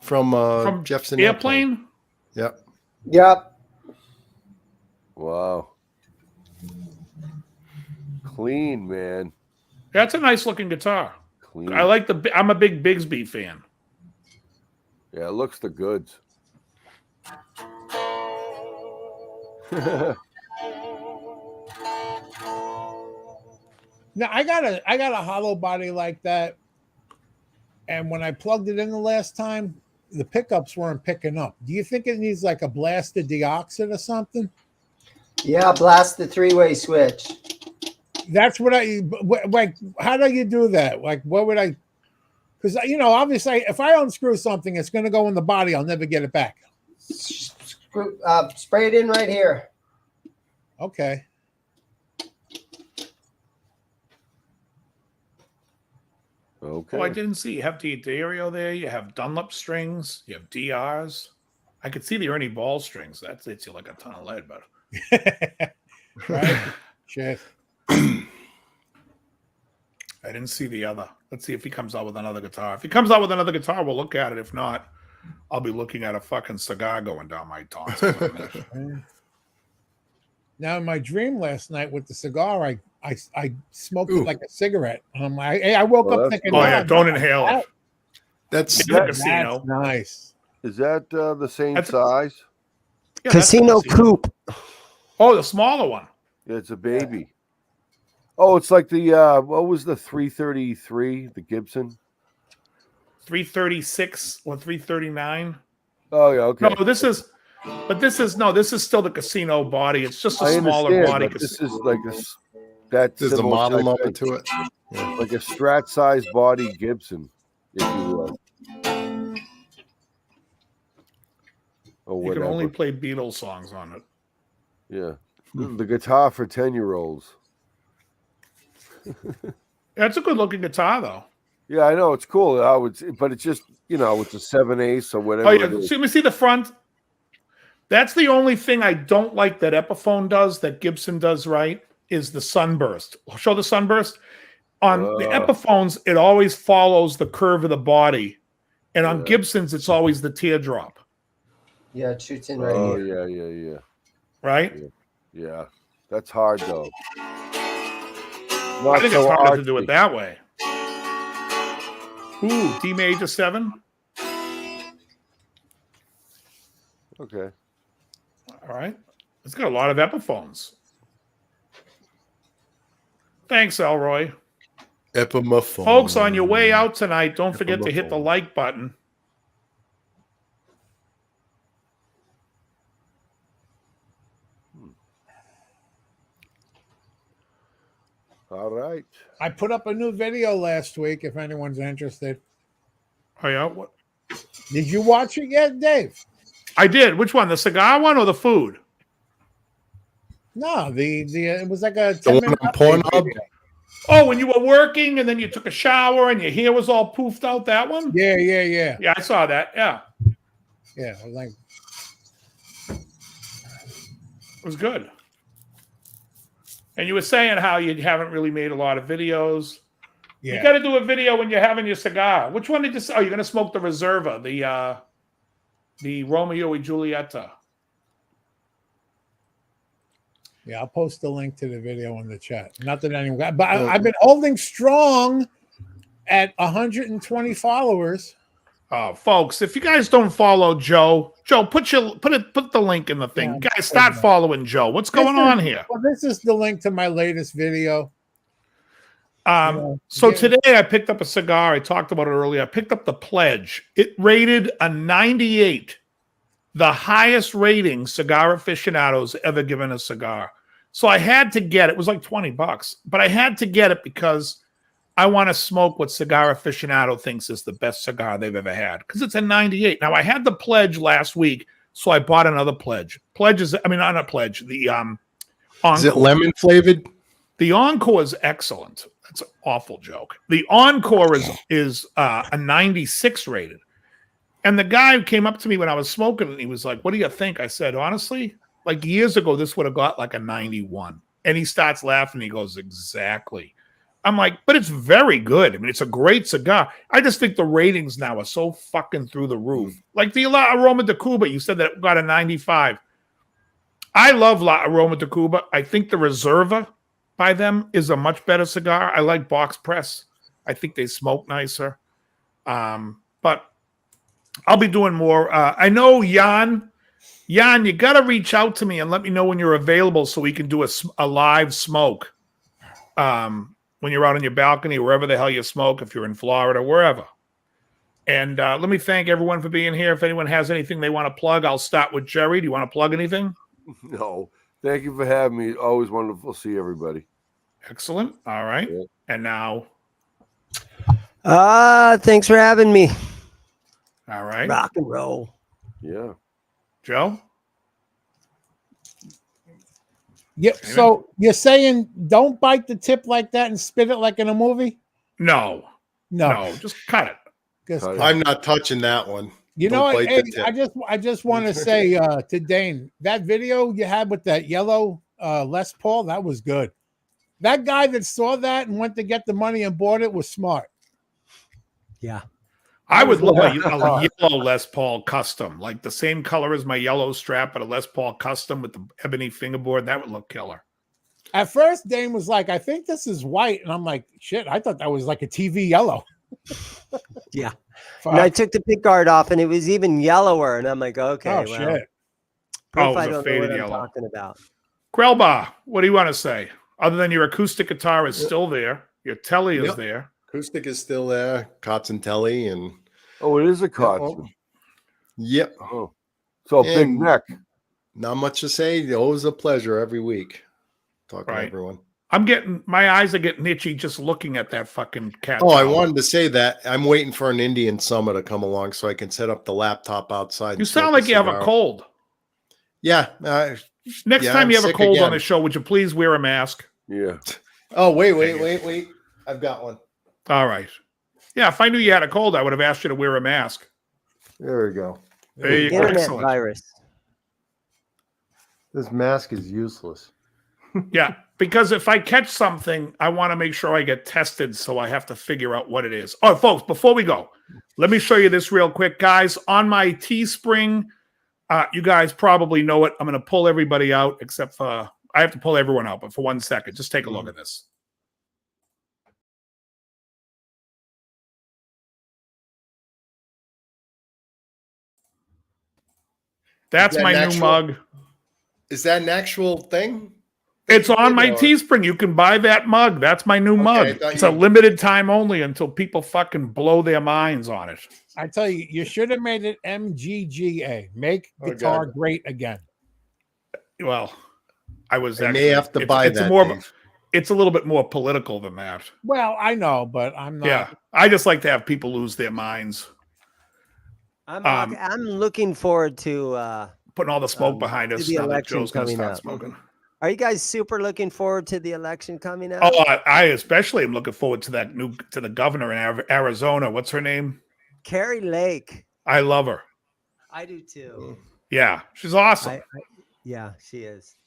from Jefferson Airplane? Yep. Wow. Clean, man. That's a nice looking guitar. Clean. I like I'm a big Bigsby fan. Yeah, it looks the goods. Now I got a hollow body like that, and when I plugged it in the last time, the pickups weren't picking up. Do you think it needs like a blasted deoxit or something? Yeah, blast the three-way switch. That's what I like. How do you do that? Like, what would I? Because obviously, if I unscrew something, it's going to go in the body. I'll never get it back. Spray it in right here. Okay. Okay. Oh, I didn't see. You have D'Addario there. You have Dunlop strings. You have DRs. I could see the Ernie Ball strings. That hits you like a ton of lead, but right. Shit. I didn't see the other. Let's see if he comes out with another guitar. If he comes out with another guitar, we'll look at it. If not, I'll be looking at a fucking cigar going down my tonsils. Now, in my dream last night with the cigar, I smoked it like a cigarette. I woke up thinking, "Oh yeah, don't inhale it." That's casino. That's nice. Is that the same size? Yeah, Casino Coupe. Oh, the smaller one. Yeah, it's a baby. Oh, it's like the what was the 333, the Gibson? 336 or 339. Oh yeah, okay. No, this is still the casino body. It's just a smaller body. This is like this. There's a model number to it. Yeah. Like a Strat size body Gibson, if you will. Or you can only play Beatles songs on it. Yeah. The guitar for 10-year-olds. That's a good looking guitar though. Yeah, I know it's cool. But it's just it's a 7/8 or whatever. Oh yeah, see the front. That's the only thing I don't like that Epiphone does that Gibson does right is the sunburst. I'll show the sunburst on the Epiphones. It always follows the curve of the body, and on Gibsons it's always the teardrop. Yeah, it shoots in right here. Oh yeah. Right? Yeah. That's hard though. I think it's harder to do it that way. Ooh, D major 7. Okay. All right. It's got a lot of Epiphones. Thanks, Elroy. Epimuffin. Folks, on your way out tonight, don't forget to hit the like button. All right. I put up a new video last week if anyone's interested. Oh, yeah? What? Did you watch it yet, Dave? I did. Which one? The cigar one or the food? No, it was like a 10-minute Pornhub. Oh, when you were working and then you took a shower and your hair was all poofed out, that one? Yeah. Yeah, I saw that. Yeah. Yeah, I was like, it was good. And you were saying how you haven't really made a lot of videos. yeah. You got to do a video when you're having your cigar. Which one did you say? Oh, you're going to smoke the Reserva, the Romeo y Julieta. Yeah, I'll post the link to the video in the chat. Not that anyone got, but I've been holding strong at 120 followers. Folks, if you guys don't follow Joe, put the link in the thing. Yeah, guys, start following Joe. What's going on here? Well, this is the link to my latest video. So today I picked up a cigar. I talked about it earlier. I picked up the Pledge. It rated a 98, the highest rating Cigar Aficionado's ever given a cigar. So I had to get it. It was like $20, but I had to get it because I want to smoke what Cigar Aficionado thinks is the best cigar they've ever had, because it's a 98. Now, I had the Pledge last week, so I bought another Pledge. Not a Pledge. The Encore. Is it lemon flavored? The Encore is excellent. That's an awful joke. The Encore is a 96 rated. And the guy came up to me when I was smoking, and he was like, "What do you think?" I said, "Honestly, like years ago, this would have got like a 91." And he starts laughing. He goes, "Exactly." I'm like, but it's very good. I mean, it's a great cigar. I just think the ratings now are so fucking through the roof. Like the La Aroma de Cuba, you said that it got a 95. I love La Aroma de Cuba. I think the Reserva by them is a much better cigar. I like box press. I think they smoke nicer. But I'll be doing more. I know Jan, you got to reach out to me and let me know when you're available so we can do a live smoke. When you're out on your balcony, wherever the hell you smoke, if you're in Florida, wherever. And let me thank everyone for being here. If anyone has anything they want to plug, I'll start with Jerry. Do you want to plug anything? No. Thank you for having me. Always wonderful to see everybody. Excellent. All right. Yeah. And now. Thanks for having me. All right. Rock and roll. Yeah. Joe? Yep. So you're saying don't bite the tip like that and spit it like in a movie? No, just cut it. I'm not touching that one. You know, hey, I just want to say to Dane, that video you had with that yellow Les Paul, that was good. That guy that saw that and went to get the money and bought it was smart. Yeah. I would love a yellow Les Paul custom, like the same color as my yellow strap, but a Les Paul custom with the ebony fingerboard. That would look killer. At first, Dane was like, I think this is white. And I'm like, shit, I thought that was like a TV yellow. Yeah. And I took the pick guard off and it was even yellower. And I'm like, okay, shit. I don't know what I'm talking about. Grelba, what do you want to say? Other than your acoustic guitar is still there. Your telly is there. Acoustic is still there. Cots and telly. And it is a Cots. Yep. Oh. So big neck. Not much to say. Always a pleasure every week. Talking to everyone. My eyes are getting itchy just looking at that fucking cat. I wanted to say that I'm waiting for an Indian summer to come along so I can set up the laptop outside. You sound like you have a cold. Yeah. Next time you have a cold on the show, would you please wear a mask? Yeah. Oh, wait. I've got one. All right. Yeah, if I knew you had a cold, I would have asked you to wear a mask. There we go. There you go. Internet virus. This mask is useless. Yeah, because if I catch something, I want to make sure I get tested, so I have to figure out what it is. Oh, folks, before we go, let me show you this real quick, guys. On my Teespring, you guys probably know it. I'm going to pull everybody out, except for I have to pull everyone out, but for 1 second, just take a look at this. That's my new mug. Is that an actual thing? It's on my Teespring. You can buy that mug. That's my new mug. It's a limited time only until people fucking blow their minds on it. I tell you, you should have made it MGGA. Make guitar great again. Well, I was. I may have to buy that. It's a little bit more political than that. Well, I know, but I'm not. Yeah, I just like to have people lose their minds. I'm looking forward to putting all the smoke behind us. The election coming up. Are you guys super looking forward to the election coming up? Oh, I especially am looking forward to the governor in Arizona. What's her name? Carrie Lake. I love her. I do too. Yeah, she's awesome. Yeah, she is.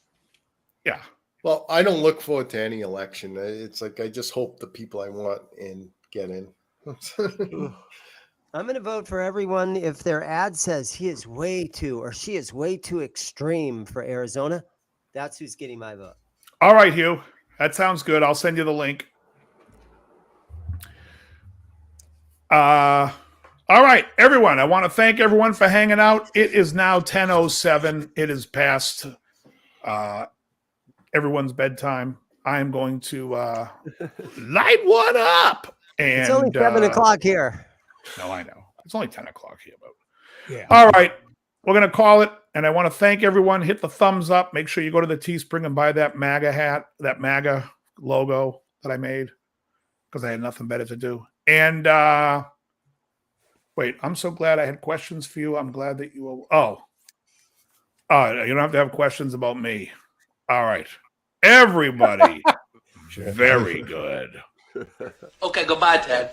Yeah. Well, I don't look forward to any election. It's like I just hope the people I want in get in. I'm going to vote for everyone if their ad says he is way too or she is way too extreme for Arizona. That's who's getting my vote. All right, Hugh. That sounds good. I'll send you the link. All right, everyone. I want to thank everyone for hanging out. It is now 10:07. It is past everyone's bedtime. I am going to light one up. And it's only 7 o'clock here. No, I know. It's only 10 o'clock here. But yeah. All right. We're going to call it. And I want to thank everyone. Hit the thumbs up. Make sure you go to the Teespring and buy that MAGA hat, that MAGA logo that I made because I had nothing better to do. And wait, I'm so glad I had questions for you. I'm glad that you will. You don't have to have questions about me. All right. Everybody. Very good. Okay, goodbye, Ted.